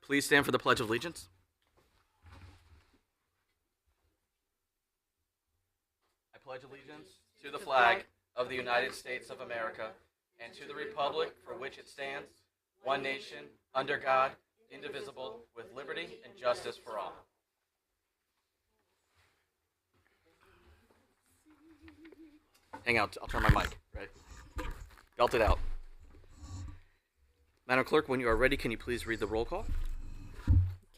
Please stand for the Pledge of Allegiance. I pledge allegiance to the flag of the United States of America and to the republic for which it stands, one nation, under God, indivisible, with liberty and justice for all. Hang out. I'll turn my mic. Right. Belt it out. Madam Clerk, when you are ready, can you please read the roll call?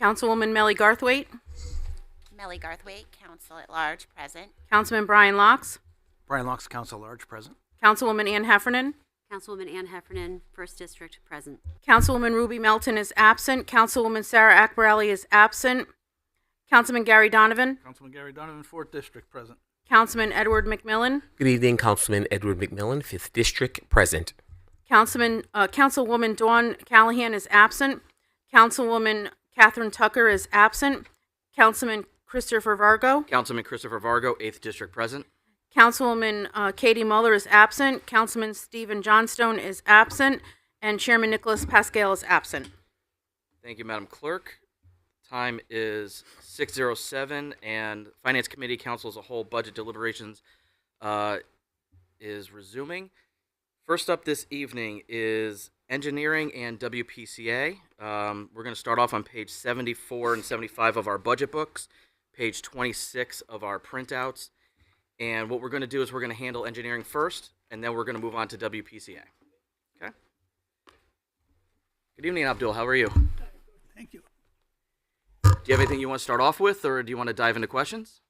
Councilwoman Melly Garthwaite, Melly Garthwaite, Council at Large, present. Councilman Brian Locks, Brian Locks, Council at Large, present. Councilwoman Ann Heffernan, Councilwoman Ann Heffernan, 1st District, present. Councilwoman Ruby Melton is absent, Councilwoman Sarah Akbarelli is absent, Councilman Gary Donovan, Councilman Gary Donovan, 4th District, present. Councilman Edward McMillan, Good evening, Councilman Edward McMillan, 5th District, present. Councilwoman Dawn Callahan is absent, Councilwoman Catherine Tucker is absent, Councilman Christopher Vargo, Councilman Christopher Vargo, 8th District, present. Councilwoman Katie Muller is absent, Councilman Stephen Johnstone is absent, and Chairman Nicholas Pascal is absent. Thank you, Madam Clerk. Time is 6:07, and Finance Committee, Council as a whole, budget deliberations is resuming. First up this evening is Engineering and WPCA. We're going to start off on page 74 and 75 of our budget books, page 26 of our printouts. And what we're going to do is we're going to handle engineering first, and then we're going to move on to WPCA. Okay? Good evening, Abdul. How are you? Thank you. Do you have anything you want to start off with, or do you want to dive into questions?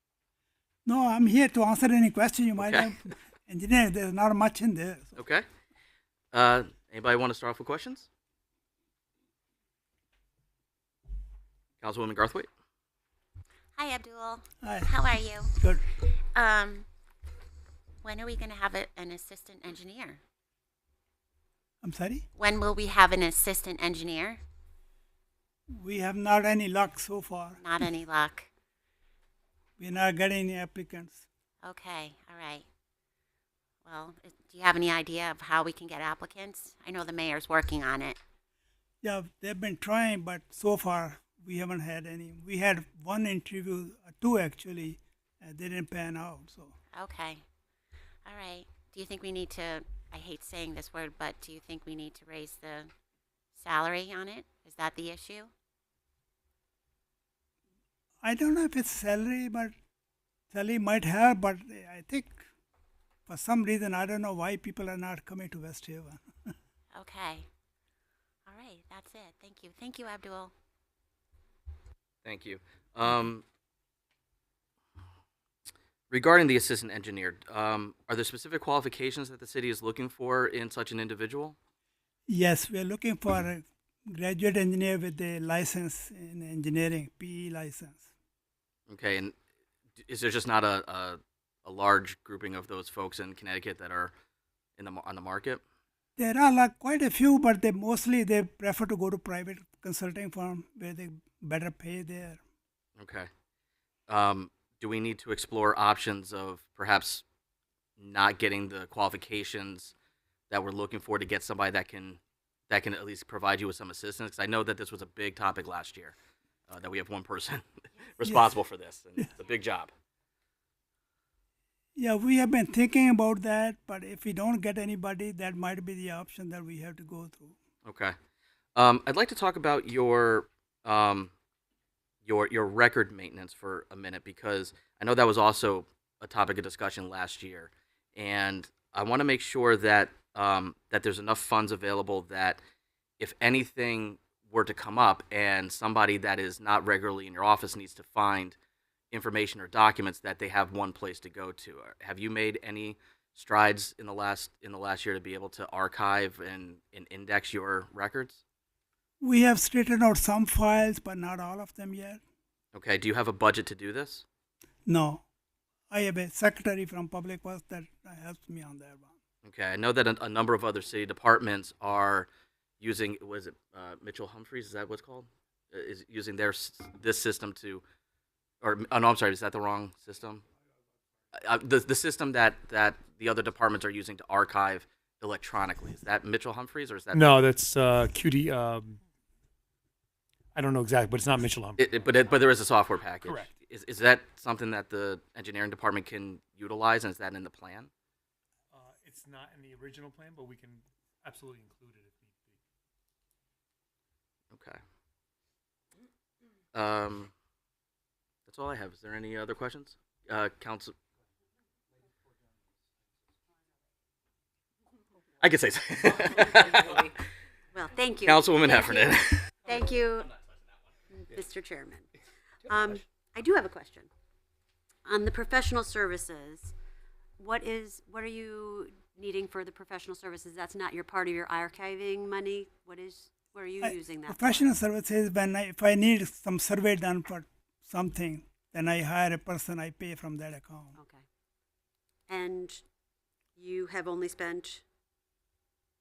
No, I'm here to answer any question you might Okay. have. Engineer, there's not much in there. So. Okay. Anybody want to start off with questions? Councilwoman Garthwaite? Hi, Abdul. Hi. How are you? Good. When are we going to have an assistant engineer? I'm sorry? When will we have an assistant engineer? We have not any luck so far. Not any luck. We're not getting any applicants. Okay, all right. Well, do you have any idea of how we can get applicants? I know the mayor's working on it. Yeah, they've been trying, but so far we haven't had any. We had one interview, two actually, they didn't pan out. So Okay. All right. Do you think we need to, I hate saying this word, but do you think we need to raise the salary on it? Is that the issue? I don't know if it's salary, but salary might have. But I think for some reason I don't know why people are not coming to West Haven. Okay. All right. That's it. Thank you. Thank you, Abdul. Thank you. Regarding the assistant engineer, are there specific qualifications that the city is looking for in such an individual? Yes, we are looking for a graduate engineer with a license in engineering, PE license. Okay, and is there just not a large grouping of those folks in Connecticut that are on the market? There are like quite a few, but they prefer to go to private consulting firm where they better pay there. Okay. Do we need to explore options of perhaps not getting the qualifications that we're looking for to get somebody that can at least provide you with some assistance? Because I know that this was a big topic last year, that we have one person responsible for this, and it's a big job. Yeah, we have been thinking about that, but if we don't get anybody, that might be the option that we have to go through. Okay. I'd like to talk about your record maintenance for a minute, because I know that was also a topic of discussion last year, and I want to make sure that that there's enough funds available that if anything were to come up and somebody that is not regularly in your office needs to find information or documents, that they have one place to go to. Have you made any strides in the last year to be able to archive and index your records? We have straightened out some files, but not all of them yet. Okay. Do you have a budget to do this? No. I have a secretary from Public Works that helps me on that one. Okay. I know that a number of other city departments are using, was it Mitchell Humphreys? Is that what's called? Is using this system to, or oh, no, I'm sorry. Is that the wrong system? The system that the other departments are using to archive electronically, is that Mitchell Humphreys, or is that No, that's QD. I don't know exactly, but it's not Mitchell Hum. But there is a software package. Correct. Is that something that the engineering department can utilize, and is that in the plan? It's not in the original plan, but we can absolutely include it if need be. Okay. That's all I have. Is there any other questions? Council. I could say so. Well, thank you. Councilwoman Thank Heffernan. you. Thank you, Mr. Chairman. I do have a question. On the professional services, what are you needing for the professional services? That's not your part of your archiving money? What are you using that Professional for? services, if I need some survey done for something, then I hire a person, I pay from that account. Okay. And you have only spent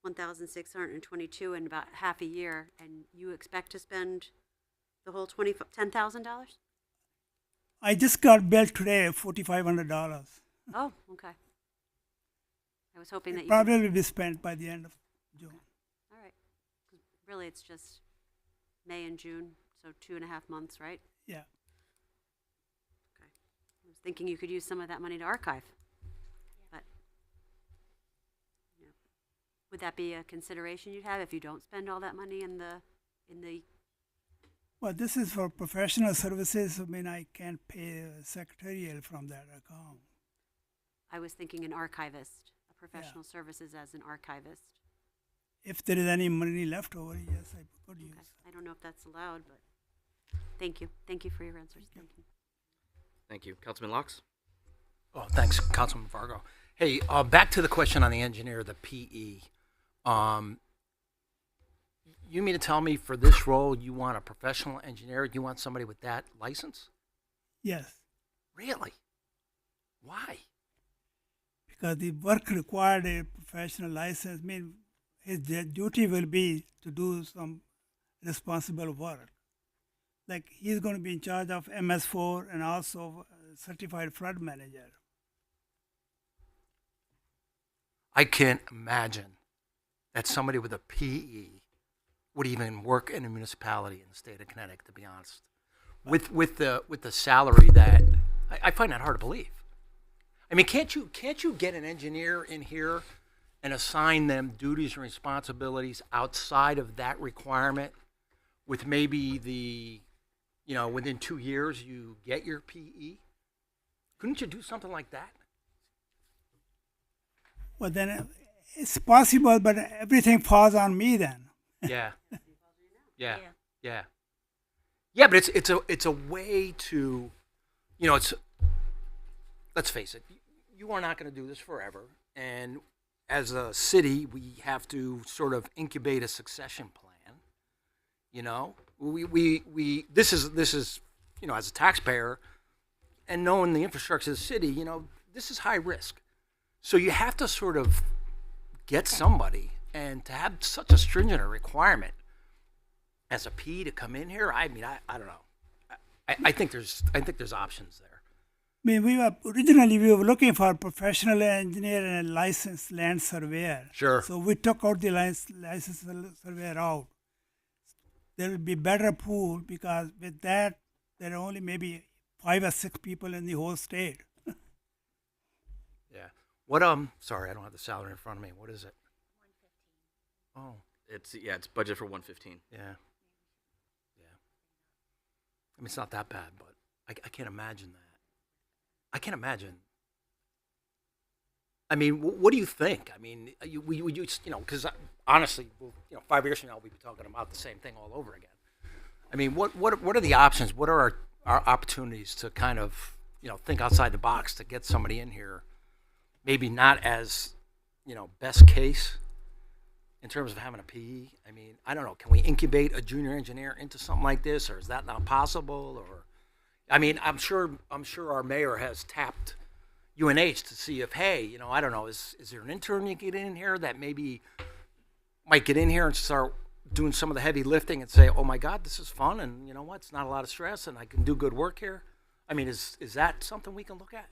1,622 in about half a year, and you expect to spend the whole $10,000? I just got billed today $4,500. Oh, okay. I was hoping that you Probably will be spent by the end of June. all right. 'Cause really, it's just May and June, so 2.5 months, right? Yeah. Okay. I was thinking you could use some of that money to archive, but would that be a consideration you'd have if you don't spend all that money in the? Well, this is for professional services. I mean, I can't pay a secretarial from that account. I was thinking an archivist, a professional services as an archivist. If there is any money left over, yes, I could use. Okay. I don't know if that's allowed, but thank you. Thank you for your answers. Thank you. Thank you. Councilman Locks? Oh, thanks, Councilman Vargo. Hey, back to the question on the engineer, the PE. You mean to tell me for this role you want a professional engineer? You want somebody with that license? Yes, Really? Why? because the work required a professional license. I mean, his duty will be to do some responsible work. Like he's going to be in charge of MS4 and also certified flood manager. I can't imagine that somebody with a PE would even work in a municipality in the state of Connecticut, to be honest. With the salary that I find that hard to believe. I mean, can't you get an engineer in here and assign them duties and responsibilities outside of that requirement with maybe within 2 years you get your PE? Couldn't you do something like that? Well, then it's possible, but everything falls on me then. Yeah. Yeah, but it's a way to, let's face it, you are not going to do this forever, and as a city, we have to sort of incubate a succession plan. This is as a taxpayer, and knowing the infrastructure of the city, this is high risk. So you have to sort of get somebody, and to have such a stringent a requirement as a P to come in here, I mean, I don't know. I think there's options there. I mean, we were looking for a professional engineer and a licensed land surveyor. Sure. So we took out the licensed surveyor out. There will be better pool because with that, there are only maybe 5 or 6 people in the whole state. Yeah. What sorry, I don't have the salary in front of me. What is it? 115. It's budget for 115. Yeah. I mean, it's not that bad, but I can't imagine that. I can't imagine. I mean, what do you think? I mean, because honestly, 5 years from now, we'll be talking about the same thing all over again. I mean, what are the options? What are our opportunities to kind of, think outside the box to get somebody in here? Maybe not as, best case in terms of having a PE. I mean, I don't know. Can we incubate a junior engineer into something like this, or is that not possible? Or, I mean, I'm sure our mayor has tapped UNH to see if, hey, I don't know, is there an intern you get in here that maybe might get in here and start doing some of the heavy lifting and say, oh my God, this is fun, and you know what, it's not a lot of stress, and I can do good work here. I mean, is that something we can look at?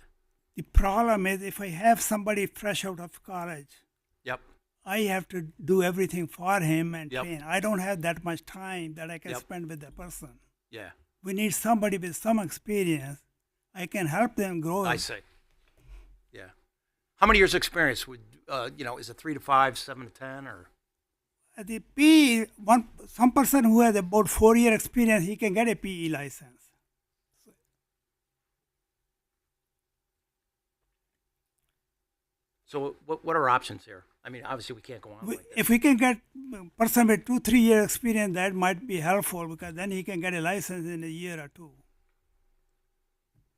The problem is if I have somebody fresh out of college, Yep. I have to do everything for him and Yep. train. I don't have that much time that I can Yep. spend with the person. Yeah, We need somebody with some experience. I can help them grow. I see. Yeah. How many years experience would, is it 3 to 5, 7 to 10, or? At the PE, some person who has about 4 year experience, he can get a PE license. So what are options here? I mean, obviously we can't go on like this. If we can get a person with 2-3 year experience, that might be helpful because then he can get a license in a year or two.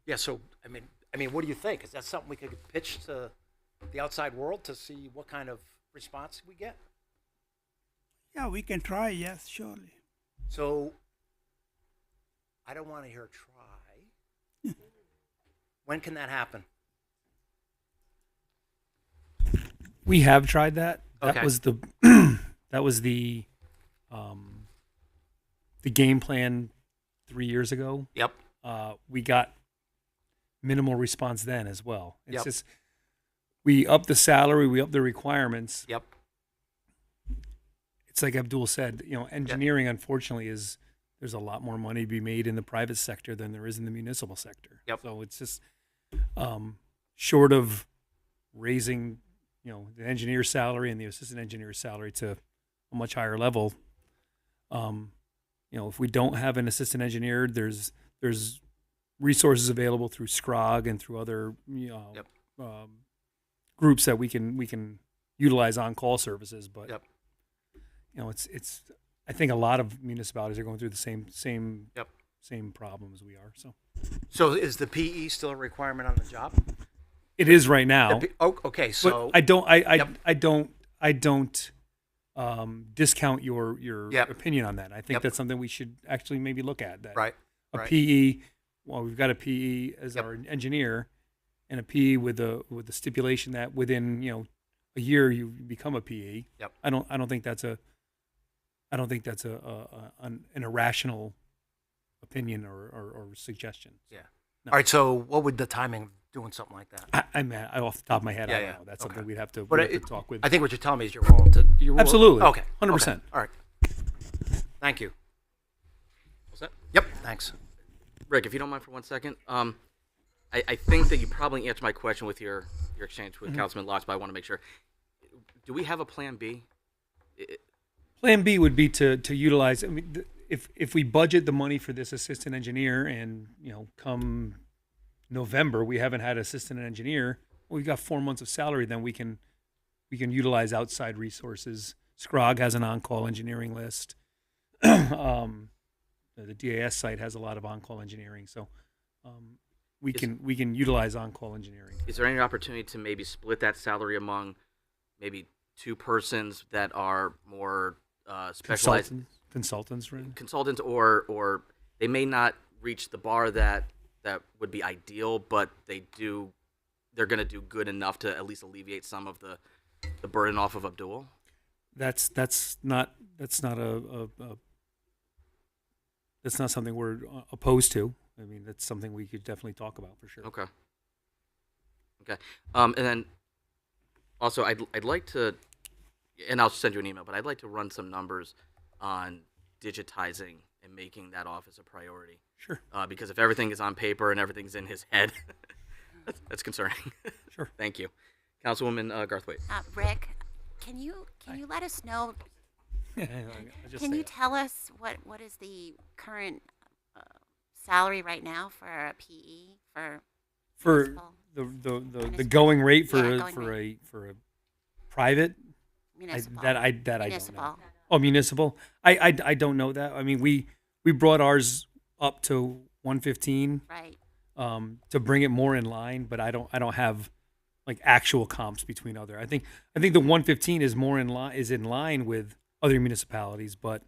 Yeah, so, I mean, what do you think? Is that something we could pitch to the outside world to see what kind of response we get? Yeah, we can try. Yes, surely. So, I don't want to hear try. When can that happen? We have tried that. That Okay. was the that was the game plan 3 years ago. Yep. We got minimal response then as well. It's Yep. just we upped the salary, we upped the requirements. Yep. It's like Abdul said, engineering unfortunately there's a lot more money to be made in the private sector than there is in the municipal sector. Yep. So it's just short of raising, the engineer's salary and the assistant engineer's salary to a much higher level. If we don't have an assistant engineer, there's resources available through SCROG and through other Yep. groups that we can utilize on call services. But Yep. it's I think a lot of municipalities are going through the same Yep. problem as we are. So is the PE still a requirement on the job? It is right now. Okay, so But Yep. I don't discount your Yep. opinion on that. I think Yep. that's something we should actually maybe look at. That right, a right. PE. Well, we've got a PE as Yep. our engineer, and a PE with the stipulation that within a year you become a PE. Yep. I don't think that's an irrational opinion or suggestion. Yeah. No. All right. So what would the timing of doing something like that? I off the top of my head, Yeah, I don't yeah. know. That's Okay. something we'd have to, But we'd have to talk with. I think what you're telling me is you're willing to. Absolutely. Okay. 100%. Okay. All right. Thank you. What's that? Yep. Thanks. Rick, if you don't mind for 1 second, I think that you probably answered my question with your exchange with Councilman Locks, but I want to make sure. Do we have a plan B? Plan B would be to utilize. I mean, if we budget the money for this assistant engineer, and come November we haven't had assistant engineer, well, we've got 4 months of salary. Then we can utilize outside resources. SCROG has an on-call engineering list. The DAS site has a lot of on-call engineering, so we can utilize on-call engineering. Is there any opportunity to maybe split that salary among maybe 2 persons that are more specialized Consultants, right? consultants, or they may not reach the bar that would be ideal, but they're going to do good enough to at least alleviate some of the burden off of Abdul? That's not something we're opposed to. I mean, that's something we could definitely talk about for sure. Okay. And then also I'd like to, and I'll send you an email, but I'd like to run some numbers on digitizing and making that office a priority. Sure. Because if everything is on paper and everything's in his head, that's concerning. Sure. Thank you. Councilwoman Garthwaite. Rick, can you let us know? I'll just Can say you it. tell us what is the current salary right now for a PE for municipal? the going rate for Yeah, a, going for rate. a for a private Municipal. I don't know. Municipal. Oh, municipal. I don't know that. I mean, we brought ours up to 115 Right. to bring it more in line, but I don't have like actual comps between other. I think the 115 is more in line with other municipalities, but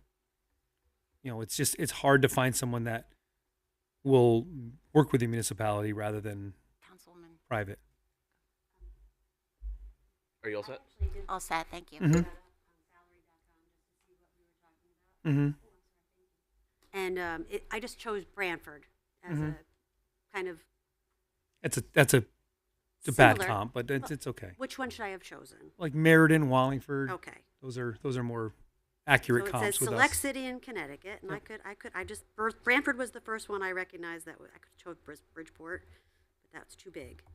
it's hard to find someone that will work with the municipality rather than Councilwoman. private. Are you all set? All set. Thank you. Mm-hmm. Mm-hmm. And I just chose Branford as a kind of That's a It's a bad Similar. comp, but it's okay. Which one should I have chosen? Like Meriden, Wallingford. Okay. Those are more accurate So it comps says with select us. city in Connecticut, and I just, Branford was the first one I recognized that I could chose Bridgeport, but that's too big. So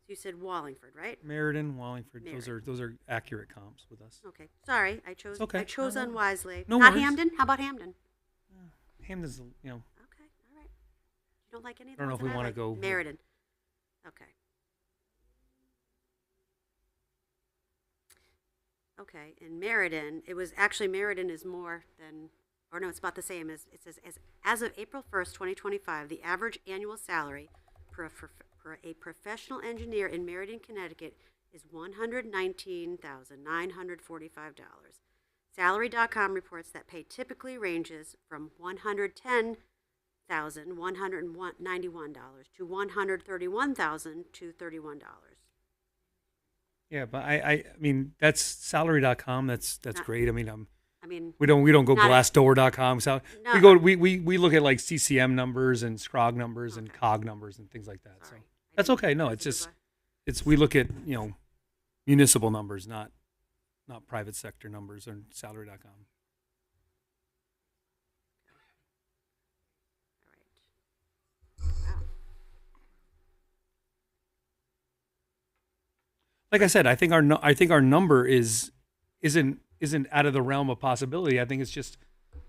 you said Wallingford, right? Meriden, Wallingford. Meriden. Those are accurate comps with us. Okay, sorry, I chose, okay. I chose No, no. unwisely. No Not worries. Hamden? How about Hamden? Hamden's, Okay, all right. You don't like any of the I don't know ones if we that I wanna like? go- Meriden. Okay. Okay, in Meriden, it was actually Meriden is more than, or no, it's about the same as, it says, as of April 1st, 2025, the average annual salary for a professional engineer in Meriden, Connecticut is $119,945. Salary.com reports that pay typically ranges from $110,191 to $131,031. Yeah, but I mean that's salary.com. That's Not- great. I mean, I mean, we don't go Not- glassdoor.com. So No. we look at like CCM numbers and SCROG numbers and Okay. COG numbers and things like that. sorry. So that's okay. No, it's just we look at municipal numbers, not private sector numbers or salary.com. Wow. Like I said, I think our number isn't out of the realm of possibility. I think it's just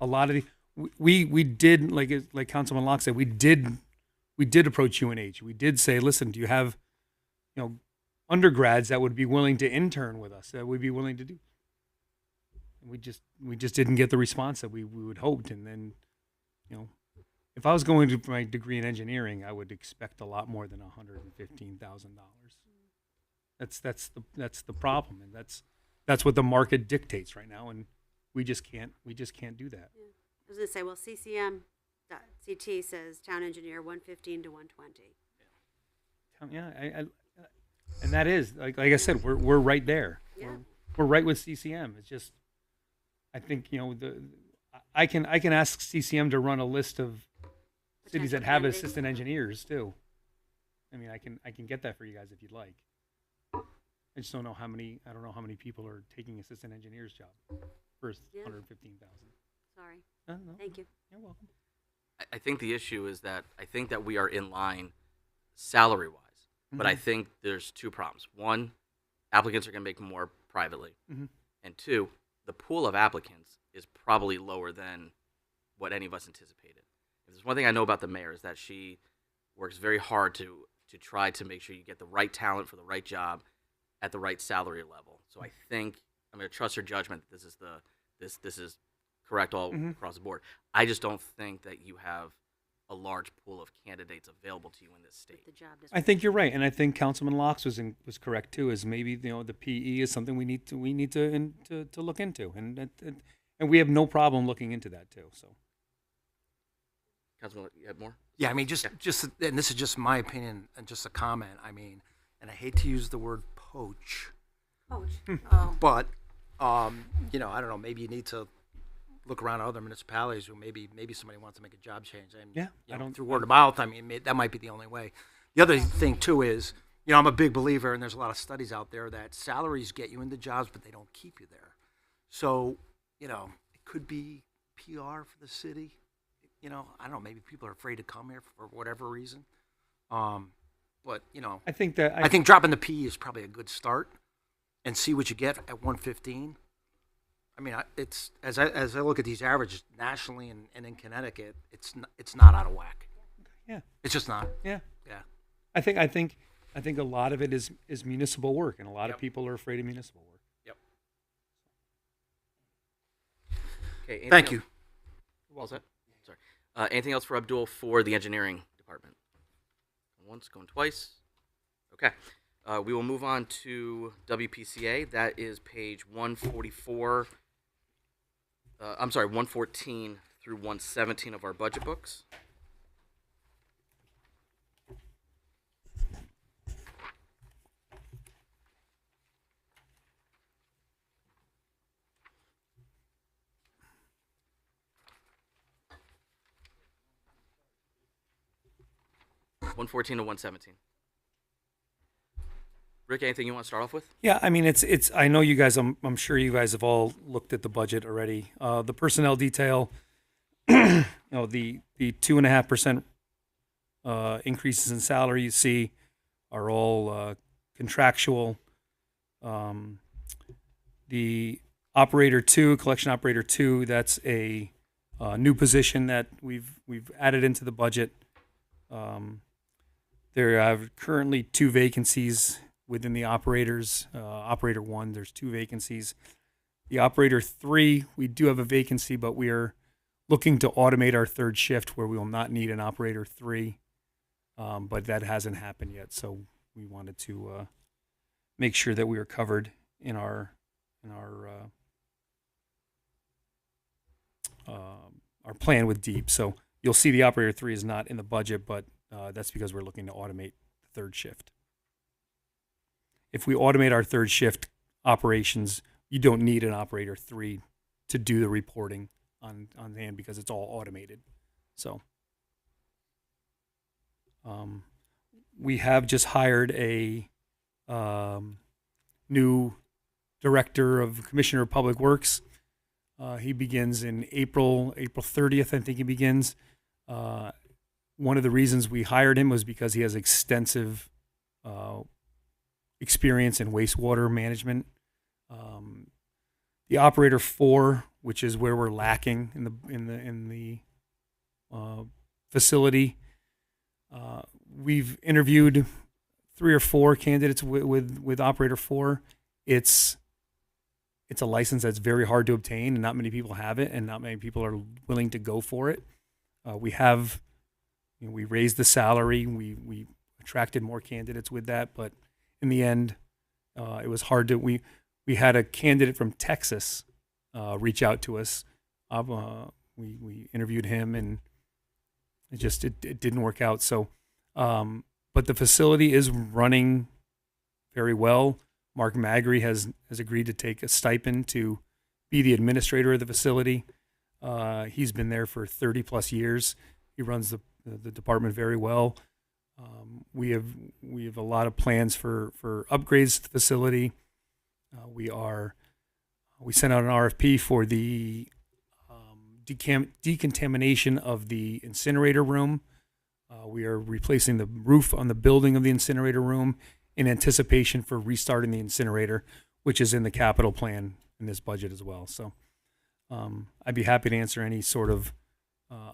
a lot of we did like Councilman Locke said, we did approach UNH. We did say, listen, do you have undergrads that would be willing to intern with us, that would be willing to do? We just didn't get the response that we would hoped. And then if I was going to my degree in engineering, I would expect a lot more than $115,000. That's the problem, and that's what the market dictates right now, and we just can't do that. Yeah. I was gonna say, well, CCM.CT says town engineer 115 to 120. Yeah, and that is like I said, we're right there. Yeah. We're right with CCM. It's just I think I can ask CCM to run a list of cities that Potential have candidates. assistant engineers too. I mean, I can get that for you guys if you'd like. I just don't know how many people are taking assistant engineer's job for Yeah. 115,000. Sorry. No, Thank you. You're welcome. I think the issue is that I think that we are in line salary wise, but I Mhm. think there's two problems. One, applicants are going to make more privately, Mhm. and two, the pool of applicants is probably lower than what any of us anticipated. If there's one thing I know about the mayor is that she works very hard to try to make sure you get the right talent for the right job at the right salary level. So I think I'm going to trust her judgment that this is correct all Mhm. across the board. I just don't think that you have a large pool of candidates available to you in this state. The job I think you're right, and I think Councilman Locks was correct too. Is maybe the PE is something we need to look into, and we have no problem looking into that too. So Councilman, you have more? Yeah, I mean, just, and this is just my opinion and just a comment. I mean, and I hate to use the word poach, Coach. but, I don't know, maybe you need to look around other municipalities who maybe somebody wants to make a job change. And, Yeah, I don't- through word of mouth, I mean, that might be the only way. The other thing too is, I'm a big believer, and there's a lot of studies out there that salaries get you into jobs, but they don't keep you there. So, it could be PR for the city. I don't know, maybe people are afraid to come here for whatever reason. But, I think that I think dropping the P is probably a good start, and see what you get at 115. I mean, it's as I look at these averages nationally and in Connecticut, it's not out of whack. yeah. It's just not. Yeah, Yeah. I think a lot of it is municipal work, and a lot of Yep. people are afraid of municipal work. Yep. Okay. anything Thank else? you. Well said. Sorry. Anything else for Abdul for the engineering department? Once, going twice. Okay. We will move on to WPCA. That is page 144. 114 through 117 of our budget books. $114 to $117. Rick, anything you want to start off with? Yeah, I mean, it's. I know you guys. I'm sure you guys have all looked at the budget already. The personnel detail, the 2.5% increases in salary you see are all contractual. The operator two, collection operator two, that's a new position that we've added into the budget. There are currently 2 vacancies within the operators. Operator 1, there's 2 vacancies. The operator 3, we do have a vacancy, but we are looking to automate our 3rd shift where we will not need an operator 3. But that hasn't happened yet, so we wanted to make sure that we are covered in our plan with Deep. So you'll see the operator 3 is not in the budget, but that's because we're looking to automate the 3rd shift. If we automate our 3rd shift operations, you don't need an operator 3 to do the reporting on hand because it's all automated. So we have just hired a new director of Commissioner of Public Works. He begins in April 30th, I think he begins. One of the reasons we hired him was because he has extensive experience in wastewater management. The operator 4, which is where we're lacking in the facility, we've interviewed 3 or 4 candidates with operator 4. It's a license that's very hard to obtain, and not many people have it, and not many people are willing to go for it. We raised the salary. We attracted more candidates with that, but in the end, it was hard to. We had a candidate from Texas reach out to us. We interviewed him, and it didn't work out. So, but the facility is running very well. Mark Magri has agreed to take a stipend to be the administrator of the facility. He's been there for 30 plus years. He runs the department very well. We have a lot of plans for upgrades to the facility. We sent out an RFP for the decontamination of the incinerator room. We are replacing the roof on the building of the incinerator room in anticipation for restarting the incinerator, which is in the capital plan in this budget as well. So I'd be happy to answer any sort of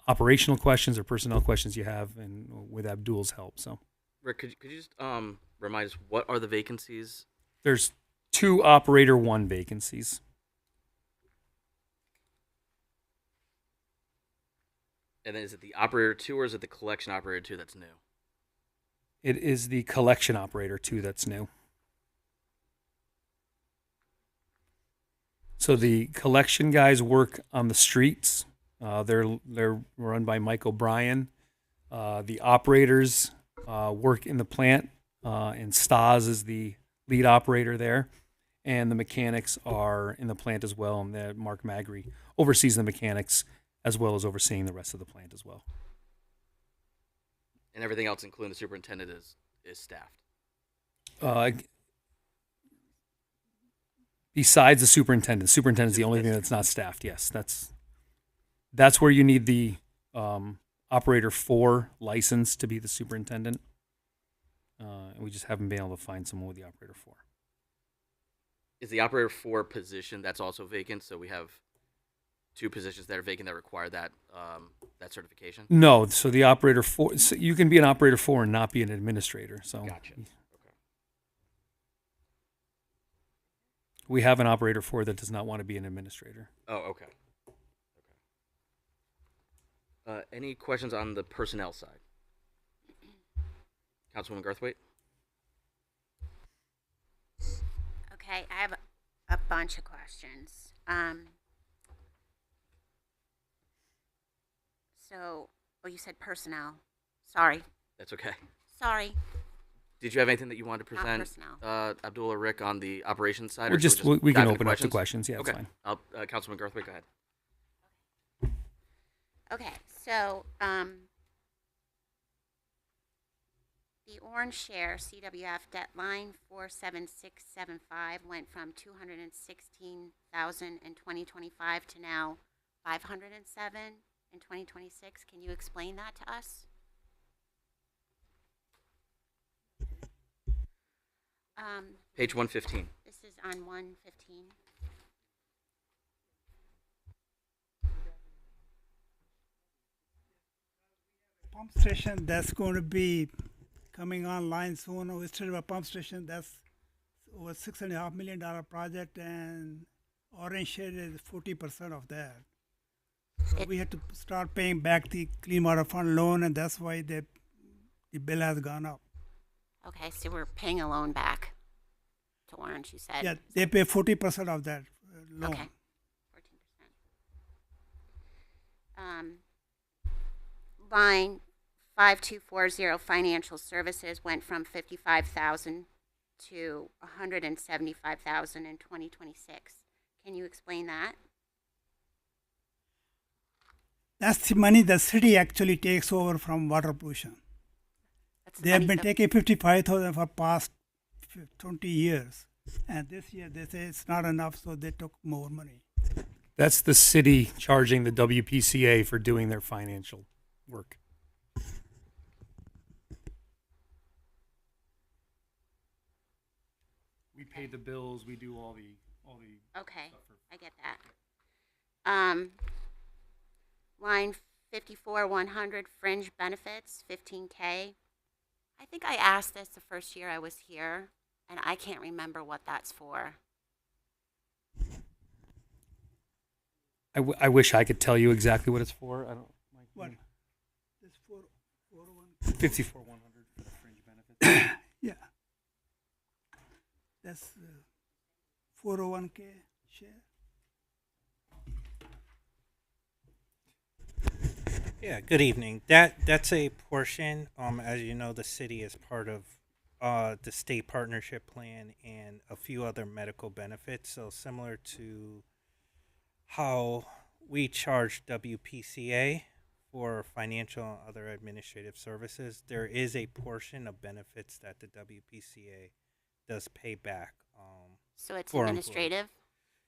operational questions or personnel questions you have, and with Abdul's help. So, Rick, could you just remind us what are the vacancies? there's 2 operator 1 vacancies. And then is it the operator 2 or is it the collection operator 2 that's new? It is the collection operator 2 that's new. So the collection guys work on the streets. They're run by Mike O'Brien. The operators work in the plant, and Stas is the lead operator there. And the mechanics are in the plant as well. And Mark Magri oversees the mechanics as well as overseeing the rest of the plant as well. And everything else, including the superintendent, is staffed. Besides the superintendent's the only thing that's not staffed. Yes, that's where you need the operator 4 license to be the superintendent. And we just haven't been able to find someone with the operator 4. Is the operator 4 position that's also vacant? So we have 2 positions that are vacant that require that certification? No, so the operator 4, so you can be an operator 4 and not be an administrator. So Gotcha. Okay. we have an operator 4 that does not want to be an administrator. Oh, okay. Any questions on the personnel side? Councilwoman Garthwaite? Okay, I have a bunch of questions. You said personnel. Sorry. That's okay. Sorry. Did you have anything that you wanted to Not present, personnel. Abdul or Rick, on the operations side? We'll or should we can dive into open up the questions. Yeah, okay. that's fine. Councilman Garthwaite, go ahead. Okay, so The orange share CWF debt line 47675 went from 216,000 in 2025 to now 507 in 2026. Can you explain that to us? Page 115. This is on 115. Pump station that's going to be coming online soon. Instead of a pump station that's over $6.5 million project, and Orange Shade is 40% of that. So we had to start paying back the Clean Water Fund loan, and that's why the bill has gone up. Okay, so we're paying a loan back to Orange, you said? Yeah, they pay 40% of that loan. Okay, 14%. Line 5240 financial services went from 55,000 to 175,000 in 2026. Can you explain that? That's the money the city actually takes over from water pollution. That's the They have money been the- taking 55,000 for past 20 years, and this year they say it's not enough, so they took more money. That's the city charging the WPCA for doing their financial work. We pay the bills. We do all the Okay, I get that. Line 54-100 fringe benefits, 15K. I think I asked this the first year I was here, and I can't remember what that's for. I wish I could tell you exactly what it's for. I don't. What? This 401. 54,100 for the fringe benefits. Yeah. That's 401k share. Yeah, good evening. That's a portion. As you know, the city is part of the state partnership plan and a few other medical benefits. So similar to how we charge WPCA for financial and other administrative services, there is a portion of benefits that the WPCA does pay back. So it's For administrative?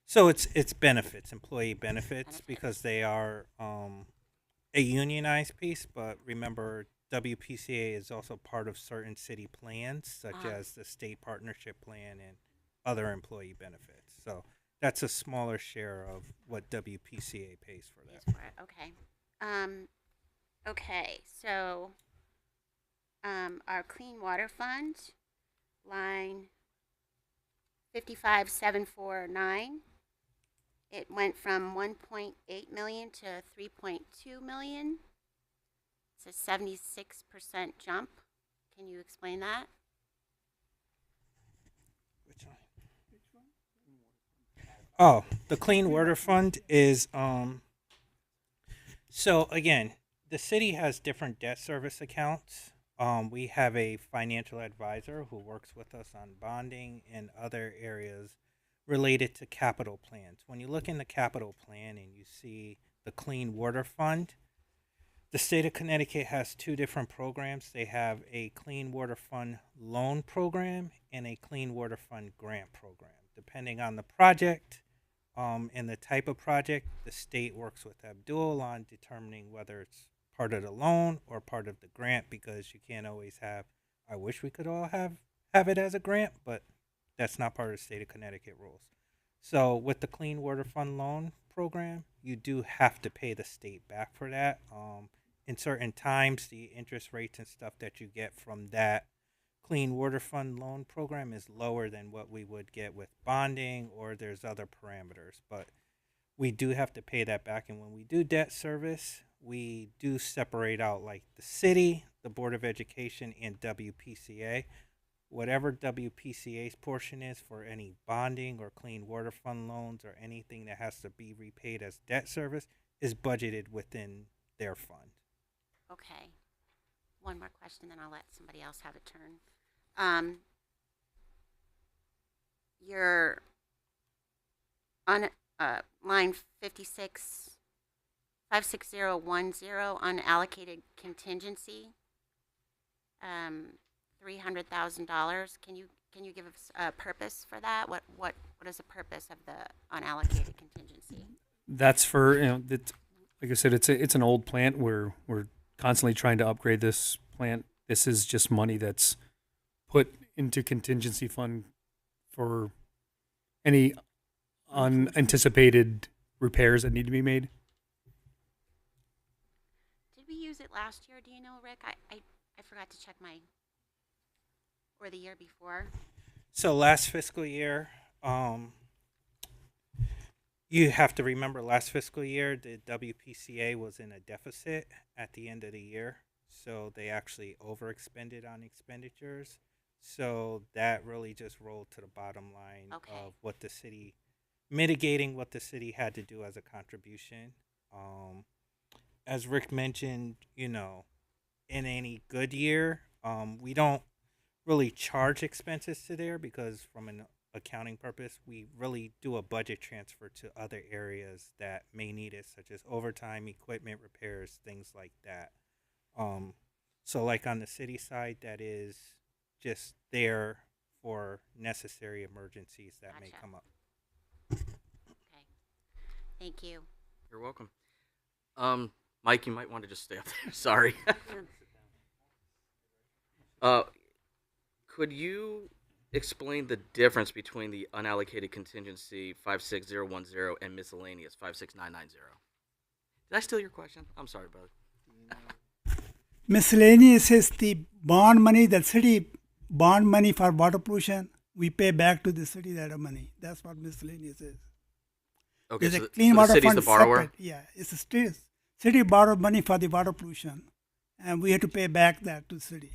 So it's benefits, employee benefits, because they are a unionized piece. But remember, WPCA is also part of certain city plans, such as the state partnership plan and other employee benefits. So that's a smaller share of what WPCA pays for that. Pays for it, okay. Okay, so our Clean Water Fund, line 55749, it went from 1.8 million to 3.2 million. It's a 76% jump. Can you explain that? Which one? Oh, the Clean Water Fund is so again, the city has different debt service accounts. We have a financial advisor who works with us on bonding and other areas related to capital plans. When you look in the capital plan and you see the Clean Water Fund, the state of Connecticut has two different programs. They have a Clean Water Fund loan program and a Clean Water Fund grant program. Depending on the project and the type of project, the state works with Abdul on determining whether it's part of the loan or part of the grant, because you can't always have, I wish we could all have it as a grant, but that's not part of the state of Connecticut rules. So with the Clean Water Fund loan program, you do have to pay the state back for that. In certain times, the interest rates and stuff that you get from that Clean Water Fund loan program is lower than what we would get with bonding, or there's other parameters. But we do have to pay that back. And when we do debt service, we do separate out like the city, the Board of Education, and WPCA. Whatever WPCA's portion is for any bonding or Clean Water Fund loans or anything that has to be repaid as debt service is budgeted within their fund. Okay. One more question, then I'll let somebody else have a turn. You're on line 56010, unallocated contingency, $300,000. Can you give us a purpose for that? What is the purpose of the unallocated contingency? That's for, like I said, it's an old plant. We're constantly trying to upgrade this plant. This is just money that's put into contingency fund for any unanticipated repairs that need to be made. Did we use it last year? Do you know, Rick? I forgot to check or the year before. So last fiscal year, you have to remember last fiscal year, the WPCA was in a deficit at the end of the year. So they actually overexpended on expenditures. So that really just rolled to the bottom line Okay. of what the city, mitigating what the city had to do as a contribution. As Rick mentioned, in any good year, we don't really charge expenses to there because from an accounting purpose, we really do a budget transfer to other areas that may need it, such as overtime, equipment repairs, things like that. So like on the city side, that is just there for necessary emergencies that may Gotcha. come up. Okay. Thank you. You're welcome. Mike, you might want to just stay up there. Sorry. Could you explain the difference between the unallocated contingency 56010 and miscellaneous 56990? Did I steal your question? I'm sorry, brother. Miscellaneous is the bond money, the city bond money for water pollution. We pay back to the city that money. That's what miscellaneous is. Okay, There's so, a clean so water the city's fund the borrower? separate. Yeah, it's a city borrowed money for the water pollution, and we have to pay back that to the city.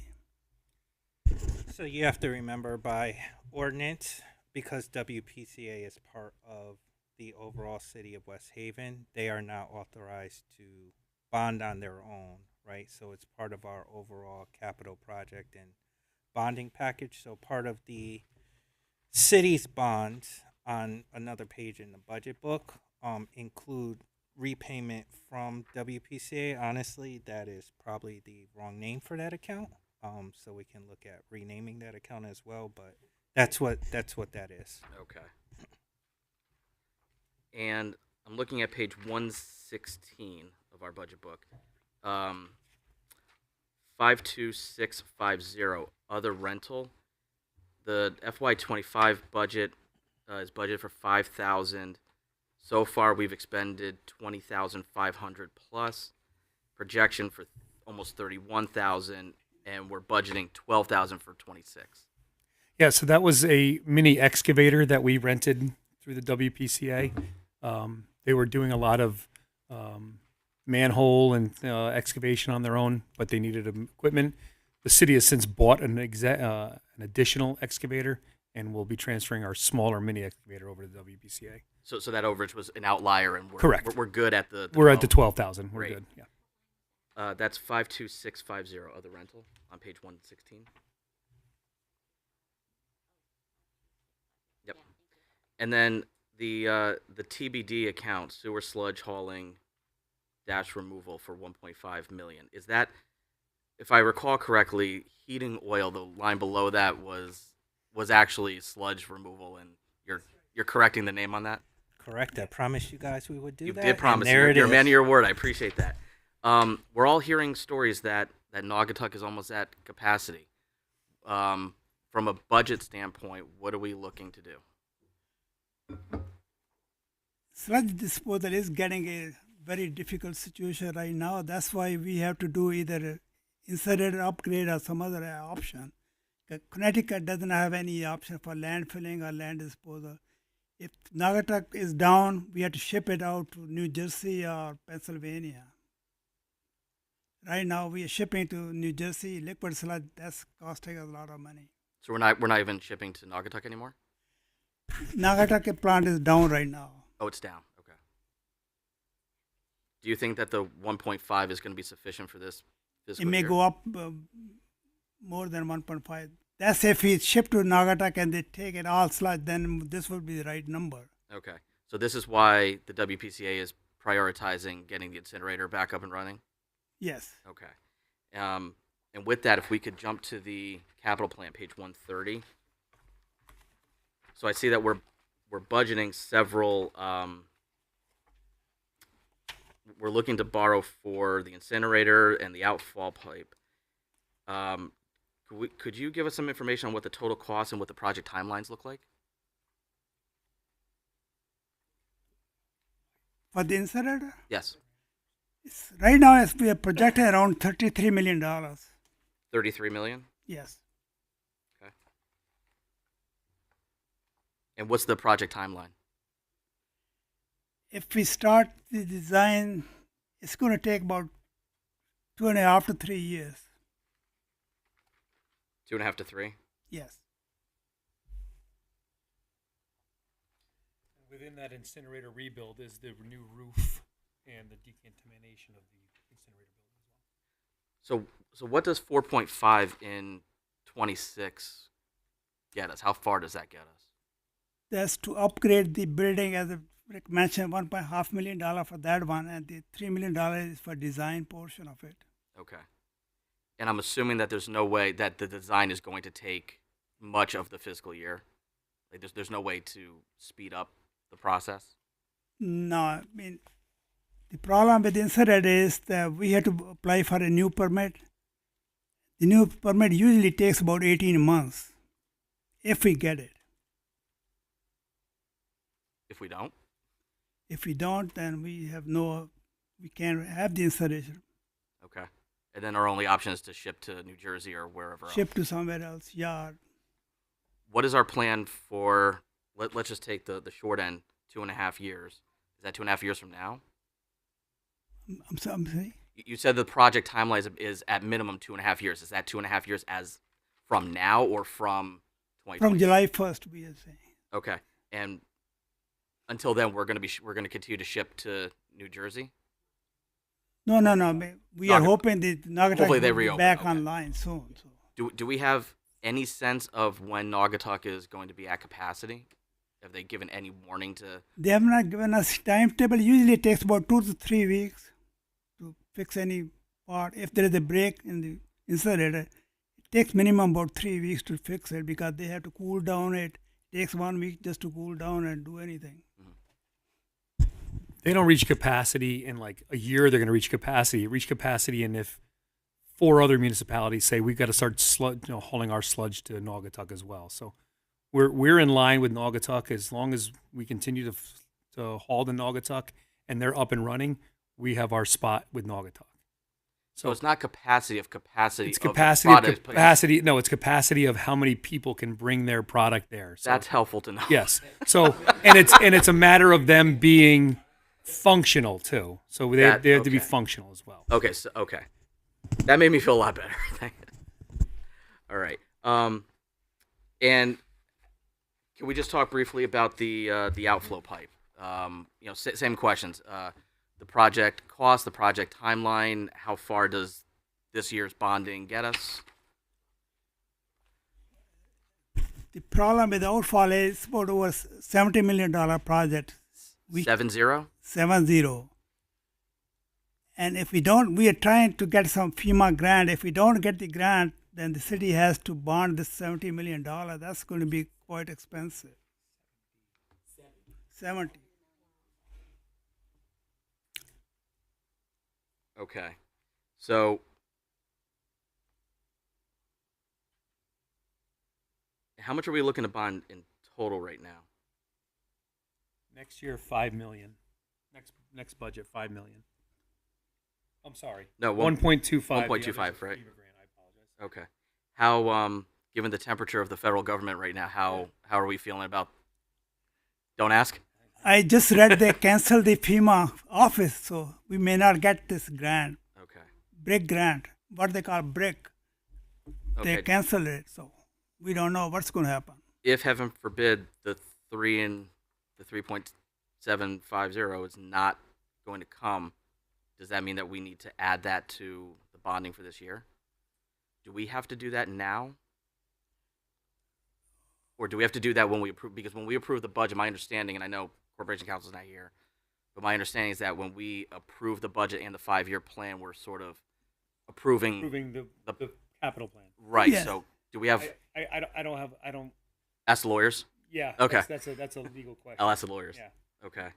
So you have to remember by ordinance, because WPCA is part of the overall city of West Haven, they are not authorized to bond on their own, right? So it's part of our overall capital project and bonding package. So part of the city's bonds on another page in the budget book include repayment from WPCA. Honestly, that is probably the wrong name for that account. So we can look at renaming that account as well, but that's what that is. Okay. And I'm looking at page 116 of our budget book. 52650, other rental. The FY25 budget is budgeted for 5,000. So far, we've expended 20,500 plus. Projection for almost 31,000, and we're budgeting 12,000 for 26. Yeah, so that was a mini excavator that we rented through the WPCA. They were doing a lot of manhole and excavation on their own, but they needed equipment. The city has since bought an additional excavator, and we'll be transferring our smaller mini excavator over to the WPCA. So that overage was an outlier, and Correct. We're good at the We're at the 12. 12,000. We're Great. good. Yeah. That's 52650, other rental, on page 116. Yep. And then the TBD account, sewer sludge hauling dash removal for 1.5 million. Is that, if I recall correctly, heating oil? The line below that was actually sludge removal, and you're correcting the name on that. Correct. I promised you guys we would do You that. did promise. And there You're a it man is. of your word. I appreciate that. We're all hearing stories that Naugatuck is almost at capacity. From a budget standpoint, what are we looking to do? Sludge disposal is getting a very difficult situation right now. That's why we have to do either incinerator upgrade or some other option. Connecticut doesn't have any option for landfilling or land disposal. If Naugatuck is down, we have to ship it out to New Jersey or Pennsylvania. Right now, we are shipping to New Jersey liquid sludge. That's costing us a lot of money. So we're not even shipping to Naugatuck anymore? Naugatuck plant is down right now. Oh, it's down. Okay. Do you think that the 1.5 is going to be sufficient for this fiscal It may year? go up more than 1.5. That's if we ship to Naugatuck and they take it all sludge, then this would be the right number. Okay. So this is why the WPCA is prioritizing getting the incinerator back up and running? Yes. Okay. And with that, if we could jump to the capital plan, page 130. So I see that we're budgeting several. We're looking to borrow for the incinerator and the outfall pipe. Could you give us some information on what the total cost and what the project timelines look like? For the incinerator, Yes, right now we are projecting around $33 million. 33 million. Yes. Okay. And what's the project timeline? If we start the design, it's going to take about 2.5 to 3 years. 2.5 to 3. Yes. Within that incinerator rebuild is the new roof and the decontamination of the incinerator building as well. So what does 4.5 in 26 get us? How far does that get us? That's to upgrade the building, as Rick mentioned, $1.5 million for that one, and the $3 million is for design portion of it. Okay. And I'm assuming that there's no way that the design is going to take much of the fiscal year. Like there's no way to speed up the process. No, I mean, the problem with incinerator is that we have to apply for a new permit. The new permit usually takes about 18 months, if we get it. If we don't, If we don't, then we can't have the incineration. okay. And then our only option is to ship to New Jersey or wherever else. Ship to somewhere else, yard. What is our plan for? Let's just take the short end, 2.5 years. Is that 2.5 years from now? I'm sorry. You said the project timeline is at minimum 2.5 years. Is that 2.5 years as from now or from 2020? From July 1st, we are saying. Okay. And until then, we're going to continue to ship to New Jersey. No. We are Naga- hoping that Hopefully Naugatuck they will be reopen, back okay. online soon. So. Do we have any sense of when Naugatuck is going to be at capacity? Have they given any warning to? They have not given us timetable. Usually it takes about 2 to 3 weeks to fix any part. If there is a break in the incinerator, it takes minimum about 3 weeks to fix it because they have to cool down it. It takes 1 week just to cool down and do anything. They don't reach capacity in like a year. They're going to reach capacity, and if 4 other municipalities say we've got to start hauling our sludge to Naugatuck as well. So we're in line with Naugatuck. As long as we continue to haul to Naugatuck and they're up and running, we have our spot with Naugatuck. So it's not capacity. It's capacity of of the capacity. No, it's capacity of how many people can bring their product there. So, That's helpful to know. yes. So and it's a matter of them being functional too. So they have to be okay. functional as well. Okay. Okay. That made me feel a lot better. All right. And can we just talk briefly about the outflow pipe? Same questions. The project cost, the project timeline. How far does this year's bonding get us? The problem with the outfall is about over $70 million project. 7-0. 7-0. And if we don't, we are trying to get some FEMA grant. If we don't get the grant, then the city has to bond this $70 million. That's going to be quite expensive. 70. Okay. So how much are we looking to bond in total right now? Next year, $5 million. Next budget, $5 million. I'm sorry. No, 1.25. 1.25, right? FEMA grant, I apologize. Okay. How given the temperature of the federal government right now, how are we feeling about? Don't ask. I just read they canceled the FEMA office, so we may not get this grant. Okay. BRIC grant, what they call BRIC. Okay. They canceled it, so we don't know what's going to happen. If heaven forbid the 3.750 is not going to come, does that mean that we need to add that to the bonding for this year? Do we have to do that now? Or do we have to do that when we approve? Because when we approve the budget, my understanding, and I know Corporation Council's not here, but my understanding is that when we approve the budget and the 5-year plan, we're sort of approving. the The- capital plan. Right. Yes. So do we have I don't. ask the lawyers? Yeah. Okay. That's a legal question. I'll ask the lawyers. Yeah. Okay.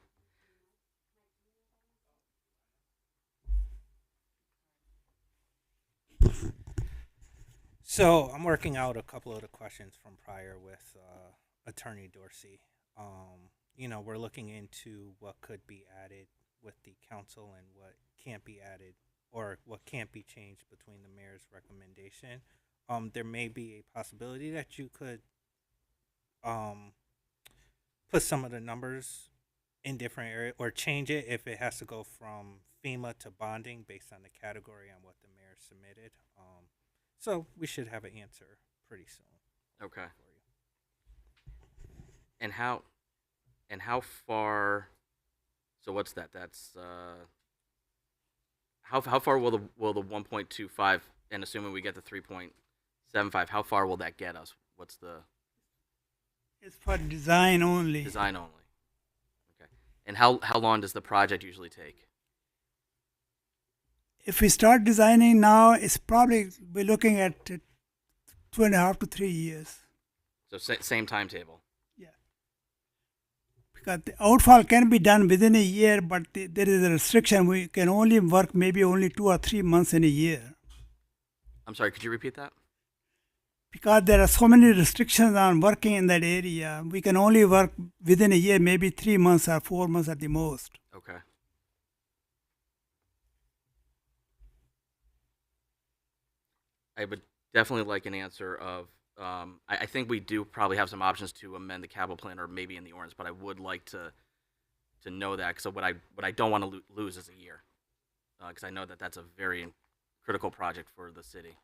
So I'm working out a couple of the questions from prior with Attorney Dorsey. We're looking into what could be added with the council and what can't be added or what can't be changed between the mayor's recommendation. There may be a possibility that you could put some of the numbers in different areas or change it if it has to go from FEMA to bonding based on the category on what the mayor submitted. So we should have an answer pretty soon. Okay. And how far? So what's that? That's how far will the 1.25 and assuming we get the 3.75, how far will that get us? What's the It's for design only. design only? Okay. And how long does the project usually take? If we start designing now, it's probably we're looking at 2.5 to 3 years. So same timetable. Yeah. Because the outfall can be done within a year, but there is a restriction. We can only work maybe only 2 or 3 months in a year. I'm sorry, could you repeat that? Because there are so many restrictions on working in that area, we can only work within a year, maybe 3 months or 4 months at the most. Okay. I would definitely like an answer of. I think we do probably have some options to amend the capital plan, or maybe in the ordinance. But I would like to know that. So what I don't want to lose is a year, because I know that that's a very critical project for the city.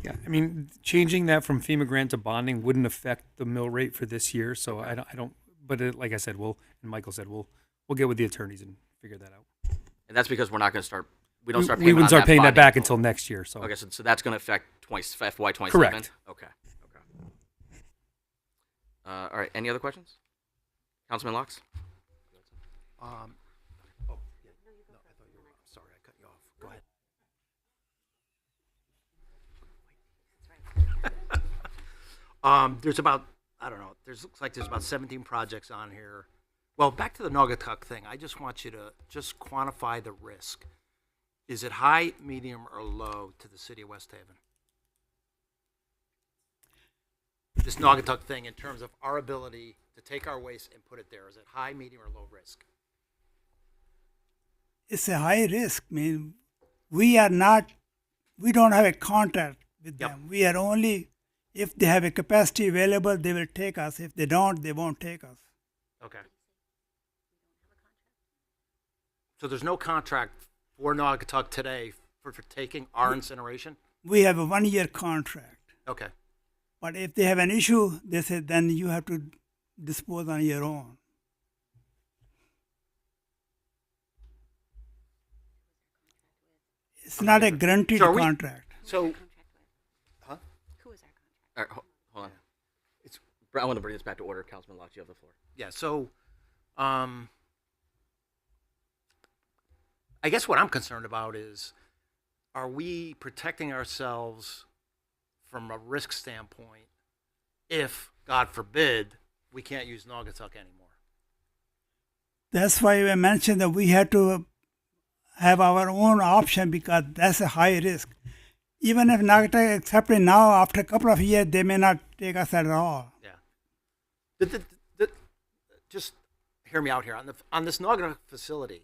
Yeah, I mean, changing that from FEMA grant to bonding wouldn't affect the mill rate for this year. So I don't. But like I said, and Michael said, we'll get with the attorneys and figure that out. And that's because we're not going to start. We don't start. We payment wouldn't on start paying that bonding back until next year. So Okay, so that's going to affect FY27. Correct. Okay. All right. Any other questions? Councilman Locks? Oh, yeah. No, I thought you were. Sorry, I cut you off. Go ahead. There's about, I don't know. Looks like there's about 17 projects on here. Well, back to the Naugatuck thing. I just want you to just quantify the risk. Is it high, medium, or low to the city of West Haven? This Naugatuck thing, in terms of our ability to take our waste and put it there, is it high, medium, or low risk? It's a high risk. I mean, we don't have a contract with Yep. them. We are only, if they have a capacity available, they will take us. If they don't, they won't take us. Okay. So there's no contract for Naugatuck today for taking our incineration? We have a 1-year contract. Okay. But if they have an issue, they say then you have to dispose on your own. It's not a guaranteed So are we- contract. So, Who is our contract? All right, hold on. It's- I want to bring this back to order. Councilman Locks, you have the floor. yeah, so, I guess what I'm concerned about is, are we protecting ourselves from a risk standpoint if, God forbid, we can't use Naugatuck anymore? That's why I mentioned that we had to have our own option because that's a high risk. Even if Naugatuck accept it now, after a couple of years, they may not take us at all. Yeah. Just hear me out here on this Naugatuck facility.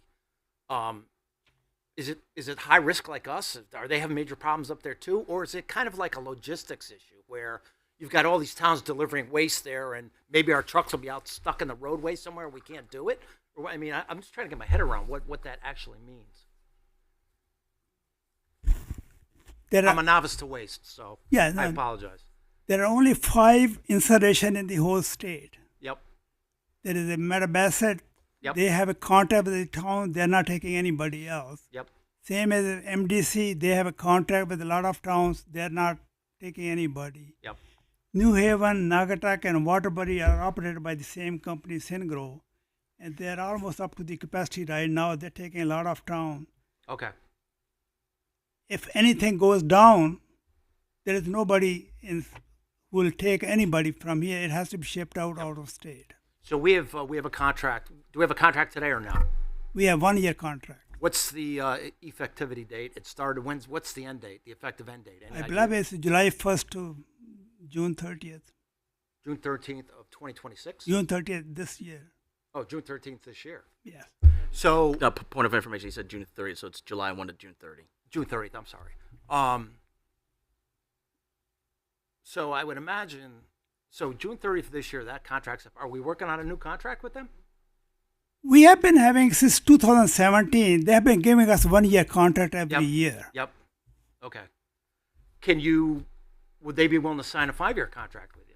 Is it high risk like us? Are they having major problems up there too, or is it kind of like a logistics issue where you've got all these towns delivering waste there, and maybe our trucks will be out stuck in the roadway somewhere and we can't do it? Or, I mean, I'm just trying to get my head around what that actually means. I'm a novice to waste, so Yeah, I no. apologize. There are only 5 incineration in the whole state. Yep. There is a Metabassett. Yep. They have a contract with the town. They're not taking anybody else. Yep. Same as MDC. They have a contract with a lot of towns. They're not taking anybody. Yep. New Haven, Naugatuck, and Waterbury are operated by the same company, Syngro, and they're almost up to the capacity right now. They're taking a lot of town. Okay. if anything goes down, there is nobody who will take anybody from here. It has to be shipped out of state. So we have a contract. Do we have a contract today or no? We have 1 year contract. What's the effectivity date? It started. What's the end date? The effective end date? Any I idea? believe it's July 1st to June 30th. June 13th of 2026. June 30th this year. Oh, June 13th this year. Yes. So Point of information, he said June 30th, so it's July 1 to June 30. June 30th. I'm sorry. So I would imagine. So June 30th of this year, that contract's up. Are we working on a new contract with them? We have been having since 2017. They have been giving us 1 year contract every year. Yep. Okay. Would they be willing to sign a 5-year contract with you?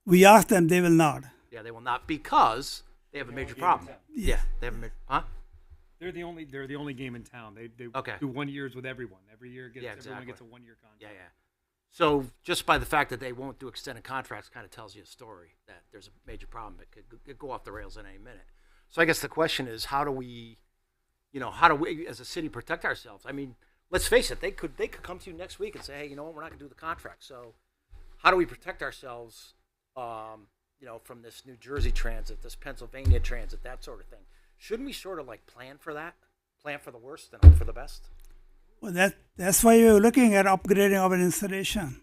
We asked them, they will not. Yeah, they will not because they have a major problem. Yeah, they have a major. Huh? They're the only game in town. They Okay. do 1 years with everyone. Every year everyone exactly. gets a 1 year contract. Yeah, yeah. So just by the fact that they won't do extended contracts kind of tells you a story that there's a major problem that could go off the rails in any minute. So I guess the question is, how do we as a city protect ourselves? I mean, let's face it, they could come to you next week and say, hey, you know what, we're not going to do the contract. So how do we protect ourselves, from this New Jersey transit, this Pennsylvania transit, that sort of thing? Shouldn't we sort of like plan for that, plan for the worst and hope for the best? Well, that's why we're looking at upgrading our installation.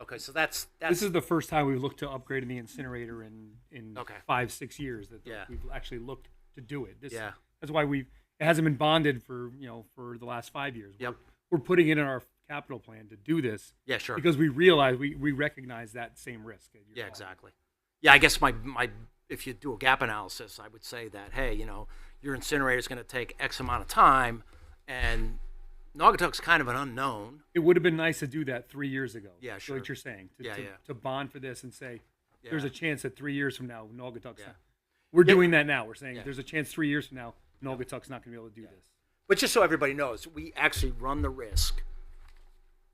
Okay, so that's This is the first time we've looked to upgrade the incinerator in Okay. 5-6 years that Yeah. we've actually looked to do it. Yeah. That's why it hasn't been bonded for the last 5 years. Yep. We're putting it in our capital plan to do this. Yeah, sure. Because we realize we recognize that same risk. that you're Yeah, talking. exactly. Yeah, I guess my if you do a gap analysis, I would say that, hey, your incinerator is going to take X amount of time, and Naugatuck's kind of an unknown. It would have been nice to do that 3 years ago. Yeah, So sure. what you're saying, Yeah. to bond for this and say, there's Yeah. a chance that 3 years from now, Naugatuck's Yeah. not. We're Yeah. doing that now. We're saying Yeah. there's a chance 3 years from now, Naugatuck's not going to be able to do this. But just so everybody knows, we actually run the risk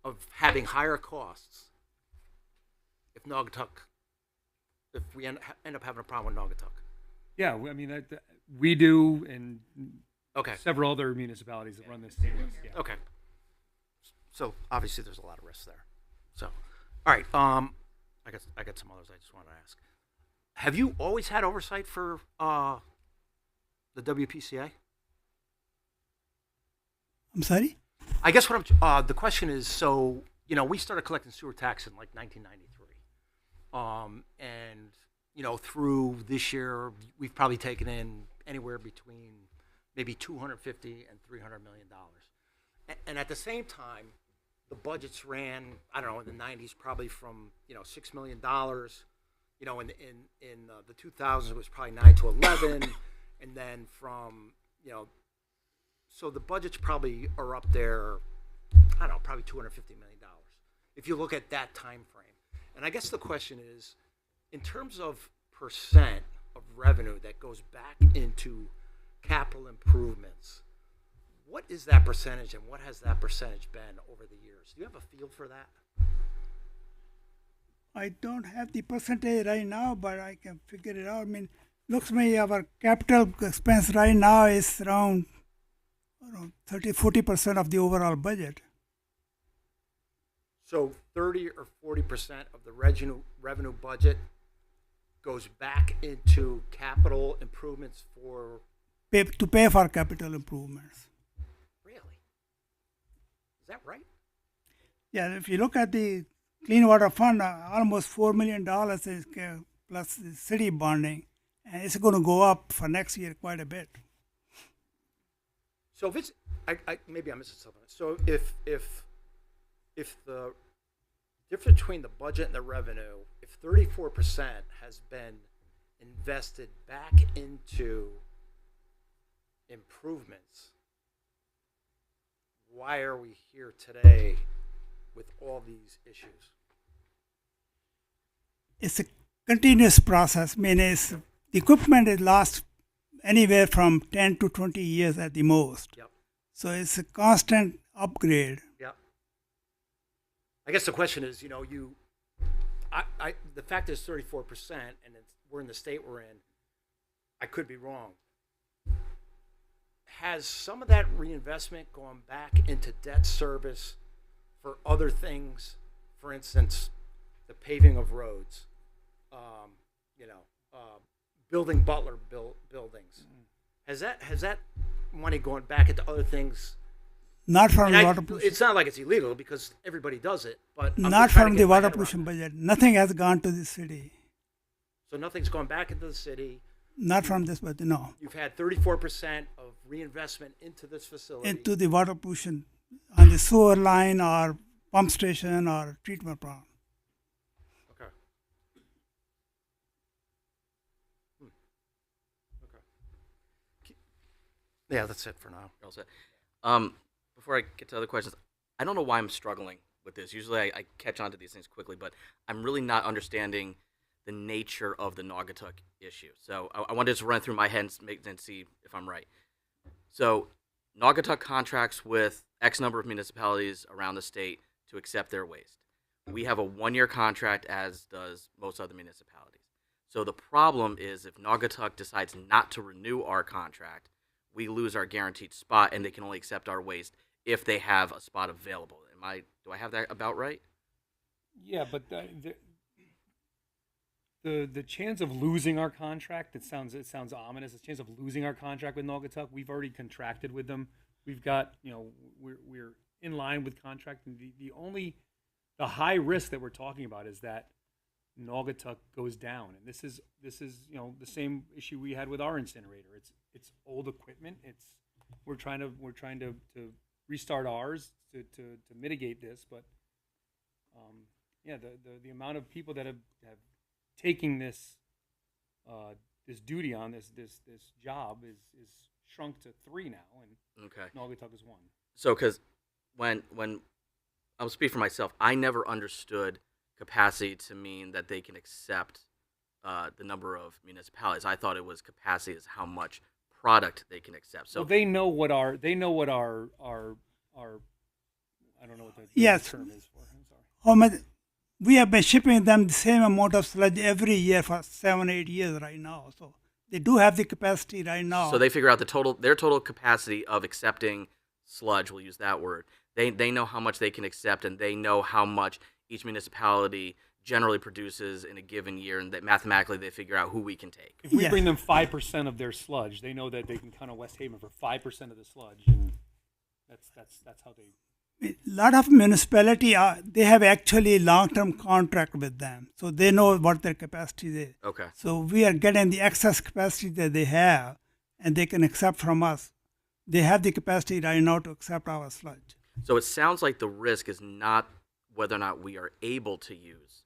of having higher costs if we end up having a problem with Naugatuck. Yeah, I mean, we do, and Okay. several other municipalities that run this same risk. Yeah. Okay. So obviously there's a lot of risks there. So, all right. I got some others I just wanted to ask. Have you always had oversight for the WPCA? I'm sorry? I guess the question is, so, we started collecting sewer tax in like 1993. And, through this year, we've probably taken in anywhere between maybe $250 and $300 million. And at the same time, the budgets ran, I don't know, in the 90s, probably from, $6 million. In the 2000s, it was probably 9 to 11. And then from, so the budgets probably are up there, I don't know, probably $250 million if you look at that time frame. And I guess the question is, in terms of percent of revenue that goes back into capital improvements, what is that percentage and what has that percentage been over the years? Do you have a feel for that? I don't have the percentage right now, but I can figure it out. I mean, looks me our capital expense right now is around 30-40% of the overall budget. So 30 or 40% of the revenue budget goes back into capital improvements for. To pay for capital improvements. Really? Is that right? Yeah, if you look at the Clean Water Fund, almost $4 million is plus the city bonding, and it's going to go up for next year quite a bit. So if it's, maybe I'm missing something. So if the difference between the budget and the revenue, if 34% has been invested back into improvements, why are we here today with all these issues? It's a continuous process. I mean, the equipment is lasts anywhere from 10 to 20 years at the most. Yep. So it's a constant upgrade. Yep. I guess the question is, the fact is 34%, and we're in the state we're in. I could be wrong. has some of that reinvestment gone back into debt service for other things? For instance, the paving of roads, you know, building Butler buildings. Has that money gone back into other things? Not from And the I, water pollution. it's not like it's illegal because everybody does it, but I'm Not just trying from to the get my water head around pollution that. budget. Nothing has gone to the city. So nothing's gone back into the city. Not from this budget, no. You've had 34% of reinvestment into this facility. Into the water pollution on the sewer line or pump station or treatment plant. Okay. Okay. Yeah, that's it for now. All set. Before I get to other questions, I don't know why I'm struggling with this. Usually I catch on to these things quickly, but I'm really not understanding the nature of the Naugatuck issue. So I wanted to just run through my head and see if I'm right. So Naugatuck contracts with X number of municipalities around the state to accept their waste. We have a one-year contract, as does most other municipalities. So the problem is if Naugatuck decides not to renew our contract, we lose our guaranteed spot, and they can only accept our waste if they have a spot available. Do I have that about right? Yeah, but the chance of losing our contract, it sounds ominous. The chance of losing our contract with Naugatuck, we've already contracted with them. We've got, we're in line with contract, and the high risk that we're talking about is that Naugatuck goes down, and this is the same issue we had with our incinerator. It's old equipment. We're trying to restart ours to mitigate this, but the amount of people that have taking this duty on this job is shrunk to 3 now, and Okay. Naugatuck is 1. So, because when I'll speak for myself, I never understood capacity to mean that they can accept the number of municipalities. I thought it was capacity is how much product they can accept. So Well, they know what our I don't know what the Yes. term is for. I'm sorry. How much? We have been shipping them the same amount of sludge every year for 7-8 years right now. So they do have the capacity right now. So they figure out their total capacity of accepting sludge. We'll use that word. They know how much they can accept, and they know how much each municipality generally produces in a given year, and that mathematically they figure out who we can take. If we Yes. bring them 5% of their sludge, they know that they can count on West Haven for 5% of the sludge, and that's how they. A lot of municipality they have actually long-term contract with them, so they know what their capacity is. Okay. So we are getting the excess capacity that they have, and they can accept from us. They have the capacity right now to accept our sludge. So it sounds like the risk is not whether or not we are able to use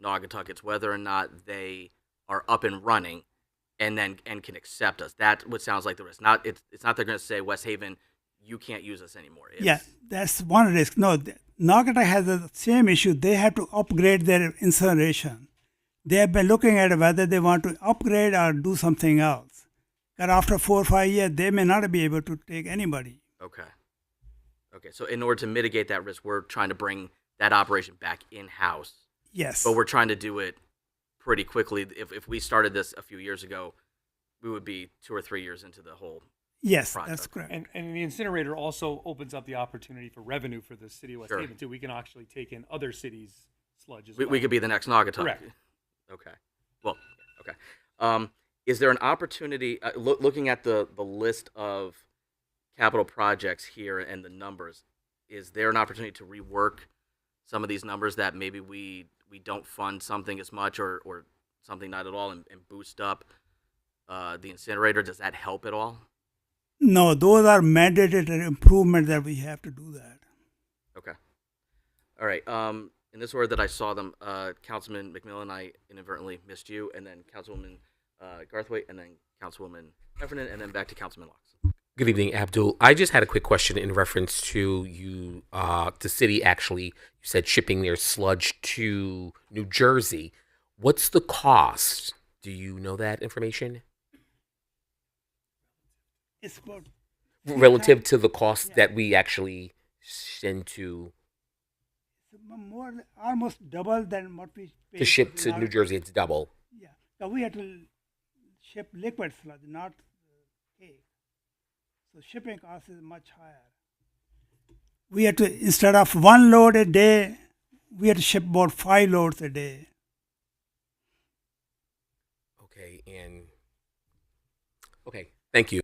Naugatuck. It's whether or not they are up and running and can accept us. That's what sounds like the risk. It's not they're going to say, West Haven, you can't use us anymore. Yeah, that's one risk. No, Naugatuck has the same issue. They have to upgrade their incineration. They have been looking at whether they want to upgrade or do something else. Because after 4 or 5 years, they may not be able to take anybody. Okay. So in order to mitigate that risk, we're trying to bring that operation back in-house. Yes. But we're trying to do it pretty quickly. If we started this a few years ago, we would be 2 or 3 years into the whole Yes, project. that's correct. And the incinerator also opens up the opportunity for revenue for the city of West Sure. Haven too. We can actually take in other cities' sludge as We well. could be the next Naugatuck. Correct. Okay. Well, yeah, okay. Is there an opportunity, looking at the list of capital projects here and the numbers, is there an opportunity to rework some of these numbers that maybe we don't fund something as much or something not at all and boost up the incinerator? Does that help at all? No, those are mandated improvements that we have to do that. Okay. All right. In this order that I saw them, Councilman McMillan, I inadvertently missed you, and then Councilwoman Garthwaite, and then Councilwoman Heffernan, and then back to Councilman Locks. Good evening, Abdul. I just had a quick question in reference to you, the city actually, you said shipping their sludge to New Jersey. What's the cost? Do you know that information? It's about Relative to the cost that we actually send to almost double than what we pay ship for to the New Jersey. It's double. Yeah, so we have to ship liquid sludge, not cake. So shipping cost is much higher. We had to, instead of 1 load a day, we had to ship about 5 loads a day. Okay, and okay, thank you.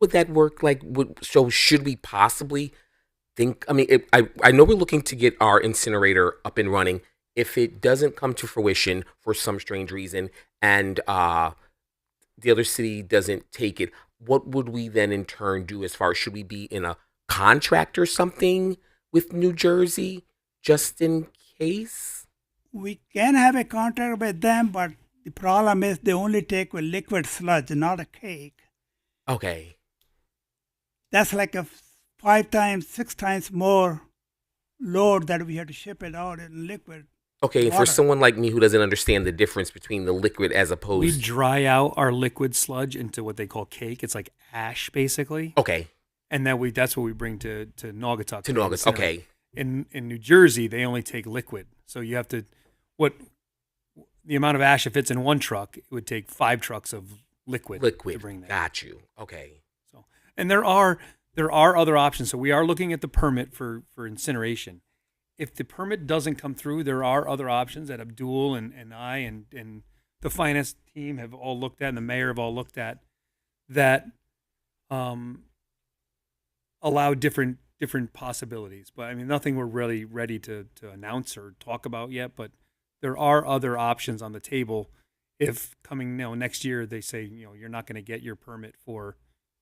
Would that work? Like, so should we possibly think? I mean, I know we're looking to get our incinerator up and running. If it doesn't come to fruition for some strange reason, and the other city doesn't take it, what would we then in turn do? As far as, should we be in a contract or something with New Jersey just in case? We can have a contract with them, but the problem is they only take a liquid sludge, not a cake. Okay. That's like a 5 times, 6 times more load that we have to ship it out in liquid. Okay, and for Water. someone like me who doesn't understand the difference between the liquid as We opposed, dry out our liquid sludge into what they call cake. It's like ash, basically. okay, And that's what we bring to Naugatuck. to they August, incinerate. okay, In New Jersey, they only take liquid. So you have to, what the amount of ash, if it's in one truck, it would take 5 trucks of liquid to bring that. got you, okay, So, and there are other options. So we are looking at the permit for incineration. If the permit doesn't come through, there are other options that Abdul and I and the finance team have all looked at, and the mayor have all looked at, that allow different possibilities. But I mean, nothing we're really ready to announce or talk about yet. But there are other options on the table. If coming next year they say you're not going to get your permit for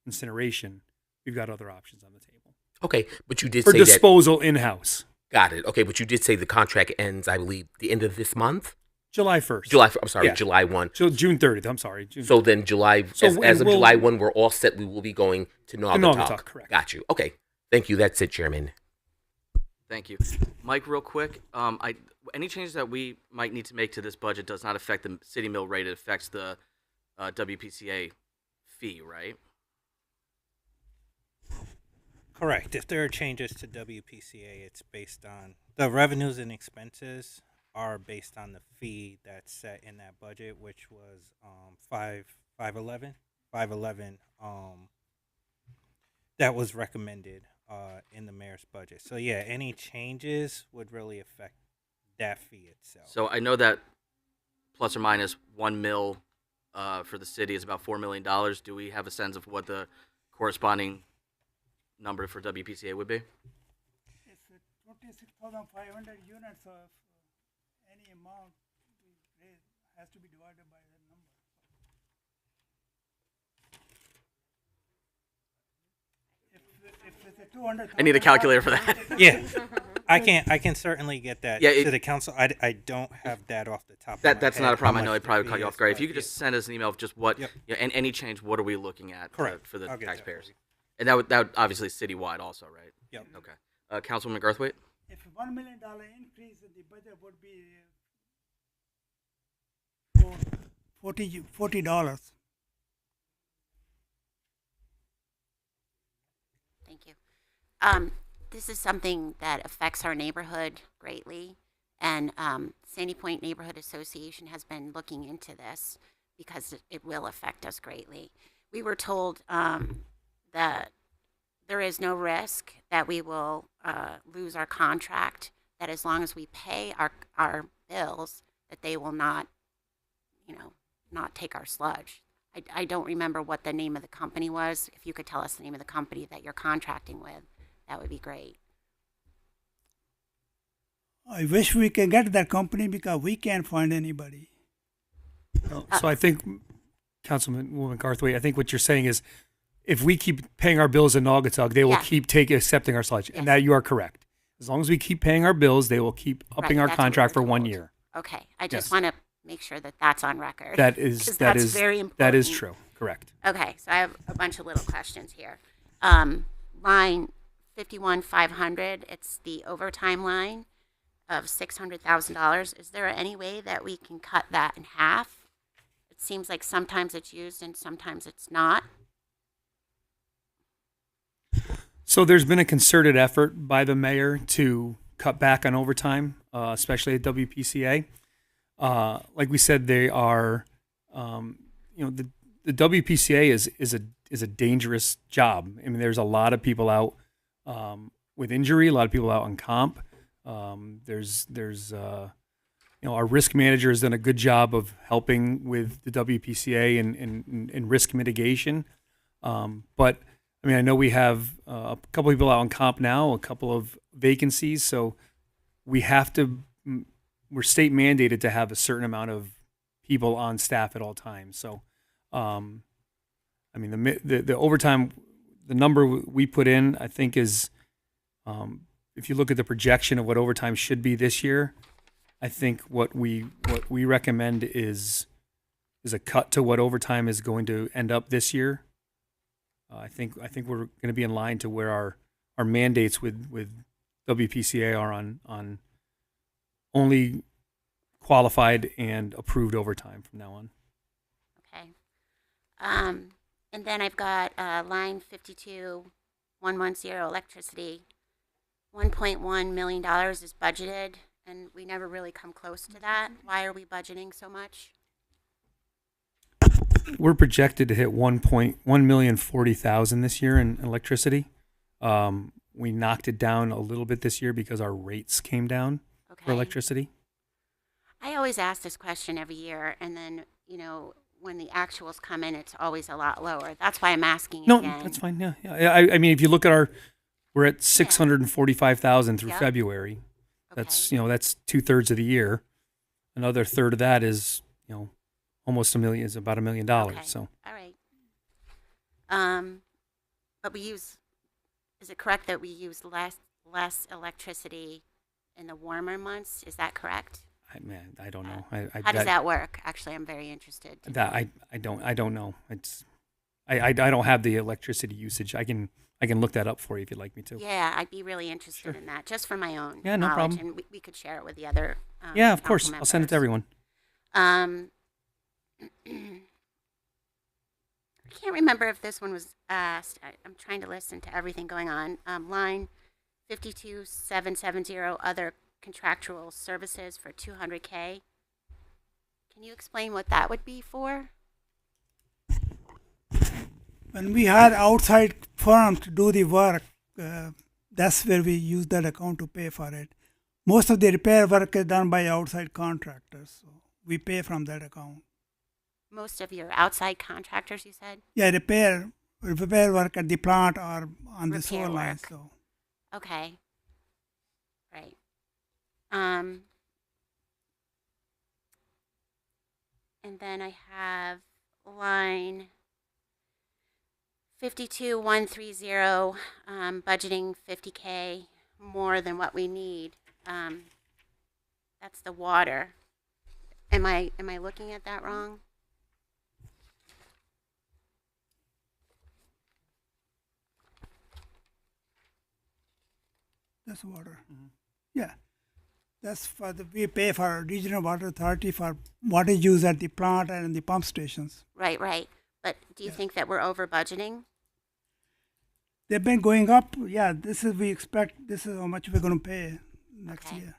incineration, we've got other options on the table okay. But you did for say that. disposal in house. Got it. Okay, but you did say the contract ends, I believe, the end of this month. July 1st. I'm sorry, Yeah. July 1. So June 30th. I'm sorry. June So then July, So as of we'll- July 1, we're all set. We will be going to Naugatuck. Naugatuck, correct. Got you. Okay. Thank you. That's it, Chairman. Thank you. Mike, real quick, any changes that we might need to make to this budget does not affect the city mill rate. It affects the WPCA fee, right? Correct. If there are changes to WPCA, it's based on the revenues and expenses are based on the fee that's set in that budget, which was 511 that was recommended in the mayor's budget. So yeah, any changes would really affect that fee itself. So I know that plus or minus 1 mil for the city is about $4 million. Do we have a sense of what the corresponding number for WPCA would be? It's 26,500 units of any amount we raise has to be divided by that number. If it's a 200, I need a calculator for that. Yeah, I can certainly get that Yeah, to the council. I don't have that off the top. of my That's head, not a problem. how I know much it the probably fee cut you is, off guard. If but you could just send us an email of just what, Yep. and any change, what are we looking at Correct. for the I'll get that taxpayers? for you. And that would obviously citywide also, right? Yep. Okay. Councilwoman Garthwaite? if $1 million increase in the budget would be $40. Thank you. This is something that affects our neighborhood greatly, and Sandy Point Neighborhood Association has been looking into this because it will affect us greatly. We were told that there is no risk that we will lose our contract, that as long as we pay our bills, that they will not take our sludge. I don't remember what the name of the company was. If you could tell us the name of the company that you're contracting with, that would be great. I wish we can get that company because we can't find anybody. So I think, Councilwoman Garthwaite, I think what you're saying is, if we keep paying our bills in Naugatuck, they will Yeah. keep accepting our sludge, and Yes. that you are correct. As long as we keep paying our bills, they will keep upping Right, our that's what we contract were for 1 told. year. Okay, I just Yes. want to make sure that that's on record. That 'cause is that's very important. that is true. Correct. Okay, so I have a bunch of little questions here. Line 51,500, it's the overtime line of $600,000. Is there any way that we can cut that in half? It seems like sometimes it's used and sometimes it's not. So there's been a concerted effort by the mayor to cut back on overtime, especially at WPCA. Like we said, they are, the WPCA is a is a dangerous job. I mean, there's a lot of people out with injury, a lot of people out on comp. There's our risk manager has done a good job of helping with the WPCA and risk mitigation. But I mean, I know we have a couple people out on comp now, a couple of vacancies, so we're state mandated to have a certain amount of people on staff at all times. So, I mean, the overtime, the number we put in, I think is, if you look at the projection of what overtime should be this year, I think what we recommend is a cut to what overtime is going to end up this year. I think we're going to be in line to where our mandates with WPCA are on only qualified and approved overtime from now on. Okay. And then I've got line 52110 electricity. $1.1 million is budgeted, and we never really come close to that. Why are we budgeting so much? We're projected to hit 1,040,000 this year in electricity. We knocked it down a little bit this year because our rates came down for electricity. I always ask this question every year, and then, when the actuals come in, it's always a lot lower. That's why I'm asking No, again. that's fine. Yeah. I mean, if you look at we're at 645,000 through Yep. February. Okay. That's 2/3 of the year. Another third of that is almost $1 million, is about $1 million. Okay. So All right. But is it correct that we use less electricity in the warmer months? Is that correct? I don't know. How does that work? Actually, I'm very interested. to know. I don't know. I don't have the electricity usage. I can look that up for you if you'd like me to. Yeah, I'd be really interested in that, just for my own Yeah, no knowledge, problem. and we could share it with the other. Yeah, of course. council I'll send it to members. everyone. I can't remember if this one was asked. I'm trying to listen to everything going on. Line 52770, other contractual services for $200K. Can you explain what that would be for? When we hire outside firms to do the work, that's where we use that account to pay for it. Most of the repair work is done by outside contractors, so we pay from that account. Most of your outside contractors, you said? Yeah, repair work at the plant or on the Repair sewer lines. work. So Okay. Right. And then I have line 52130, budgeting $50K more than what we need. That's the water. Am I looking at that wrong? that's water. Yeah, that's we pay for regional water authority for water use at the plant and the pump stations. Right. But do you think that we're over budgeting? They've been going up. Yeah, we expect this is how much we're going to pay next Okay. year.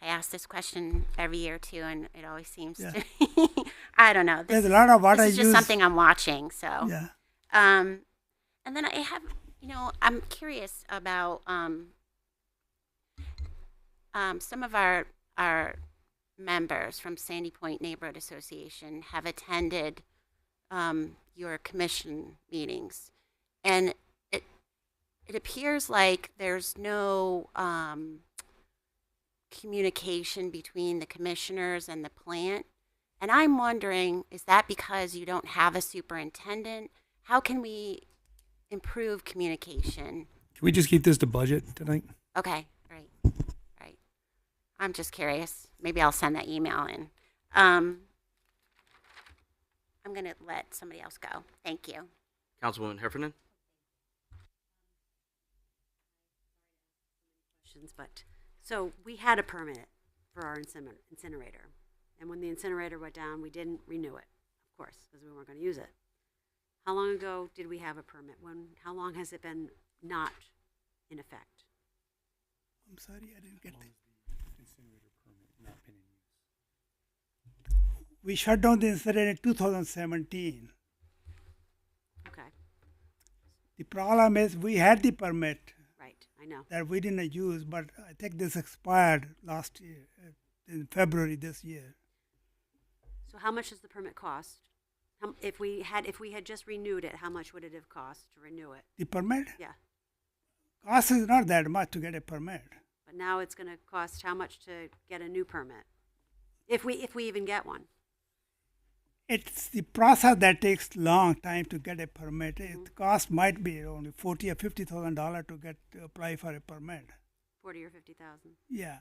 I ask this question every year too, and it always seems Yeah. to. I don't know. There's a lot of water This is just use. something I'm watching. So, Yeah. and then I have, I'm curious about some of our members from Sandy Point Neighborhood Association have attended your commission meetings, and it appears like there's no communication between the commissioners and the plant. And I'm wondering, is that because you don't have a superintendent? How can we improve communication? Can we just keep this to budget tonight? Okay, right. I'm just curious. Maybe I'll send that email in. I'm going to let somebody else go. Thank you. Councilwoman Heffernan? But so we had a permit for our incinerator, and when the incinerator went down, we didn't renew it, of course, because we weren't going to use it. How long ago did we have a permit? How long has it been not in effect? I'm sorry, I didn't get that. We shut down the incinerator in 2017. Okay. The problem is we had the permit Right, I know. that we didn't use, but I think this expired last year, in February this year. So how much does the permit cost? If we had just renewed it, how much would it have cost to renew it? The permit Yeah, cost is not that much to get a permit. but now it's going to cost how much to get a new permit? If we even get one. It's the process that takes long time to get a permit. It cost might be only $40,000 or $50,000 to apply for a permit. 40 or 50,000. Yeah.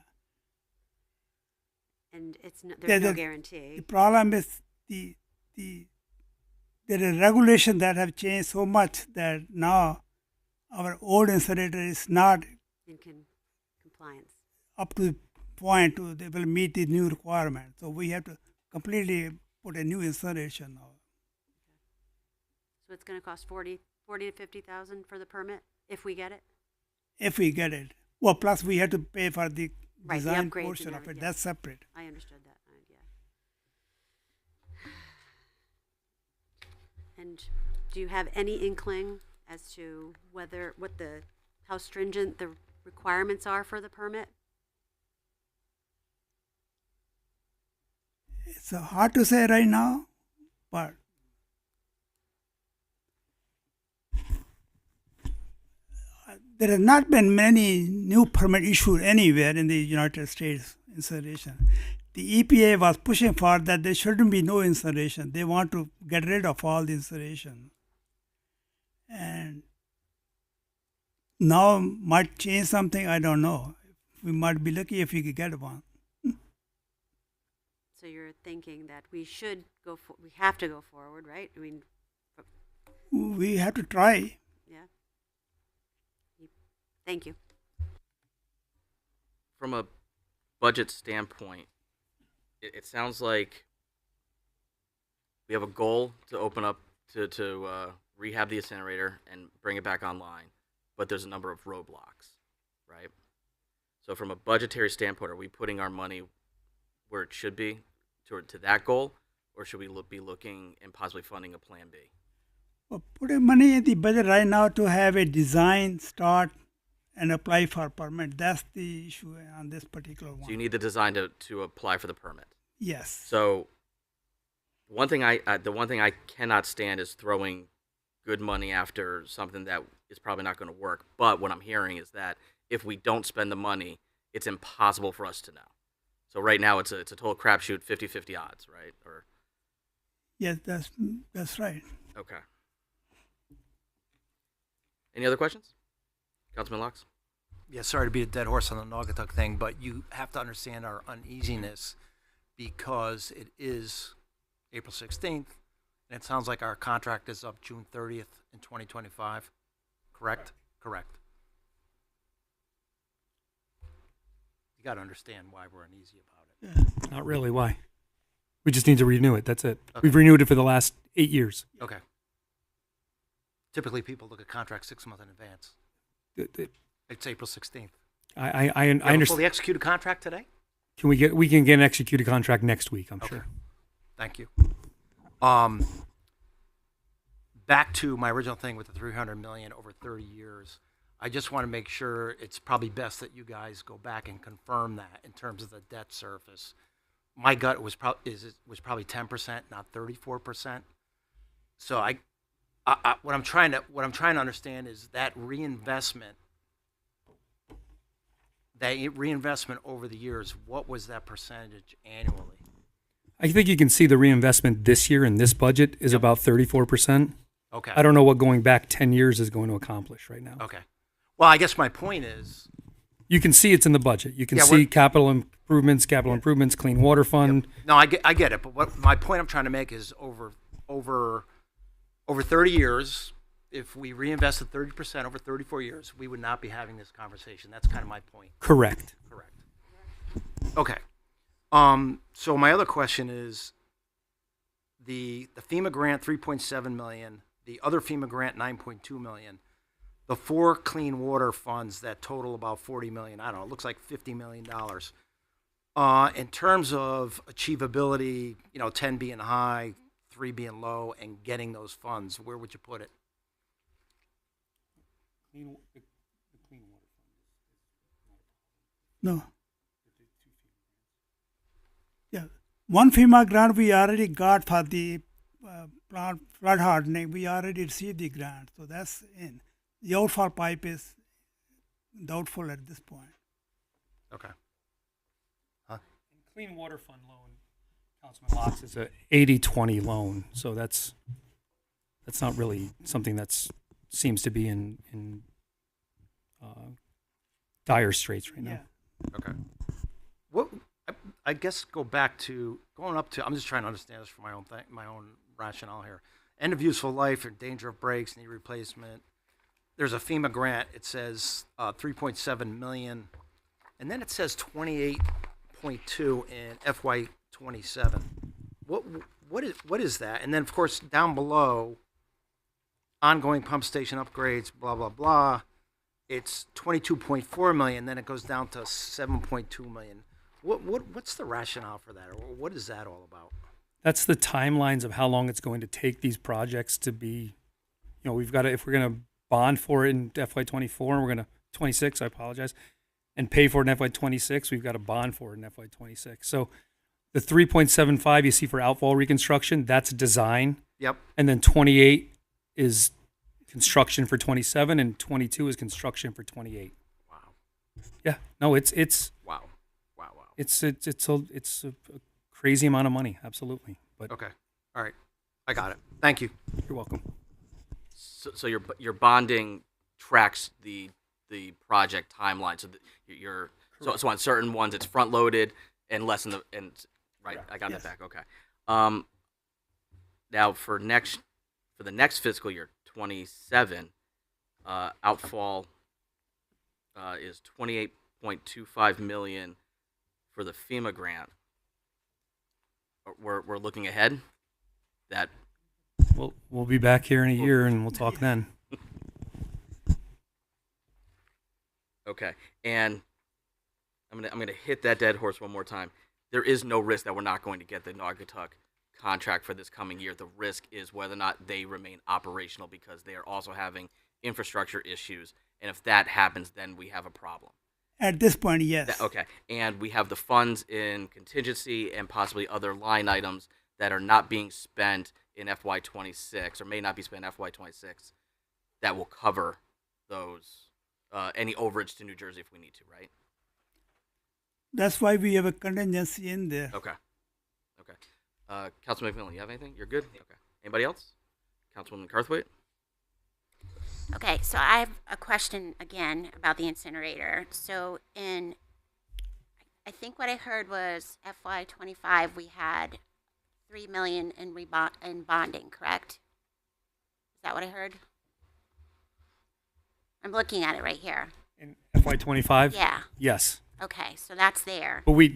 And there's The- no the- guarantee. The problem is there are regulations that have changed so much that now our old incinerator is not In compliance. up to the point to they will meet the new requirements. So we have to completely put a new incineration now. So it's going to cost 40 to 50,000 for the permit if we get it? If we get it. Well, plus we have to pay for the Right, the design upgrades portion and of it. everything. That's separate. I understood that. Yeah. And do you have any inkling as to how stringent the requirements are for the permit? It's hard to say right now, but there have not been many new permit issued anywhere in the United States incineration. The EPA was pushing for that there shouldn't be no incineration. They want to get rid of all the incineration. And now might change something, I don't know. We might be lucky if we could get one. So you're thinking that we have to go forward, right? I mean, We have to try. yeah. Thank you. From a budget standpoint, it sounds like we have a goal to open up to rehab the incinerator and bring it back online, but there's a number of roadblocks, right? So from a budgetary standpoint, are we putting our money where it should be to that goal, or should we be looking and possibly funding a plan B? Well, putting money in the budget right now to have a design start and apply for permit. That's the issue on this particular one. So you need the design to apply for the permit. Yes. So the one thing I cannot stand is throwing good money after something that is probably not going to work. But what I'm hearing is that if we don't spend the money, it's impossible for us to know. So right now it's a total crapshoot, 50-50 odds, right? Or Yes, that's right. okay. Any other questions, Councilman Locks? Yeah, sorry to be a dead horse on the Naugatuck thing, but you have to understand our uneasiness because it is April 16th, and it sounds like our contract is up June 30th in 2025. Correct? Correct. You got to understand why we're uneasy about it. Not really. Why? We just need to renew it. That's it. Okay. We've renewed it for the last 8 years. Okay. Typically, people look at contracts 6 months in advance. It's April 16th. I You have a understand. fully executed contract today? We can get an executed contract next week, I'm Okay. sure. Thank you. Back to my original thing with the 300 million over 30 years. I just want to make sure it's probably best that you guys go back and confirm that in terms of the debt service. My gut was probably 10%, not 34%. So what I'm trying to understand is that reinvestment over the years. What was that percentage annually? I think you can see the reinvestment this year in this budget is about 34%. Okay. I don't know what going back 10 years is going to accomplish right now. Okay. Well, I guess my point is, You can see it's in the budget. You can Yeah, see we're- capital improvements, clean water fund. no, I get it. But what my point I'm trying to make is over 30 years, if we reinvested 30% over 34 years, we would not be having this conversation. That's kind of my point. Correct. Correct. Okay. So my other question is the FEMA grant 3.7 million, the other FEMA grant 9.2 million, the 4 clean water funds that total about 40 million. I don't know. It looks like $50 million. In terms of achievability, 10 being high, 3 being low, and getting those funds, where would you put it? No. Yeah. One FEMA grant we already got for the flood hardening. We already received the grant, so that's in. The outfall pipe is doubtful at this point. Okay. Clean Water Fund loan, Councilman Locks, is a 80-20 loan, so that's not really something that's seems to be in dire straits right now. Yeah. Okay. What I guess going up to. I'm just trying to understand this for my own rationale here. End of useful life or danger of breaks, need replacement. There's a FEMA grant. It says 3.7 million, and then it says 28.2 in FY27. What is that? And then of course down below, ongoing pump station upgrades, blah blah blah. It's 22.4 million. Then it goes down to 7.2 million. What's the rationale for that, or what is that all about? That's the timelines of how long it's going to take these projects to be. We've got to, if we're going to bond for it in FY24, and we're going to 26. I apologize, and pay for it in FY26. We've got to bond for it in FY26. So the 3.75 you see for outfall reconstruction, that's design. Yep. And then 28 is construction for 27, and 22 is construction for 28. Wow. Yeah. No, it's Wow. it's a crazy amount of money. Absolutely. But Okay. All right. I got it. Thank you. you're welcome. So your bonding tracks the project timeline. So so on certain ones it's front loaded and less in the right. I got Yes. that back. Okay. Now for the next fiscal year 27, outfall is 28.25 million for the FEMA grant. We're looking ahead. That We'll be back here in a year and we'll talk then. okay, and I'm gonna hit that dead horse one more time. There is no risk that we're not going to get the Naugatuck contract for this coming year. The risk is whether or not they remain operational because they are also having infrastructure issues, and if that happens, then we have a problem. At this point, yes. Okay, and we have the funds in contingency and possibly other line items that are not being spent in FY26 or may not be spent in FY26 that will cover those any overage to New Jersey if we need to, right? That's why we have a contingency in there. Okay. Councilman McMillan, you have anything? You're good? Okay. Anybody else? Councilwoman Carthwaite? Okay, so I have a question again about the incinerator. So I think what I heard was FY25 we had 3 million in bonding, correct? Is that what I heard? I'm looking at it right here. In FY25? Yeah. Yes. Okay, so that's there. But we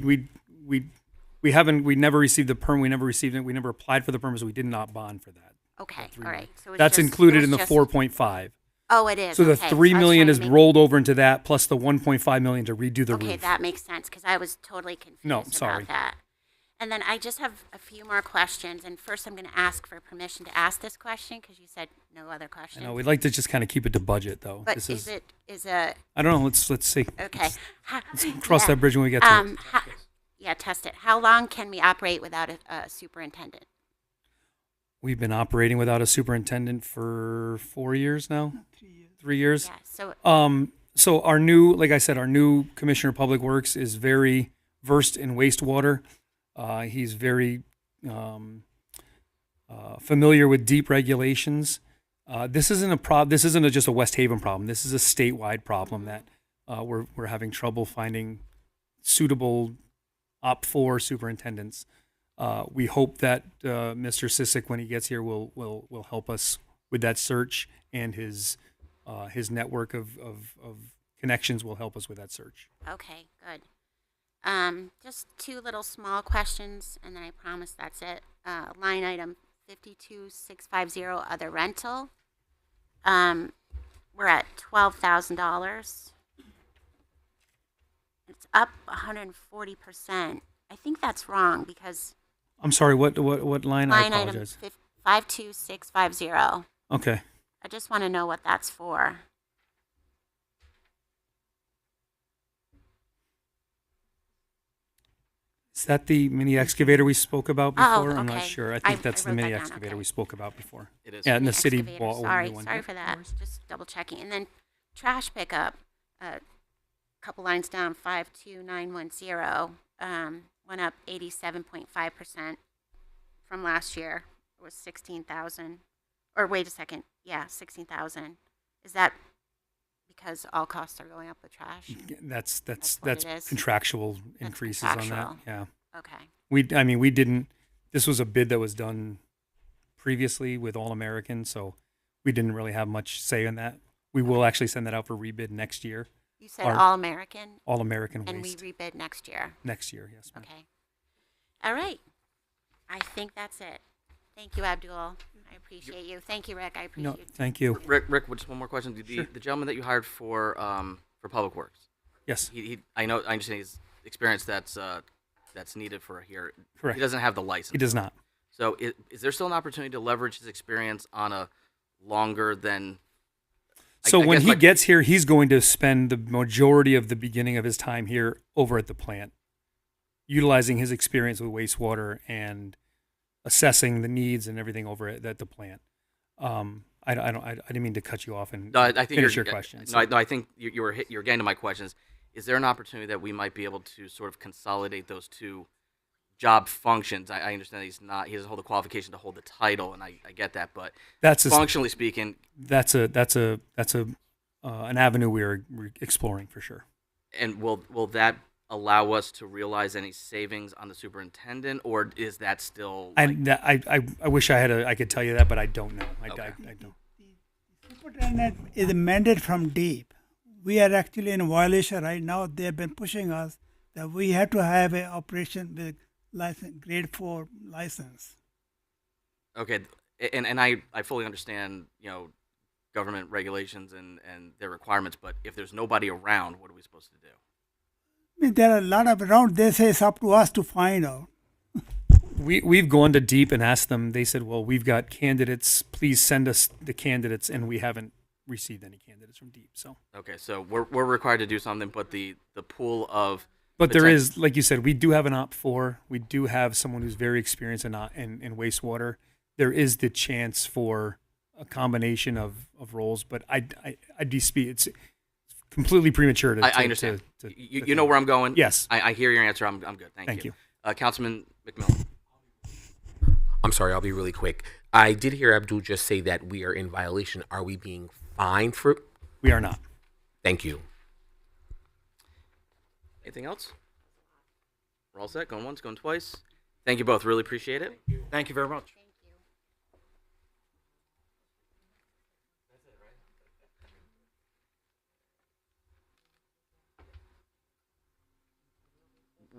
never received the permit. We never received it. We never applied for the permit, so we did not bond for that. Okay, $3 all million. right. So That's included in the 4.5. Oh, it is. So the okay. $3 I was million trying is to make- rolled over into that plus the 1.5 million to redo the Okay, roof. that makes sense because I was totally confused No, sorry. about that. And then I just have a few more questions. And first, I'm going to ask for permission to ask this question because you said no other I questions. know we'd like to just kind of keep it to budget though. But This is a I don't know. Let's see. okay? Let's cross that bridge when we get to it. Yeah, test it. How long can we operate without a superintendent? We've been operating without a superintendent for 4 years now. 3 years. Yeah. So So our new, like I said, our new Commissioner of Public Works is very versed in wastewater. He's very familiar with deep regulations. This isn't a problem. This isn't just a West Haven problem. This is a statewide problem that we're having trouble finding suitable OP4 superintendents. We hope that Mr. Sissick, when he gets here, will help us with that search, and his network of connections will help us with that search. okay, good. Just two little small questions, and then I promise that's it. Line item 52650, other rental. We're at $12,000. It's up 140%. I think that's wrong because I'm sorry. What line? I line item apologize. 52650. Okay. I just want to know what that's for. Is that the mini excavator we spoke about Oh, before? I'm not okay. sure. I I- think that's I the wrote mini that down, excavator okay. we spoke about before. It is. Yeah, and the Mini city excavator. bought one Sorry, new one. sorry Yep, for no that. worries. Just double checking. And then trash pickup, couple lines down, 52910, went up 87.5% from last year. It was 16,000. Or wait a second. Yeah, 16,000. Is that because all costs are going up with trash? Yeah, That's what it is? contractual increases on that. contractual. Yeah. Okay. We didn't. This was a bid that was done previously with All American, so we didn't really have much say in that. We will actually send that out for rebid next year. You said Our- All American, All American and we Waste rebid next year. next year. Yes, ma'am. Okay. All right. I think that's it. Thank you, Abdul. I appreciate you. Thank you, Rick. I appreciate No, you. thank you. Rick, just one more question. Sure. The gentleman that you hired for Public Works, Yes, I understand he's experienced that's needed for here. correct. He doesn't have the license. He does not. So is there still an opportunity to leverage his experience on a longer than? So I when guess he my- gets here, he's going to spend the majority of the beginning of his time here over at the plant, utilizing his experience with wastewater and assessing the needs and everything over at the plant. I didn't mean to cut you off and No, I think finish you're, your question. No, I think you're getting to my questions. Is there an opportunity that we might be able to sort of consolidate those two job functions? I understand he doesn't hold the qualification to hold the title, and I get that, but That's functionally speaking, that's an avenue we're exploring for sure. and will that allow us to realize any savings on the superintendent, or is that still? I wish I could tell you that, but I don't know. I don't. Superintendent is mandated from deep. We are actually in violation right now. They have been pushing us that we have to have an operation with license, grade 4 license. Okay, and I fully understand, government regulations and their requirements, but if there's nobody around, what are we supposed to do? I mean, there are a lot of around. They say it's up to us to find out. We've gone to deep and asked them. They said, "Well, we've got candidates. Please send us the candidates," and we haven't received any candidates from deep. So, Okay, so we're required to do something, but the pool of but there poten- is, like you said, we do have an op4. We do have someone who's very experienced in wastewater. There is the chance for a combination of roles, but it's completely premature to. I understand. You know where I'm going. Yes. I hear your answer. I'm good. Thank you. Councilman McMillan. I'm sorry, I'll be really quick. I did hear Abdul just say that we are in violation. Are we being fined for? We are not. Thank you. Anything else? We're all set. Going once, going twice. Thank you both. Really appreciate it. Thank you very much. Thank you.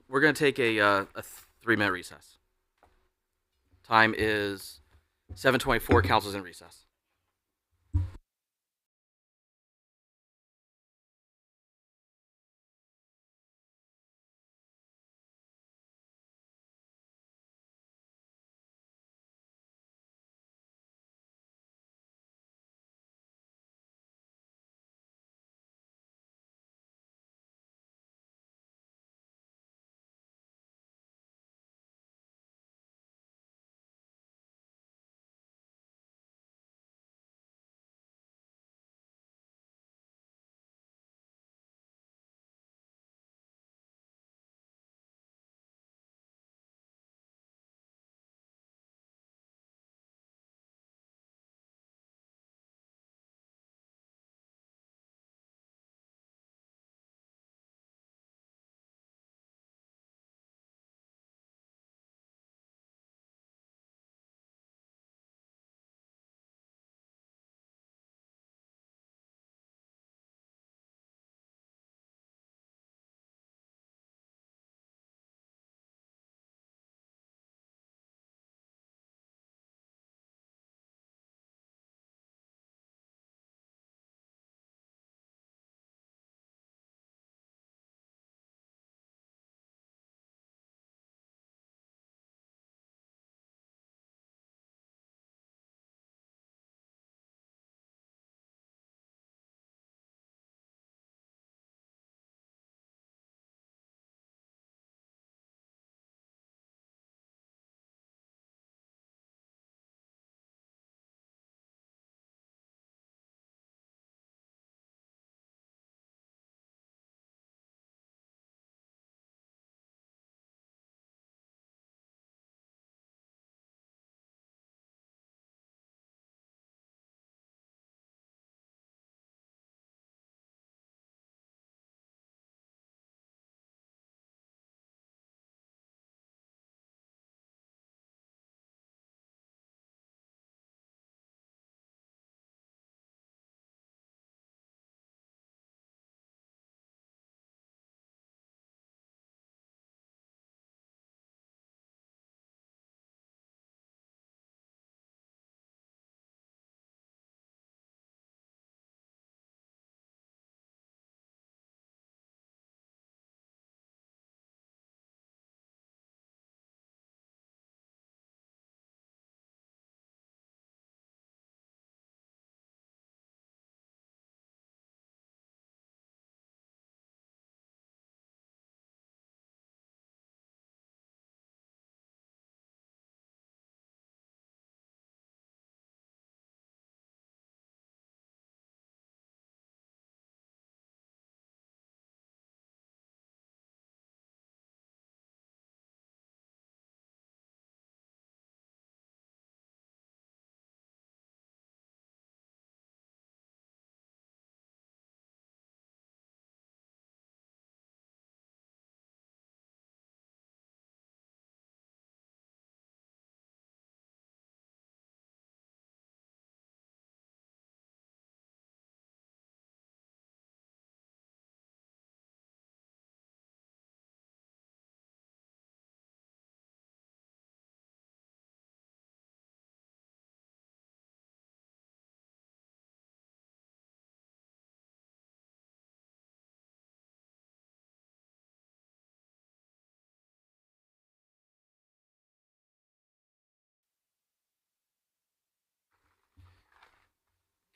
We're going to take a 3-minute recess. Time is 7:24. Council's in recess.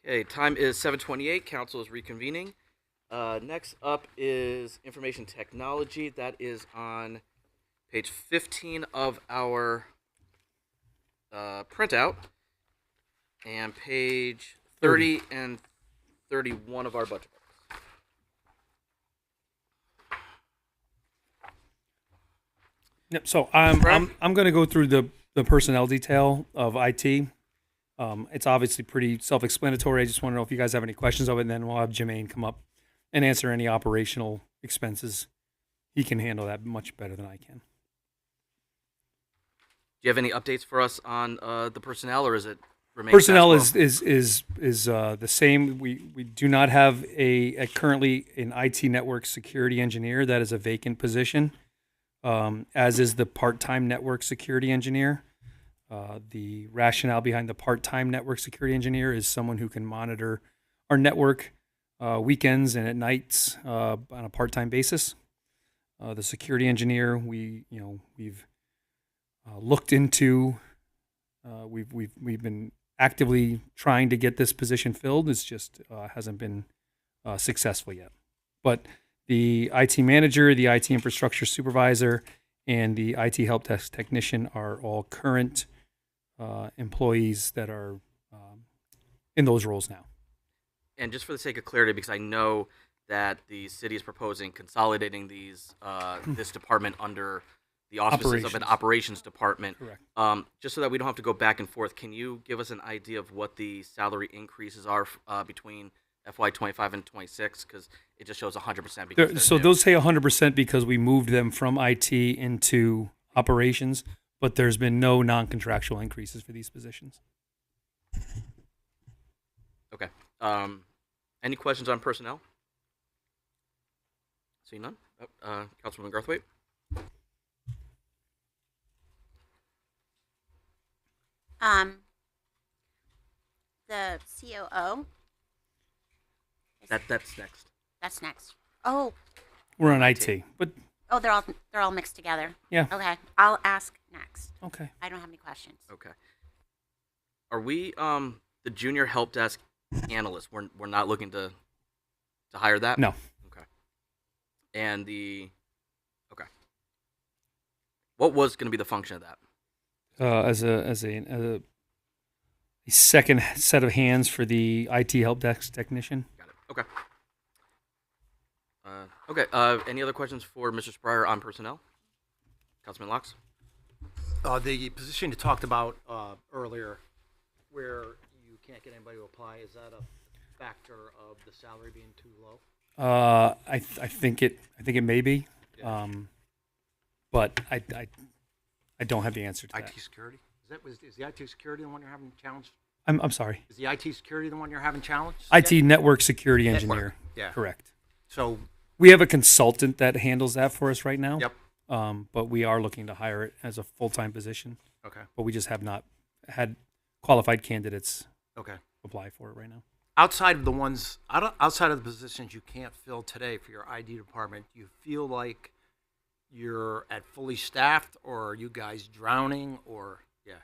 Okay, time is 7:28. Council is reconvening. Next up is information technology. That is on page 15 of our printout, and page 30 and 31 of our budget. Yep. So I'm Brad? I'm going to go through the personnel detail of IT. It's obviously pretty self-explanatory. I just want to know if you guys have any questions of it, and then we'll have Jermaine come up and answer any operational expenses. He can handle that much better than I can. Do you have any updates for us on the personnel, or is it remain Personnel status quo? is the same. We do not have currently an IT network security engineer. That is a vacant position, as is the part-time network security engineer. The rationale behind the part-time network security engineer is someone who can monitor our network weekends and at nights on a part-time basis. The security engineer, we've looked into. We've been actively trying to get this position filled. It's just hasn't been successful yet. But the IT manager, the IT infrastructure supervisor, and the IT help desk technician are all current employees that are in those roles now. And just for the sake of clarity, because I know that the city is proposing consolidating these this department under the auspices of an operations department. Correct. Just so that we don't have to go back and forth, can you give us an idea of what the salary increases are between FY25 and 26? Because it just shows 100%. Because So those say 100% because we moved them from IT into operations, but there's been no non-contractual increases for these positions. Okay. Any questions on personnel? See none. Councilwoman Garthwaite. The COO. That's next. That's next. Oh, We're on IT, but they're all mixed together. yeah, Okay, I'll ask next. okay. I don't have any questions. Okay. Are we the junior help desk analyst? We're not looking to hire that? No. Okay. And what was going to be the function of that? As a second set of hands for the IT help desk technician. Got it. Okay. Any other questions for Mr. Spryer on personnel? Councilman Locks? The position you talked about earlier, where you can't get anybody to apply, is that a factor of the salary being too low? I think it may be, but I don't have the answer to that. IT security? Is the IT security the one you're having challenged? I'm sorry. Is the IT security the one you're having challenged? IT network security engineer. Network, yeah. Correct. So, We have a consultant that handles that for us right now. yep. But we are looking to hire it as a full-time position. Okay. But we just have not had qualified candidates Okay. apply for it right now. Outside of the positions you can't fill today for your ID department, do you feel like you're at fully staffed, or are you guys drowning, or yeah?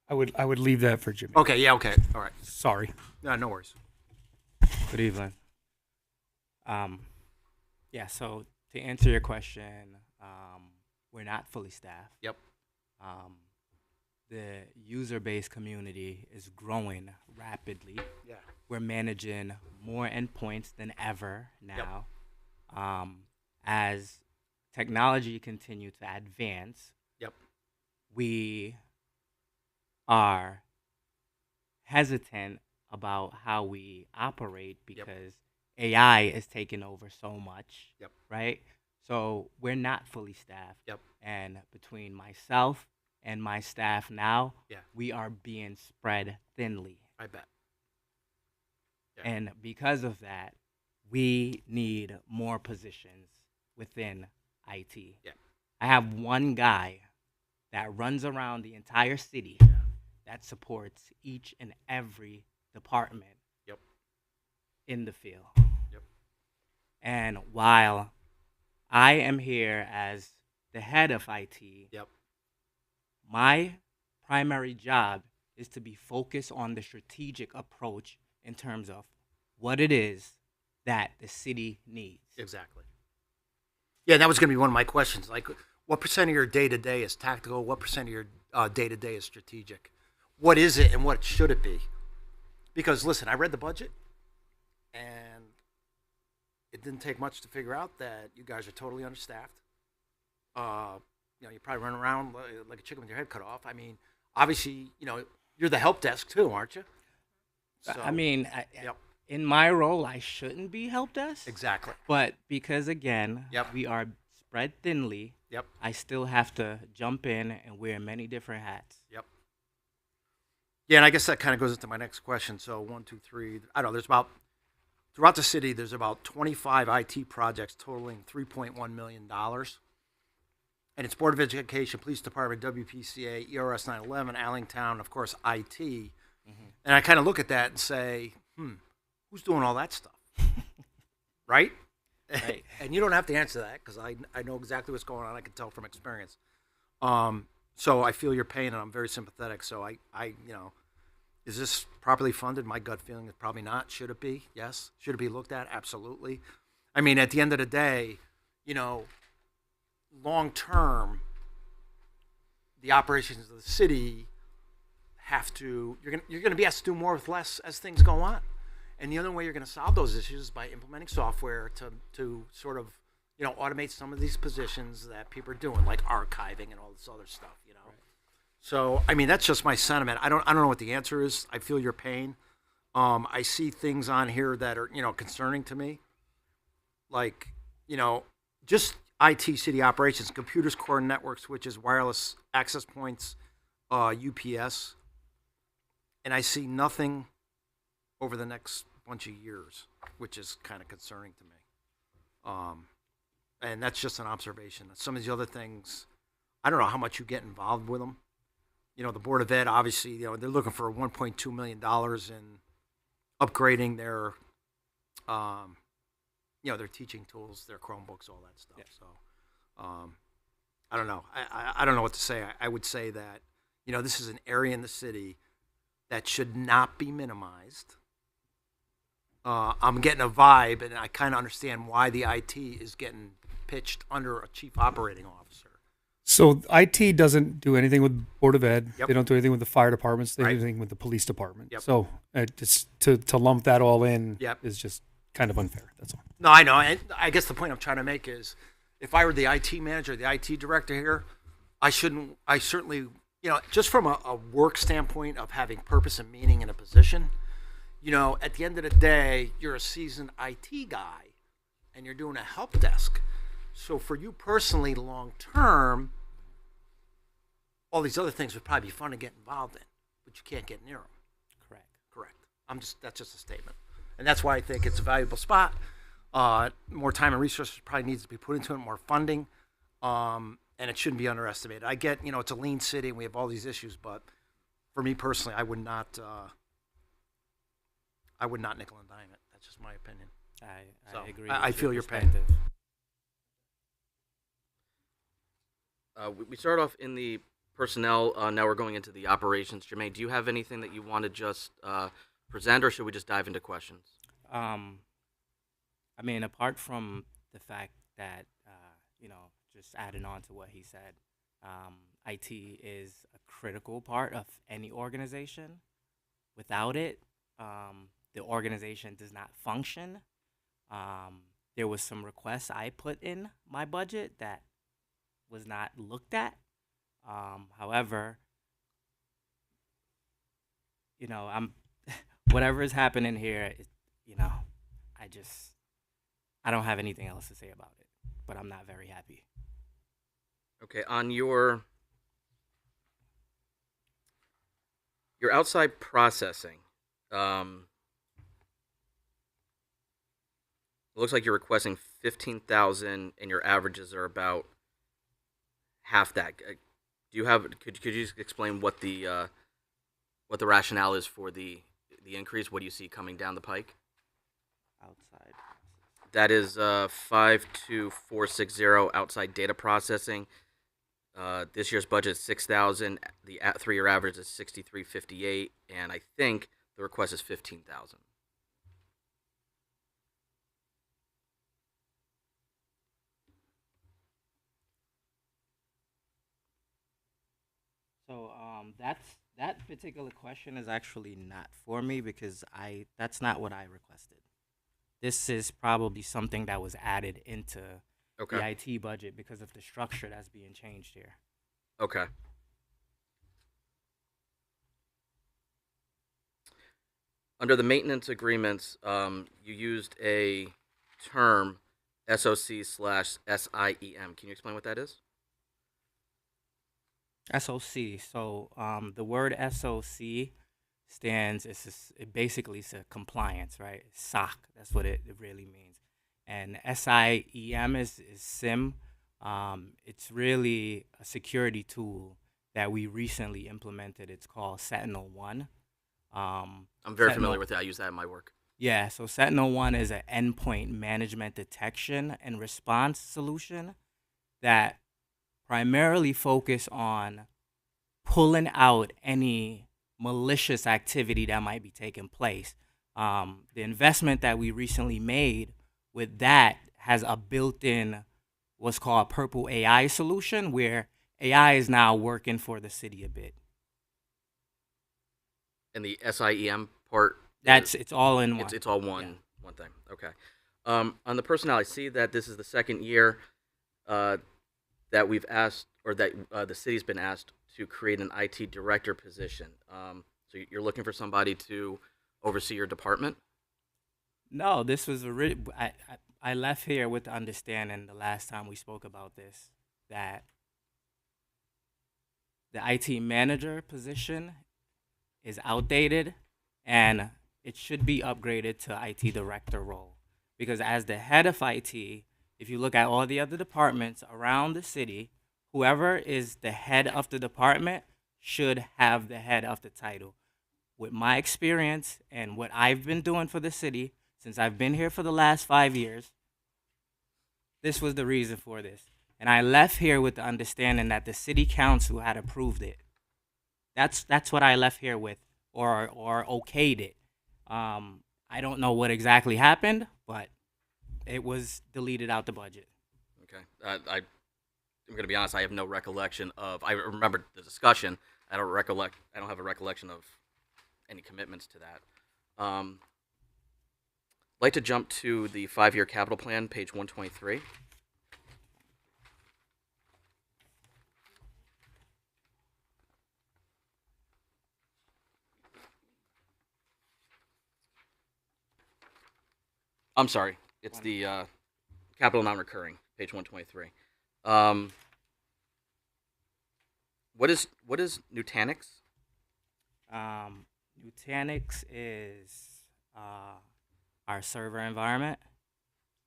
I would leave that for Jimmy. Okay. Yeah. Okay. All right. Sorry. No worries. Good evening. Yeah, so to answer your question, we're not fully staffed. Yep. The user-based community is growing rapidly. Yeah. We're managing more endpoints than ever now. As technology continues to advance, Yep. we are hesitant about how we operate because AI is taking over so much, Yep. right? So we're not fully staffed. Yep. And between myself and my staff now, Yeah. we are being spread thinly. I bet. Yeah. And because of that, we need more positions within IT. Yeah. I have one guy that runs around the entire city that supports each and every department Yep. in the field. Yep. And while I am here as the head of IT, Yep. my primary job is to be focused on the strategic approach in terms of what it is that the city needs. Exactly. Yeah, that was going to be one of my questions. Like, what percent of your day to day is tactical? What percent of your day to day is strategic? What is it, and what should it be? Because listen, I read the budget, and it didn't take much to figure out that you guys are totally understaffed. You probably run around like a chicken with your head cut off. I mean, obviously, you're the help desk too, aren't you? I mean, Yep. in my role, I shouldn't be help desk. Exactly. But because, again, Yep. we are spread thinly, Yep. I still have to jump in and wear many different hats. Yep. Yeah, and I guess that kind of goes into my next question. So 1, 2, 3. I don't know. Throughout the city, there's about 25 IT projects totaling $3.1 million. And it's Board of Education, Police Department, WPCA, ERS 911, Allentown, of course, IT. And I kind of look at that and say, who's doing all that stuff? Right? Right. And you don't have to answer that because I know exactly what's going on. I can tell from experience. So I feel your pain and I'm very sympathetic. So is this properly funded? My gut feeling is probably not. Should it be? Yes. Should it be looked at? Absolutely. I mean, at the end of the day, long term, the operations of the city have to. You're gonna be asked to do more with less as things go on, and the only way you're gonna solve those issues is by implementing software to sort of automate some of these positions that people are doing, like archiving and all this other stuff. Right. So I mean, that's just my sentiment. I don't know what the answer is. I feel your pain. I see things on here that are concerning to me, like just IT city operations, computers, core network switches, wireless access points, UPS, and I see nothing over the next bunch of years, which is kind of concerning to me. And that's just an observation. Some of these other things, I don't know how much you get involved with them. The Board of Ed, obviously, they're looking for $1.2 million in upgrading their their teaching tools, their Chromebooks, all that stuff. Yeah. So, I don't know. I don't know what to say. I would say that, this is an area in the city that should not be minimized. I'm getting a vibe, and I kind of understand why the IT is getting pitched under a chief operating officer. So IT doesn't do anything with Board of Ed. Yep. They don't do anything with the fire departments. They Right. do anything with the police department. Yep. So just to lump that all in Yep. is just kind of unfair. That's all. No, I know. And I guess the point I'm trying to make is, if I were the IT manager, the IT director here, I certainly, just from a work standpoint of having purpose and meaning in a position, at the end of the day, you're a seasoned IT guy and you're doing a help desk. So for you personally, long term, all these other things would probably be fun to get involved in, but you can't get near them. Correct. That's just a statement. And that's why I think it's a valuable spot. More time and resources probably needs to be put into it, more funding, and it shouldn't be underestimated. I get, it's a lean city and we have all these issues, but for me personally, I would not nickel and dime it. That's just my opinion. I agree. I with feel your pain. perspective. We start off in the personnel. Now we're going into the operations. Jermaine, do you have anything that you want to just present, or should we just dive into questions? I mean, apart from the fact that, just adding on to what he said, IT is a critical part of any organization. Without it, the organization does not function. There was some requests I put in my budget that was not looked at. However, I'm whatever is happening here. I don't have anything else to say about it, but I'm not very happy. Okay, on your outside processing, it looks like you're requesting 15,000, and your averages are about half that. Do you have? Could you just explain what the rationale is for the increase? What do you see coming down the pike? Outside. That is 52460 outside data processing. This year's budget is 6,000. The 3-year average is 6358, and I think the request is 15,000. So that particular question is actually not for me because that's not what I requested. This is probably something that was added into Okay. the IT budget because of the structure that's being changed here. Okay. Under the maintenance agreements, you used a term SOC/SIEM. Can you explain what that is? SOC. So the word SOC stands. It basically is a compliance, right? SOC. That's what it really means. And SIEM is SIM. It's really a security tool that we recently implemented. It's called Sentinel One. I'm very Sentinel- familiar with it. I use that in my work. Yeah, so Sentinel One is an endpoint management detection and response solution that primarily focus on pulling out any malicious activity that might be taking place. The investment that we recently made with that has a built-in what's called Purple AI solution, where AI is now working for the city a bit. And the SIEM part. It's all in one. It's all one thing. Okay. On the personnel, I see that this is the second year that we've asked, or that the city's been asked to create an IT director position. So you're looking for somebody to oversee your department? No, this was I left here with the understanding the last time we spoke about this that the IT manager position is outdated and it should be upgraded to IT director role. Because as the head of IT, if you look at all the other departments around the city, whoever is the head of the department should have the head of the title. With my experience and what I've been doing for the city since I've been here for the last 5 years, this was the reason for this. And I left here with the understanding that the city council had approved it. That's what I left here with, or okayed it. I don't know what exactly happened, but it was deleted out the budget. Okay. I'm going to be honest. I have no recollection of. I remember the discussion. I don't have a recollection of any commitments to that. I'd like to jump to the 5-year capital plan, page 123. I'm sorry. It's the capital non-recurring, page 123. What is Nutanix? Nutanix is our server environment.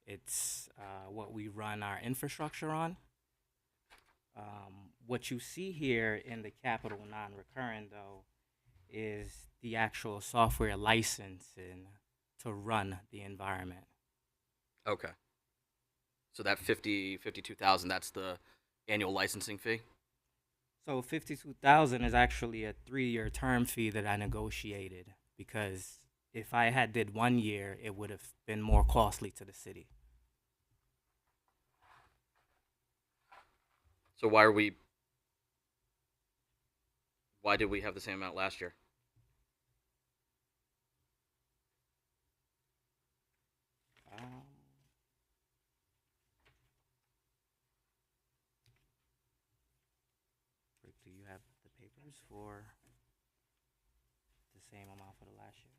It's what we run our infrastructure on. What you see here in the capital non-recurring, though, is the actual software licensing to run the environment. Okay. So that 52,000, that's the annual licensing fee? So 52,000 is actually a 3-year term fee that I negotiated because if I had did 1 year, it would have been more costly to the city. So why did we have the same amount last year? Do you have the papers for the same amount for the last year?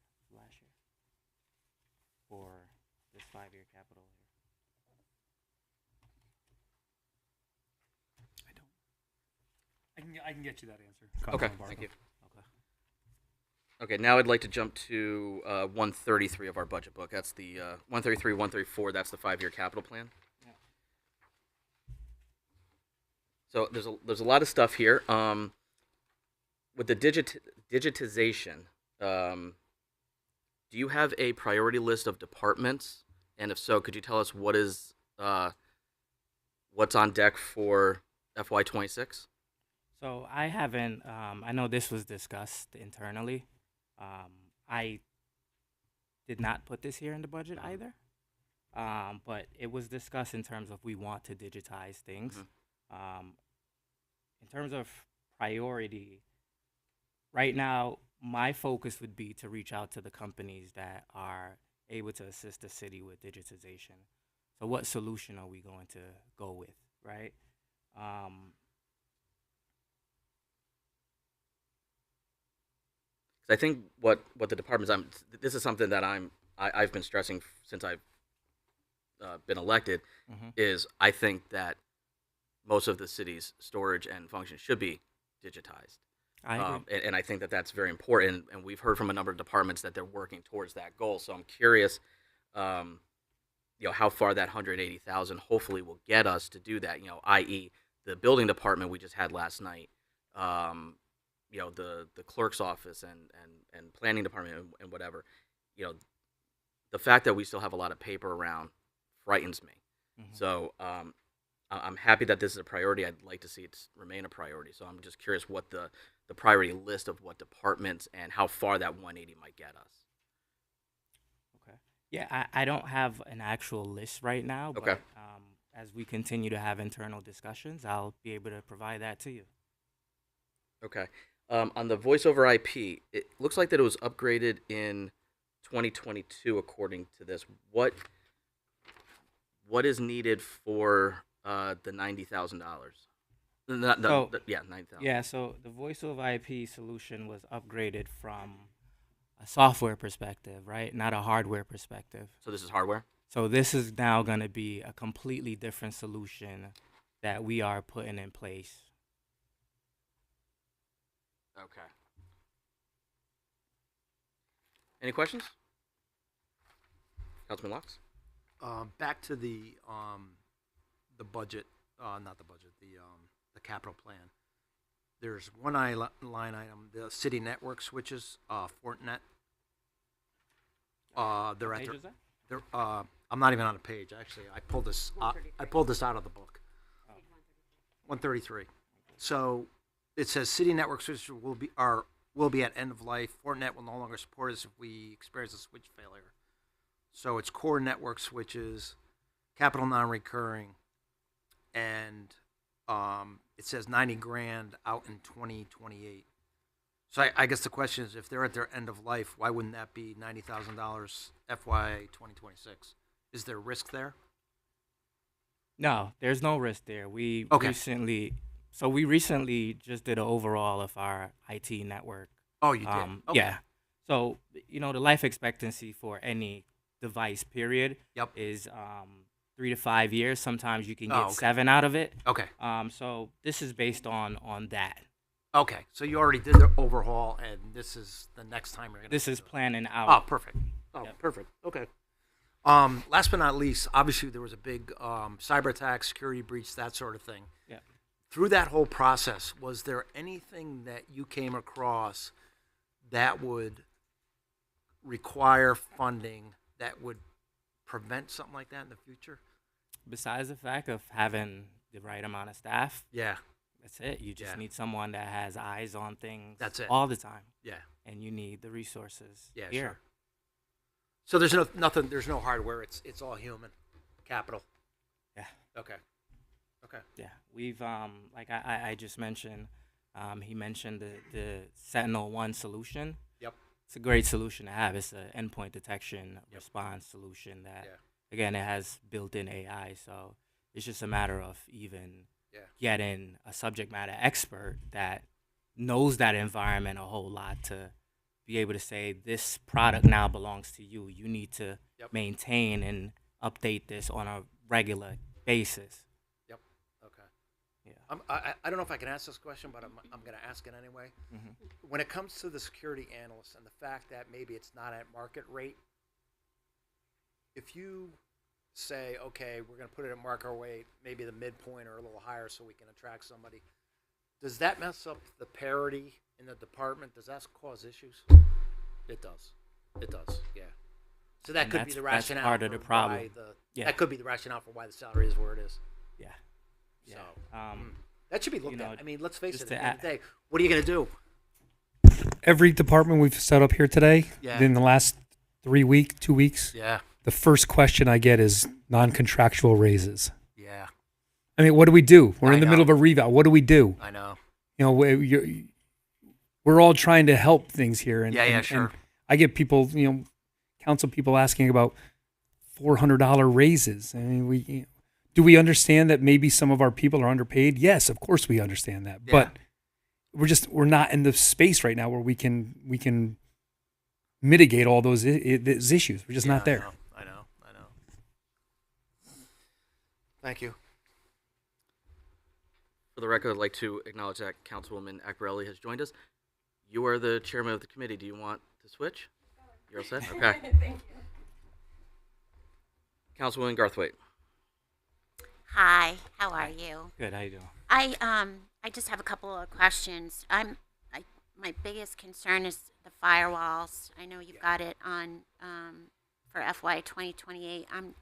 For this 5-year capital here? I can get you that answer. Okay, Councilman thank Barco. you. Okay, now I'd like to jump to 133 of our budget book. That's the 133, 134. That's the 5-year capital plan. Yeah. So there's a lot of stuff here. With the digitization, do you have a priority list of departments? And if so, could you tell us what's on deck for FY26? So I haven't. I know this was discussed internally. I did not put this here in the budget either. But it was discussed in terms of we want to digitize things. Mhm. In terms of priority right now, my focus would be to reach out to the companies that are able to assist the city with digitization. So what solution are we going to go with, right? I think what the department's this is something that I've been stressing since I've been elected, is I think that most of the city's storage and functions should be digitized. I agree. And I think that that's very important. And we've heard from a number of departments that they're working towards that goal. So I'm curious, how far that 180,000 hopefully will get us to do that. I.e., the building department we just had last night. The clerk's office and planning department and whatever. The fact that we still have a lot of paper around frightens me. So I'm happy that this is a priority. I'd like to see it remain a priority. So I'm just curious what the priority list of what departments and how far that 180 might get us. Okay. Yeah, I don't have an actual list right now, but Okay. As we continue to have internal discussions, I'll be able to provide that to you. Okay. On the voice over IP, it looks like that it was upgraded in 2022 according to this. What is needed for the $90,000? $90,000. Yeah, so the voice over IP solution was upgraded from a software perspective, right? Not a hardware perspective. So this is hardware? So this is now going to be a completely different solution that we are putting in place. Okay. Any questions? Councilman Locks? Back to the budget, not the budget, the capital plan. There's one line item, the city network switches, Fortinet. They're What at page their, is that? they're, I'm not even on a page, actually. I pulled this out of the book. 133. So it says city network switches will be at end of life. Fortinet will no longer support us if we experience a switch failure. So it's core network switches, capital non-recurring, and it says 90 grand out in 2028. So I guess the question is, if they're at their end of life, why wouldn't that be $90,000 FY 2026? Is there risk there? No, there's no risk there. We Okay. recently just did an overhaul of our IT network. Oh, you did? Okay. Yeah. So, the life expectancy for any device, period, Yep. is 3 to 5 years. Sometimes you can get okay. 7 out of it. Okay. So this is based on that. Okay. So you already did the overhaul, and this is the next time you're going to This is planning out. Oh, perfect. Oh, Yep. perfect. Okay. Last but not least, obviously there was a big cyber attack, security breach, that sort of thing. Yeah. Through that whole process, was there anything that you came across that would require funding that would prevent something like that in the future? Besides the fact of having the right amount of staff, Yeah. that's it. You just Yeah. need someone that has eyes on things That's it. all the time. Yeah. And you need the resources Yeah. here. Sure. So there's nothing. There's no hardware. It's all human capital. Yeah. Okay. Okay. Yeah, we've like I just mentioned, he mentioned the Sentinel-1 solution. Yep. It's a great solution to have. It's an endpoint detection Yep. response solution that, Yeah. again, it has built-in AI. So it's just a matter of even Yeah. getting a subject matter expert that knows that environment a whole lot to be able to say, this product now belongs to you. You need to Yep. maintain and update this on a regular basis. Yep. Okay. Yeah. I don't know if I can ask this question, but I'm going to ask it anyway. Mm-hmm. When it comes to the security analyst and the fact that maybe it's not at market rate, if you say, okay, we're going to put it at market rate, maybe the midpoint or a little higher so we can attract somebody, does that mess up the parity in the department? Does that cause issues? It does. It does, yeah. So that And could be the that's rationale part of the for problem. why Yeah. that could be the rationale for why the salary is where it is. Yeah. Yeah. So, that should be looked know, at. I mean, let's face it, just at to the end of the add- day, what are you going to do? Every department we've set up here today, Yeah. in the last 2 weeks, Yeah, the first question I get is non-contractual raises. yeah, I mean, what do we do? We're I in the middle of know. a revow. What do we do? I know. you know, we're all trying to help things here, and sure. and I get people, you know, council people asking about $400 raises. I mean, do we understand that maybe some of our people are underpaid? Yes, of course we understand that, but we're not in the space right now where we can mitigate all those issues. We're just not there. I know. Thank you. For the record, I'd like to acknowledge that Councilwoman Accarelli has joined us. You are the chairman of the committee. Do you want to switch? You're all set? Okay. Thank you. Councilwoman Garthwaite. Hi, how are you? Good. How you doing? I just have a couple of questions. My biggest concern is the firewalls. I know you've got it on for FY 2028. I'm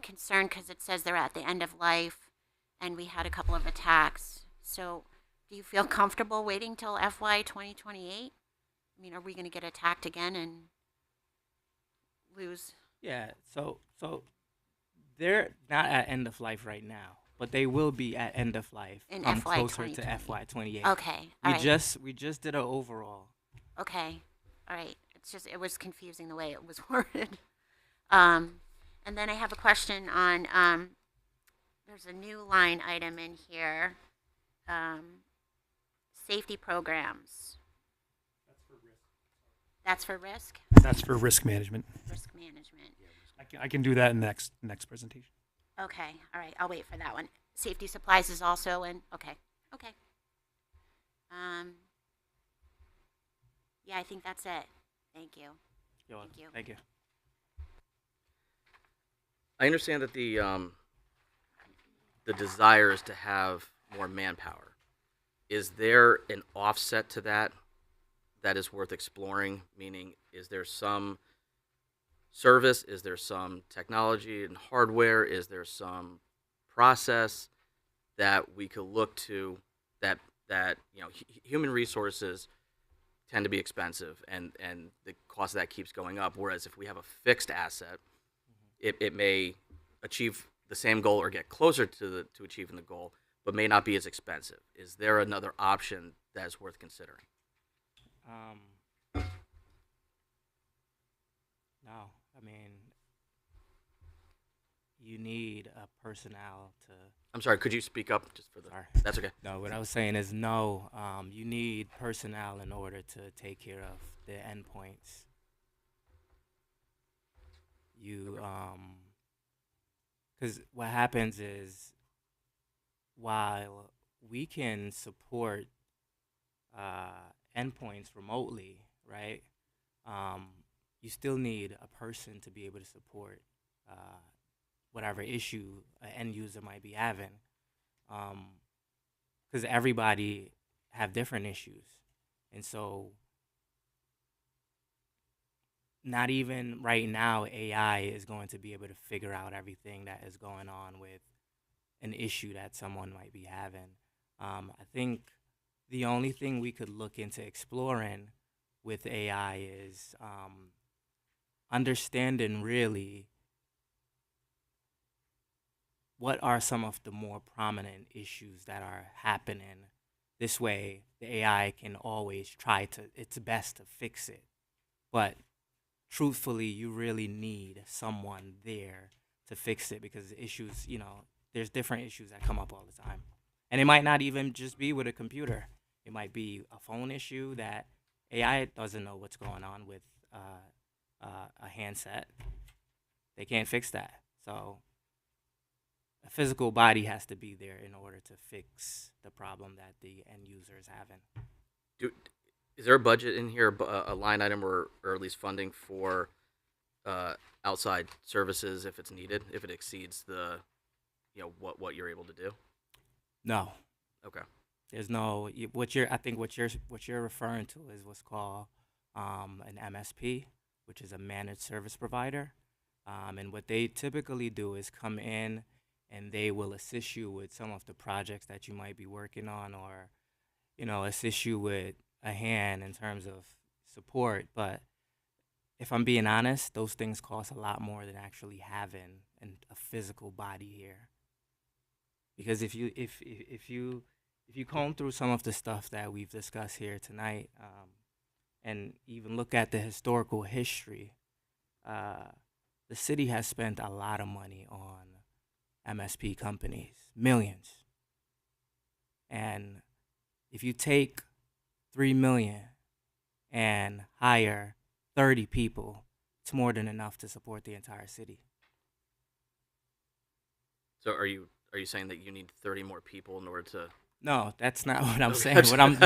concerned because it says they're at the end of life, and we had a couple of attacks. So, do you feel comfortable waiting till FY 2028? I mean, are we going to get attacked again and lose? Yeah. So they're not at end of life right now, but they will be at end of life In come FY closer to 2028. FY 28. Okay, all right. We just did an overall. Okay, all right. It's just, it was confusing the way it was worded. And then I have a question on, there's a new line item in here. Safety programs. That's for risk? That's for risk management. Risk management. I can do that in the next presentation. Okay, all right. I'll wait for that one. Safety supplies is also in, okay. Yeah, I think that's it. Thank you. You're welcome. Thank you. Thank you. I understand that the desire is to have more manpower. Is there an offset to that that is worth exploring? Meaning, is there some service? Is there some technology and hardware? Is there some process that we could look to that you know human resources tend to be expensive and the cost of that keeps going up, whereas if we have a fixed asset, it may achieve the same goal or get closer to achieving the goal, but may not be as expensive. Is there another option that is worth considering? No, I mean, you need a personnel to. I'm sorry, could you speak up just for the? Sorry. That's okay. No, what I was saying is no. You need personnel in order to take care of the endpoints. Because what happens is, while we can support endpoints remotely, right? You still need a person to be able to support whatever issue an end user might be having, because everybody have different issues, and so not even right now AI is going to be able to figure out everything that is going on with an issue that someone might be having. I think the only thing we could look into exploring with AI is understanding really what are some of the more prominent issues that are happening. This way, the AI can always try to its best to fix it. But truthfully, you really need someone there to fix it because the issues, there's different issues that come up all the time. And it might not even just be with a computer. It might be a phone issue that AI doesn't know what's going on with a handset. They can't fix that. So a physical body has to be there in order to fix the problem that the end user is having. Is there a budget in here, a line item or at least funding for outside services if it's needed, if it exceeds the, what you're able to do? No. Okay. There's no what you're referring to is what's called an MSP, which is a managed service provider, and what they typically do is come in and they will assist you with some of the projects that you might be working on, or assist you with a hand in terms of support. But if I'm being honest, those things cost a lot more than actually having a physical body here. Because if you if you comb through some of the stuff that we've discussed here tonight, and even look at the historical history, the city has spent a lot of money on MSP companies, millions. And if you take 3 million and hire 30 people, it's more than enough to support the entire city. So are you saying that you need 30 more people in order to? No, that's not what I'm Okay. saying.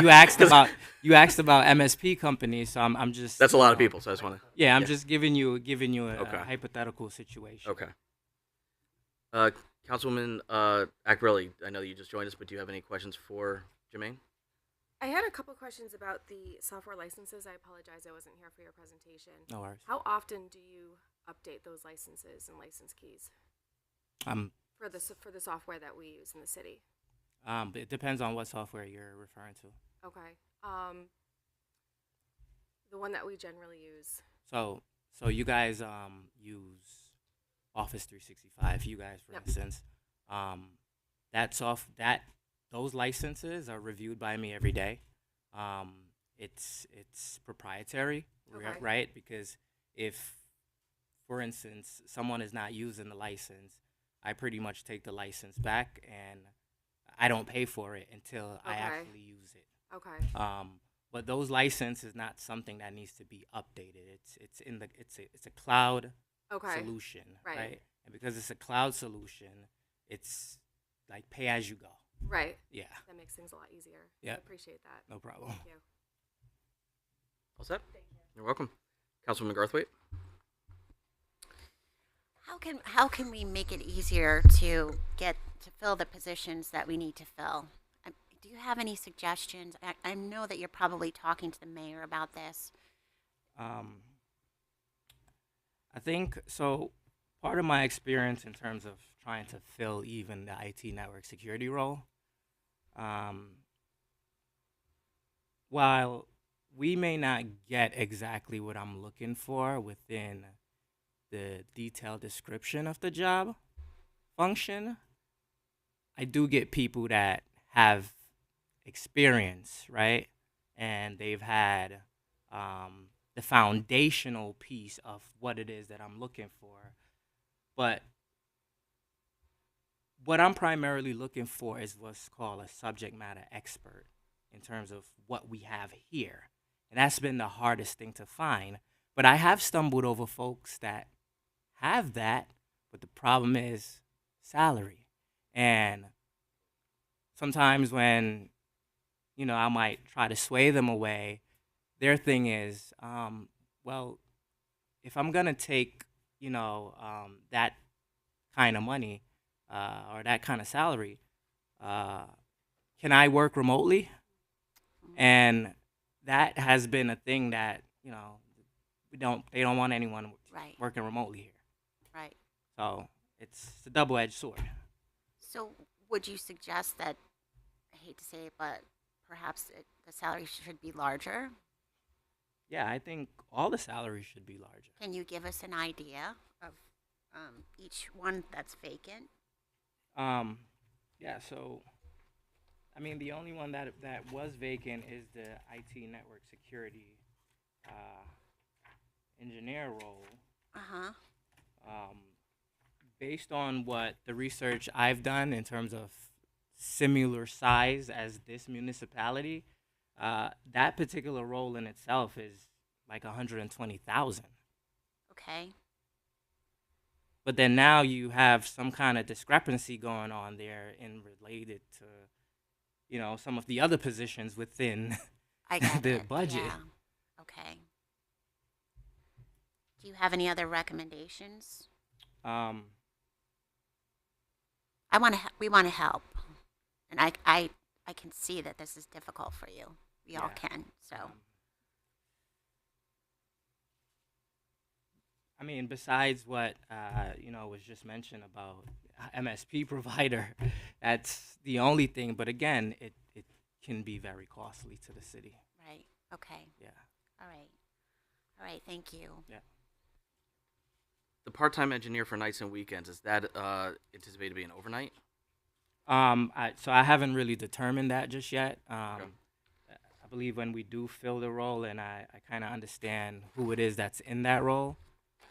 You asked about MSP companies, so I'm just That's a lot of people. So I just want to. Yeah, I'm just giving you Okay. a hypothetical situation. Okay. Councilwoman Ackrelli, I know you just joined us, but do you have any questions for Jermaine? I had a couple questions about the software licenses. I apologize, I wasn't here for your presentation. No worries. How often do you update those licenses and license keys for the software that we use in the city? It depends on what software you're referring to. Okay. The one that we generally use. So you guys use Office 365. You guys, for Yep. instance, those licenses are reviewed by me every day. It's proprietary, Okay. right? Because if, for instance, someone is not using the license, I pretty much take the license back and I don't pay for it until I Okay. actually use it. Okay. But those licenses is not something that needs to be updated. It's a cloud Okay. solution, Right. right? And because it's a cloud solution, it's like pay as you go. Right. Yeah, That makes things a lot easier. Yeah. I appreciate that. no problem. Thank you. All set? You're welcome. Councilwoman Garthwaite? How can we make it easier to fill the positions that we need to fill? Do you have any suggestions? I know that you're probably talking to the mayor about this. I think so. Part of my experience in terms of trying to fill even the IT network security role, while we may not get exactly what I'm looking for within the detailed description of the job function, I do get people that have experience, right? And they've had the foundational piece of what it is that I'm looking for. But what I'm primarily looking for is what's called a subject matter expert in terms of what we have here. And that's been the hardest thing to find. But I have stumbled over folks that have that, but the problem is salary. And sometimes when, I might try to sway them away, their thing is, well, if I'm going to take, that kind of money or that kind of salary, can I work remotely? And that has been a thing that, they don't want anyone Right. working remotely here. Right. So it's a double-edged sword. So would you suggest that, I hate to say it, but perhaps the salary should be larger? Yeah, I think all the salaries should be larger. Can you give us an idea of each one that's vacant? Yeah, so the only one that was vacant is the IT network security engineer role. Uh-huh. Based on what the research I've done in terms of similar size as this municipality, that particular role in itself is like 120,000. Okay. But then now you have some kind of discrepancy going on there in related to, some of the other positions within I get the it. budget. Yeah. Okay. Do you have any other recommendations? We want to help, and I can see that this is difficult for you. We all Yeah. can. So Besides what was just mentioned about MSP provider, that's the only thing. But again, it can be very costly to the city. right. Okay. Yeah. All right. All right. Thank you. Yeah. The part-time engineer for nights and weekends, is that anticipated to be an overnight? So I haven't really determined that just yet. Okay. I believe when we do fill the role and I kind of understand who it is that's in that role,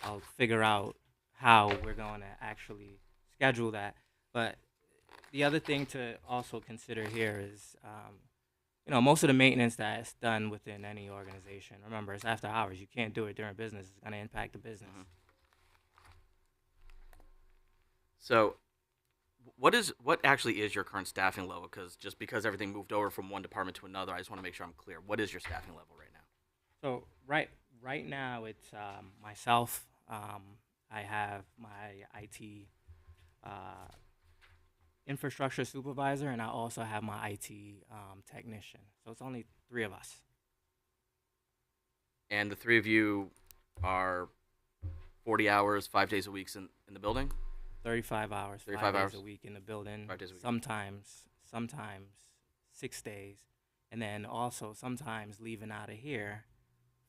I'll figure out how we're going to actually schedule that. But the other thing to also consider here is, most of the maintenance that's done within any organization, remember, it's after hours. You can't do it during business. It's going to impact the business. So, what actually is your current staffing level? Because everything moved over from one department to another, I just want to make sure I'm clear. What is your staffing level right now? So right now it's myself. I have my IT infrastructure supervisor, and I also have my IT technician. So it's only 3 of us. And the 3 of you are 40 hours, 5 days a week in the building? 35 hours, 35 5 hours days a week in the building. 5 days a week. Sometimes 6 days, and then also sometimes leaving out of here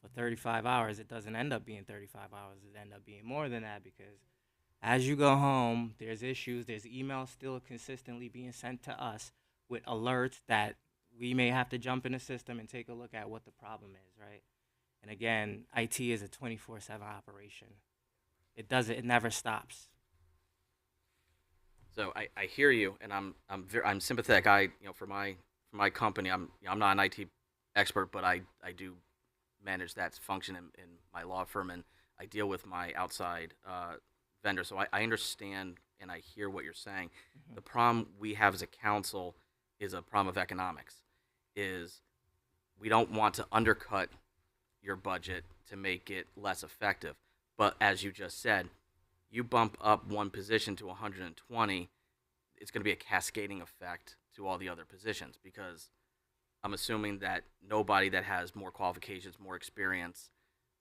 for 35 hours. It doesn't end up being 35 hours. It end up being more than that because as you go home, there's issues. There's emails still consistently being sent to us with alerts that we may have to jump in the system and take a look at what the problem is, right? And again, IT is a 24/7 operation. It never stops. So I hear you, and I'm sympathetic. For my company, I'm not an IT expert, but I do manage that function in my law firm, and I deal with my outside vendor. So I understand and I hear what you're saying. The problem we have as a council is a problem of economics. Is we don't want to undercut your budget to make it less effective. But as you just said, you bump up one position to 120, it's going to be a cascading effect to all the other positions because I'm assuming that nobody that has more qualifications, more experience,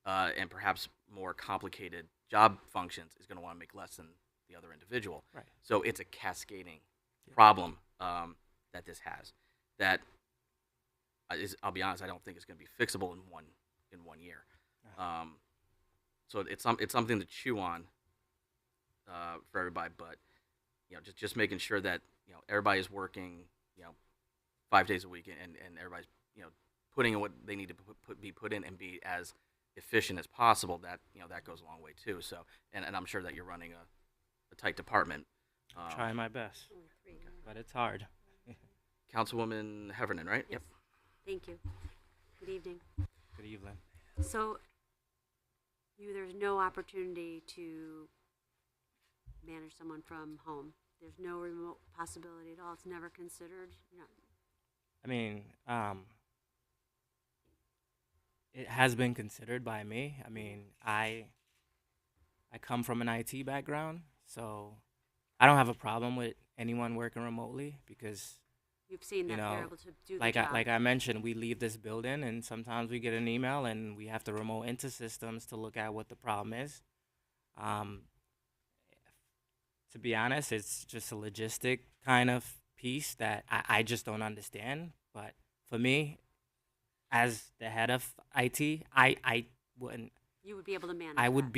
and perhaps more complicated job functions is going to want to make less than the other individual. Right. So it's a cascading problem that this has. That I'll be honest, I don't think it's going to be fixable in one year. So it's something to chew on for everybody, but just making sure that everybody is working 5 days a week and everybody's putting in what they need to be put in and be as efficient as possible. That that goes a long way too. So and I'm sure that you're running a tight department. Trying my best, but it's hard. Councilwoman Heffernan, right? Yes. Thank you. Good evening. Good evening. So, there's no opportunity to manage someone from home. There's no remote possibility at all. It's never considered. I mean, it has been considered by me. I mean, I come from an IT background, so I don't have a problem with anyone working remotely because you've seen that they're able to do like the job. like I mentioned, we leave this building and sometimes we get an email and we have to remote into systems to look at what the problem is. To be honest, it's just a logistic kind of piece that I just don't understand. But for me, as the head of IT, I wouldn't. You would be able to manage. I would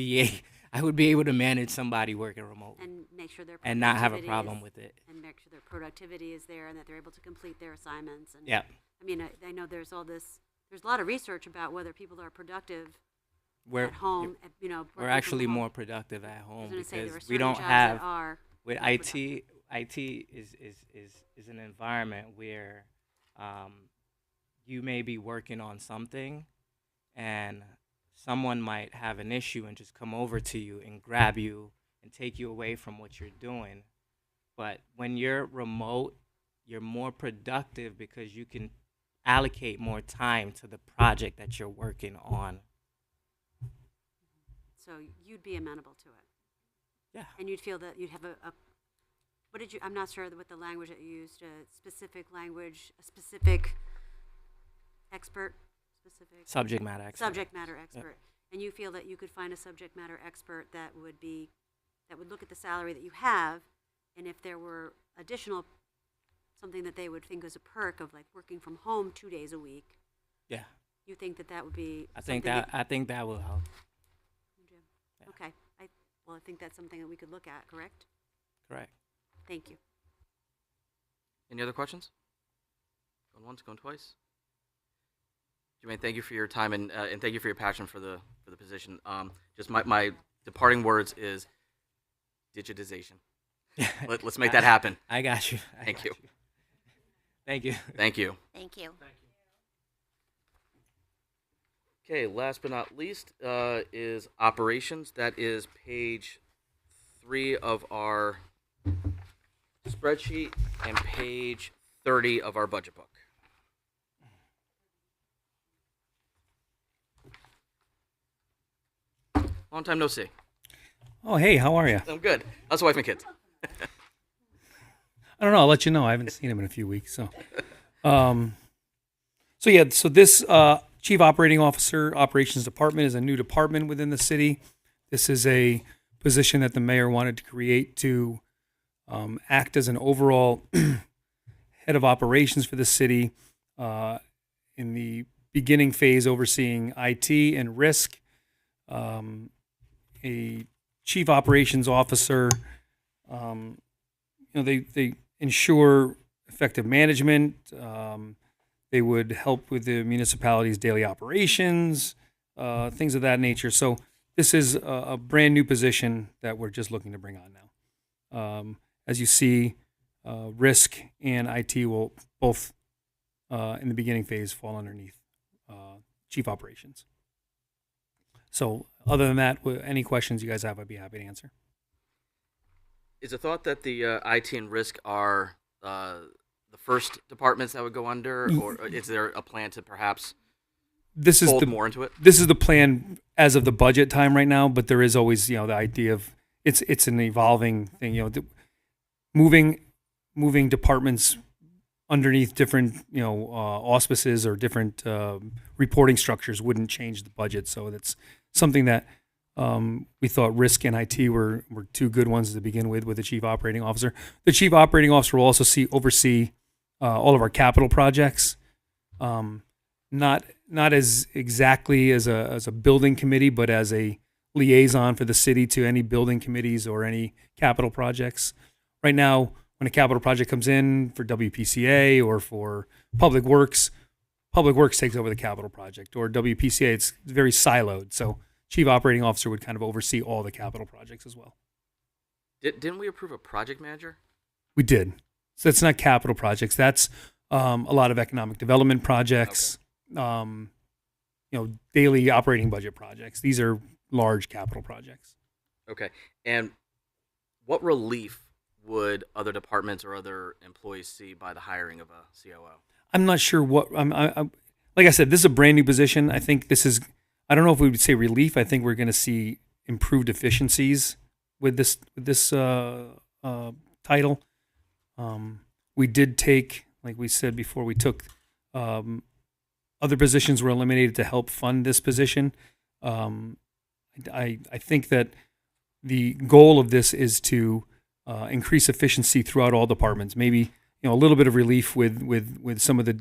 be able to manage somebody working remote and make sure their and not have a productivity problem is- with it. and make sure their productivity is there and that they're able to complete their assignments. And Yeah. I mean, I know there's all this. There's a lot of research about whether people are productive We're at home. we're working from actually home. more productive at I home was gonna say there are because we certain don't jobs have that are with more IT. IT is an environment where you may be working on something, and someone might have an issue and just come over to you and grab you and take you away from what you're doing. But when you're remote, you're more productive because you can allocate more time to the project that you're working on. So you'd be amenable to it. Yeah. And you'd feel that you'd have what did you, I'm not sure what the language that you used, a specific language, a specific expert, Subject matter expert. subject matter expert. And you feel that you could find a subject matter expert that would look at the salary that you have, and if there were additional, something that they would think was a perk of like working from home 2 days a week, Yeah. you think that would be I think something that will help. Jim? Yeah. Okay. I think that's something that we could look at, correct? Correct. Thank you. Any other questions? Going once, going twice. Jermaine, thank you for your time and thank you for your passion for the position. Just my departing words is digitization. Let's make that happen. I got you. Thank you. Thank you. Thank you. Thank you. Okay, last but not least is operations. That is page 3 of our spreadsheet and page 30 of our budget book. Long time no see. Oh, hey, how are you? I'm good. How's the wife and kids? I don't know. I'll let you know. I haven't seen him in a few weeks. So, so this Chief Operating Officer Operations Department is a new department within the city. This is a position that the mayor wanted to create to act as an overall head of operations for the city in the beginning phase, overseeing IT and risk. A chief operations officer, they ensure effective management. They would help with the municipality's daily operations, things of that nature. So this is a brand new position that we're just looking to bring on now. As you see, risk and IT will both, in the beginning phase, fall underneath chief operations. So other than that, any questions you guys have, I'd be happy to answer. Is the thought that the IT and risk are the first departments that would go under, or is there a plan to perhaps fold more into it? This is the plan as of the budget time right now, but there is always, the idea of it's an evolving thing. Moving departments underneath different, auspices or different reporting structures wouldn't change the budget. So that's something that we thought risk and IT were two good ones to begin with the chief operating officer. The chief operating officer will also oversee all of our capital projects, not as exactly as a building committee, but as a liaison for the city to any building committees or any capital projects. Right now, when a capital project comes in for WPCA or for Public Works takes over the capital project, or WPCA, it's very siloed. So chief operating officer would kind of oversee all the capital projects as well. Didn't we approve a project manager? We did. So it's not capital projects. That's a lot of economic development projects, daily operating budget projects. These are large capital projects. Okay. And what relief would other departments or other employees see by the hiring of a COO? I'm not sure what I'm like I said, this is a brand new position. I think this is, I don't know if we would say relief. I think we're going to see improved efficiencies with this title. We did take, like we said before, we took other positions were eliminated to help fund this position. I think that the goal of this is to increase efficiency throughout all departments. Maybe a little bit of relief with some of the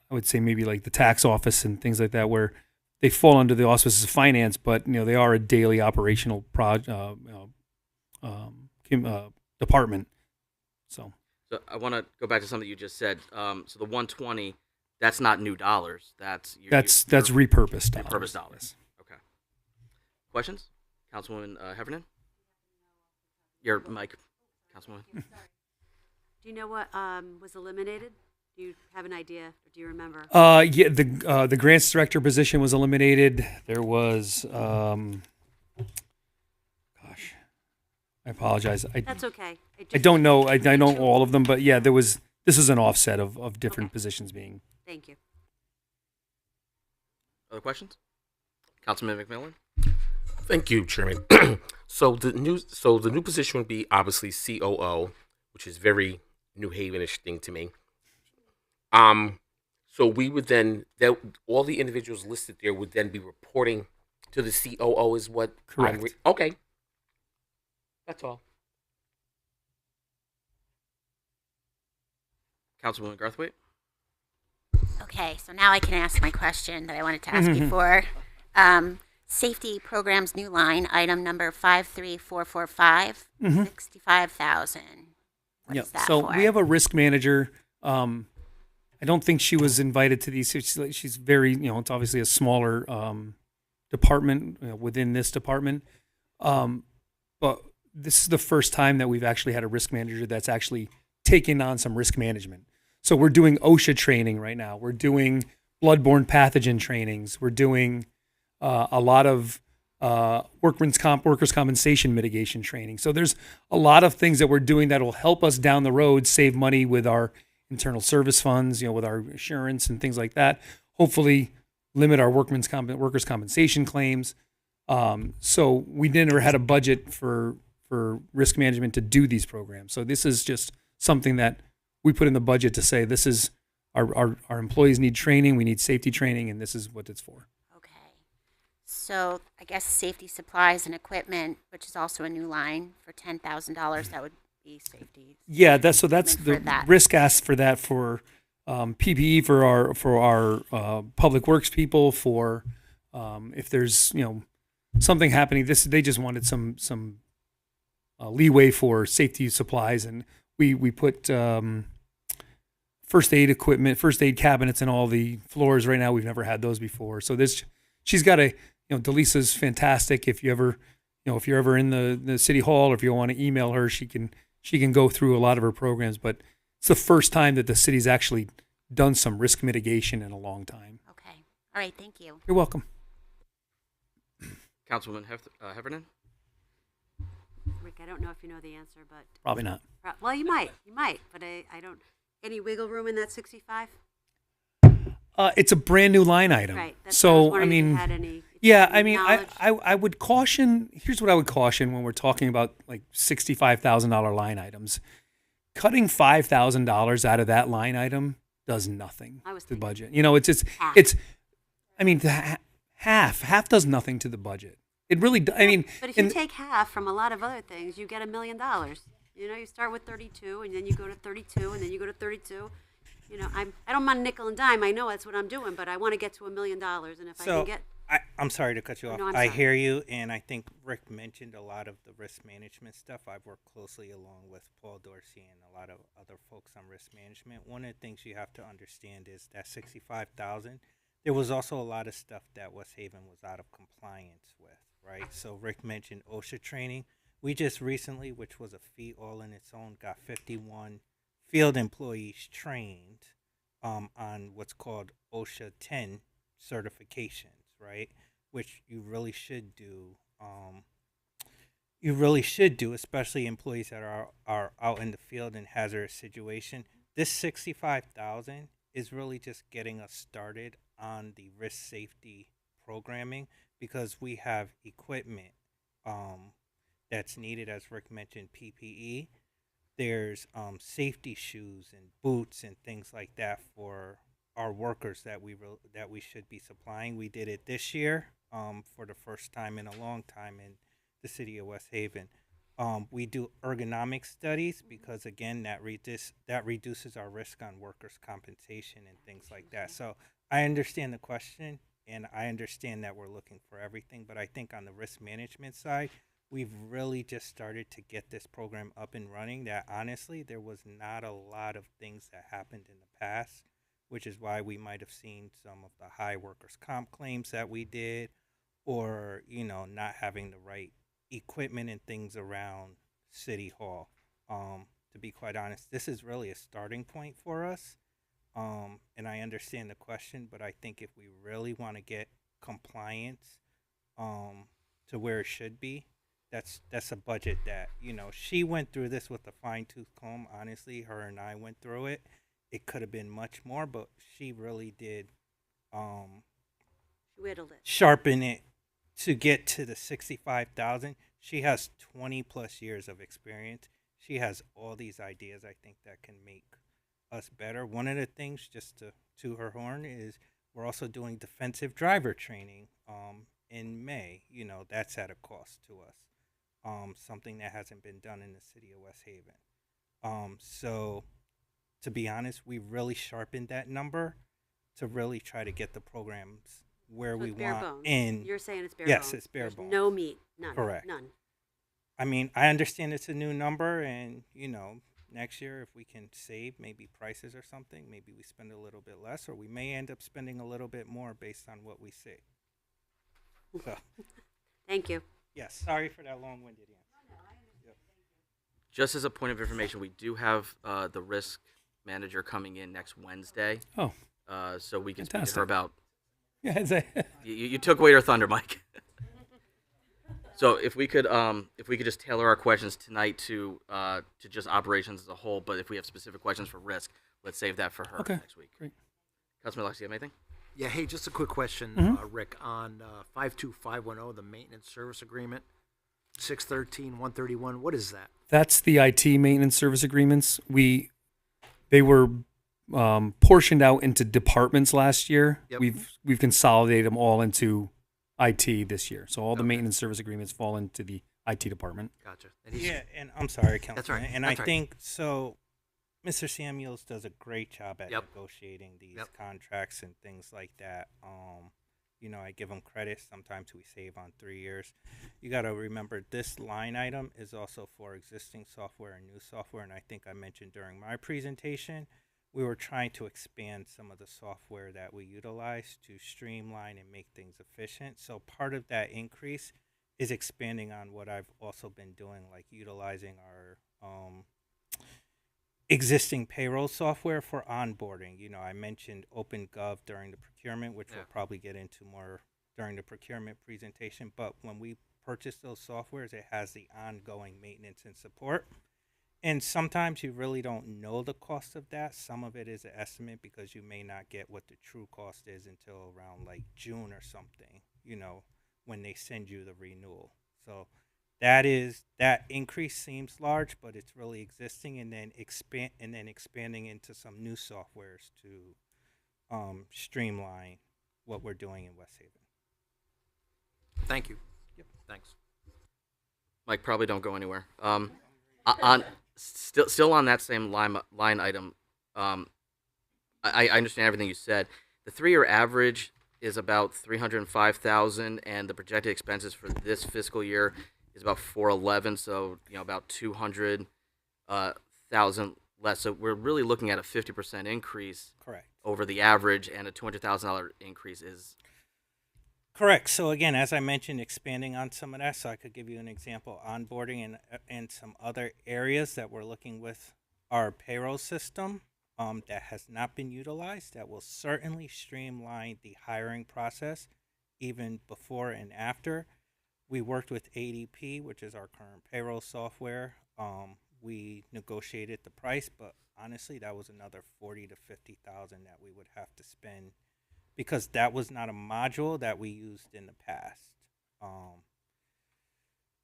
I would say maybe like the tax office and things like that, where they fall under the auspices of finance, but they are a daily operational department. So I want to go back to something you just said. So the 120, that's not new dollars. That's repurposed dollars. Repurposed dollars. Okay. Questions, Councilwoman Heffernan? Your mic, Councilwoman. Do you know what was eliminated? Do you have an idea? Or do you remember? Yeah, the grants director position was eliminated. There was, gosh, I apologize. That's okay. I don't know. I know all of them, but yeah, this is an offset of different positions being. Thank you. Other questions? Councilman McMillan? Thank you, Chairman. So the new position would be obviously COO, which is very New Haven-ish thing to me. So we would then all the individuals listed there would then be reporting to the COO is what? Correct. Okay. That's all. Councilwoman Garthwaite? Okay, so now I can ask my question that I wanted to ask before. Safety programs new line, item number 53445, 65,000. What is that So for? we have a risk manager. I don't think she was invited to these. She's very, it's obviously a smaller department within this department. But this is the first time that we've actually had a risk manager that's actually taken on some risk management. So we're doing OSHA training right now. We're doing bloodborne pathogen trainings. We're doing a lot of workers' compensation mitigation training. So there's a lot of things that we're doing that will help us down the road save money with our internal service funds, with our insurance and things like that. Hopefully, limit our workers' compensation claims. So we never had a budget for risk management to do these programs. So this is just something that we put in the budget to say this is our employees need training, we need safety training, and this is what it's for. Okay. So I guess safety supplies and equipment, which is also a new line for $10,000, that would be safety. Yeah, that's the for that. risk asked for that for PPE for our public works people for if there's something happening. They just wanted some leeway for safety supplies, and we put first aid equipment, first aid cabinets in all the floors right now. We've never had those before. So she's got Delisa's fantastic. If you're ever in the city hall, or if you want to email her, she can go through a lot of her programs. But it's the first time that the city's actually done some risk mitigation in a long time. Okay. All right. Thank you. You're welcome. Councilwoman Heffernan? Rick, I don't know if you know the answer, but Probably not. well, you might, but I don't. Any wiggle room in that 65? It's a brand new line item. Right. That's So what I was I wondering if you mean, had any, yeah, any I mean, knowledge. I would caution. Here's what I would caution when we're talking about like $65,000 line items. Cutting $5,000 out of that line item does nothing I was to the thinking budget. It's half. I mean, half does nothing to the budget. It really. I mean, But if you take half from a lot of other things, you get $1 million. You start with 32, and then you go to 32, and then you go to 32. I don't mind nickel and dime. I know that's what I'm doing, but I want to get to $1 million, and if I can get. I'm sorry to cut you off. No, I'm I sorry. hear you, and I think Rick mentioned a lot of the risk management stuff. I've worked closely along with Paul Dorsey and a lot of other folks on risk management. One of the things you have to understand is that 65,000. There was also a lot of stuff that West Haven was out of compliance with, right? So Rick mentioned OSHA training. We just recently, which was a feat all in its own, got 51 field employees trained on what's called OSHA 10 certifications, right? Which you really should do. Especially employees that are out in the field in hazardous situation. This 65,000 is really just getting us started on the risk safety programming, because we have equipment that's needed, as Rick mentioned, PPE. There's safety shoes and boots and things like that for our workers that we should be supplying. We did it this year for the first time in a long time in the city of West Haven. We do ergonomic studies because, again, that reduces our risk on workers' compensation and things like that. So I understand the question, and I understand that we're looking for everything, but I think on the risk management side, we've really just started to get this program up and running. That honestly, there was not a lot of things that happened in the past, which is why we might have seen some of the high workers' comp claims that we did, or not having the right equipment and things around City Hall. To be quite honest, this is really a starting point for us. And I understand the question, but I think if we really want to get compliance to where it should be, that's a budget that, she went through this with a fine-tooth comb. Honestly, her and I went through it. It could have been much more, but she really did Whittled it. sharpen it to get to the 65,000. She has 20 plus years of experience. She has all these ideas, I think, that can make us better. One of the things, just to her horn, is we're also doing defensive driver training in May. That's at a cost to us. Something that hasn't been done in the city of West Haven. So to be honest, we really sharpened that number to really try to get the programs where So we it's bare want bones. in. You're saying it's bare Yes, bones. it's bare There's bones. no meat. None. Correct. None. I mean, I understand it's a new number, and next year, if we can save maybe prices or something, maybe we spend a little bit less, or we may end up spending a little bit more based on what we see. So, Thank you. yes, sorry for that long-winded answer. Just as a point of information, we do have the risk manager coming in next Wednesday, Oh, so we can speak to Fantastic. her about. yeah. It's a, You took away her thunder, Mike. So if we could just tailor our questions tonight to just operations as a whole, but if we have specific questions for risk, let's save that for her Okay, next week. great. Councilman Lux, you have anything? Yeah, hey, just a quick question, Mhm. Rick, on 52510, the maintenance service agreement, 613-131, what is that? That's the IT maintenance service agreements. They were portioned out into departments last year. Yep. We've consolidated them all into IT this year. So all the Okay. maintenance service agreements fall into the IT department. Gotcha. And he's, Yeah, and I'm sorry, Councilman. That's all right, And that's I all right. think so. Mr. Samuels does a great job at Yep. negotiating these Yep. contracts and things like that. You know, I give him credit. Sometimes we save on 3 years. You got to remember this line item is also for existing software and new software. And I think I mentioned during my presentation, we were trying to expand some of the software that we utilize to streamline and make things efficient. So part of that increase is expanding on what I've also been doing, like utilizing our existing payroll software for onboarding. You know, I mentioned OpenGov during the procurement, which Yeah. we'll probably get into more during the procurement presentation. But when we purchase those softwares, it has the ongoing maintenance and support. And sometimes you really don't know the cost of that. Some of it is an estimate because you may not get what the true cost is until around like June or something, you know, when they send you the renewal. So that increase seems large, but it's really existing and then expanding into some new softwares to streamline what we're doing in West Haven. thank you. Yep. Thanks. Mike, probably don't go anywhere. On still on that same line item, I understand everything you said. The 3-year average is about 305,000, and the projected expenses for this fiscal year is about 411. So about 200,000 less. So we're really looking at a 50% increase Correct. over the average, and a $200,000 increase is. Correct. So again, as I mentioned, expanding on some of that, so I could give you an example, onboarding and some other areas that we're looking with our payroll system that has not been utilized, that will certainly streamline the hiring process even before and after. We worked with ADP, which is our current payroll software. We negotiated the price, but honestly, that was another 40 to 50,000 that we would have to spend, because that was not a module that we used in the past.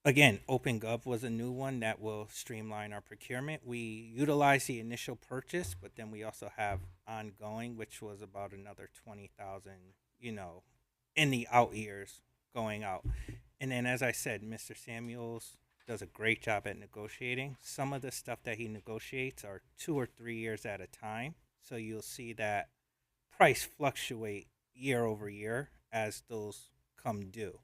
Again, OpenGov was a new one that will streamline our procurement. We utilized the initial purchase, but then we also have ongoing, which was about another 20,000, in the out years going out. And then, as I said, Mr. Samuels does a great job at negotiating. Some of the stuff that he negotiates are 2 or 3 years at a time. So you'll see that price fluctuate year over year as those come due.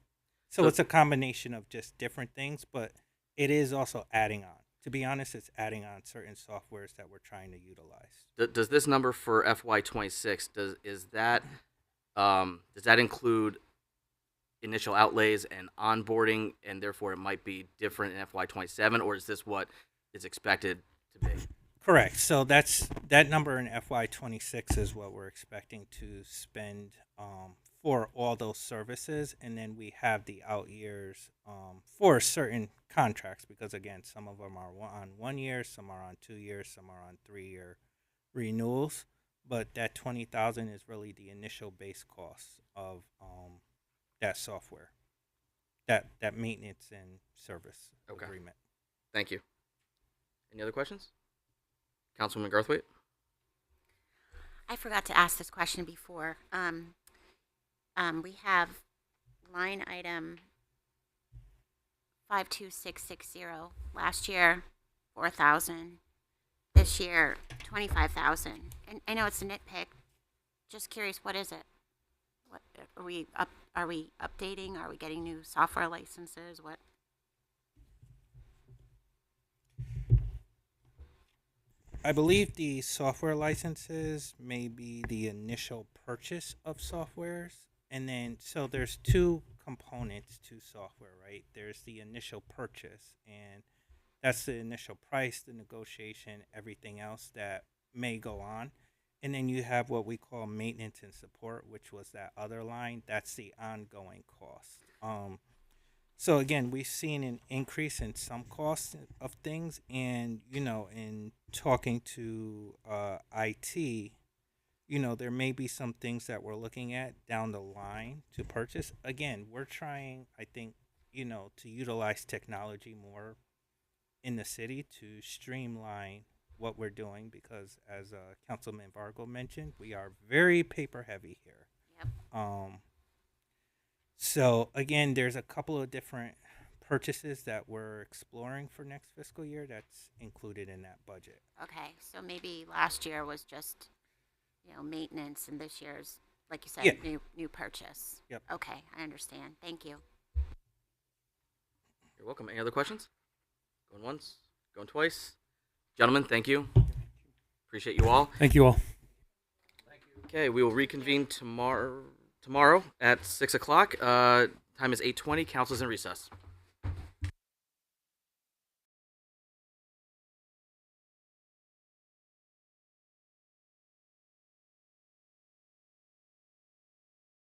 So it's a combination of just different things, but it is also adding on. To be honest, it's adding on certain softwares that we're trying to utilize. Does this number for FY26 does that include initial outlays and onboarding, and therefore it might be different in FY27, or is this what is expected to be? Correct. So that number in FY26 is what we're expecting to spend for all those services, and then we have the out years for certain contracts, because again, some of them are on 1 year, some are on 2 years, some are on 3-year renewals. But that 20,000 is really the initial base cost of that software, that maintenance and service agreement. Thank you. Any other questions? Councilwoman Garthwaite? I forgot to ask this question before. We have line item 52660. Last year, 4,000. This year, 25,000. And I know it's a nitpick. Just curious, what is it? What are we updating? Are we getting new software licenses? What? I believe the software licenses may be the initial purchase of softwares, and then so there's two components to software, right? There's the initial purchase, and that's the initial price, the negotiation, everything else that may go on. And then you have what we call maintenance and support, which was that other line. That's the ongoing cost. So again, we've seen an increase in some costs of things, and in talking to IT, there may be some things that we're looking at down the line to purchase. Again, we're trying, I think, to utilize technology more in the city to streamline what we're doing because, as Councilman Vargo mentioned, we are very paper heavy here. Yep. So again, there's a couple of different purchases that we're exploring for next fiscal year that's included in that budget. Okay, so maybe last year was just, maintenance, and this year's, like you said, Yeah. new purchase. Yep. Okay, I understand. Thank you. You're welcome. Any other questions? Going once, going twice. Gentlemen, thank you. Appreciate you all. Thank you all. Okay, we will reconvene tomorrow at 6 o'clock. Time is 8:20. Council's in recess.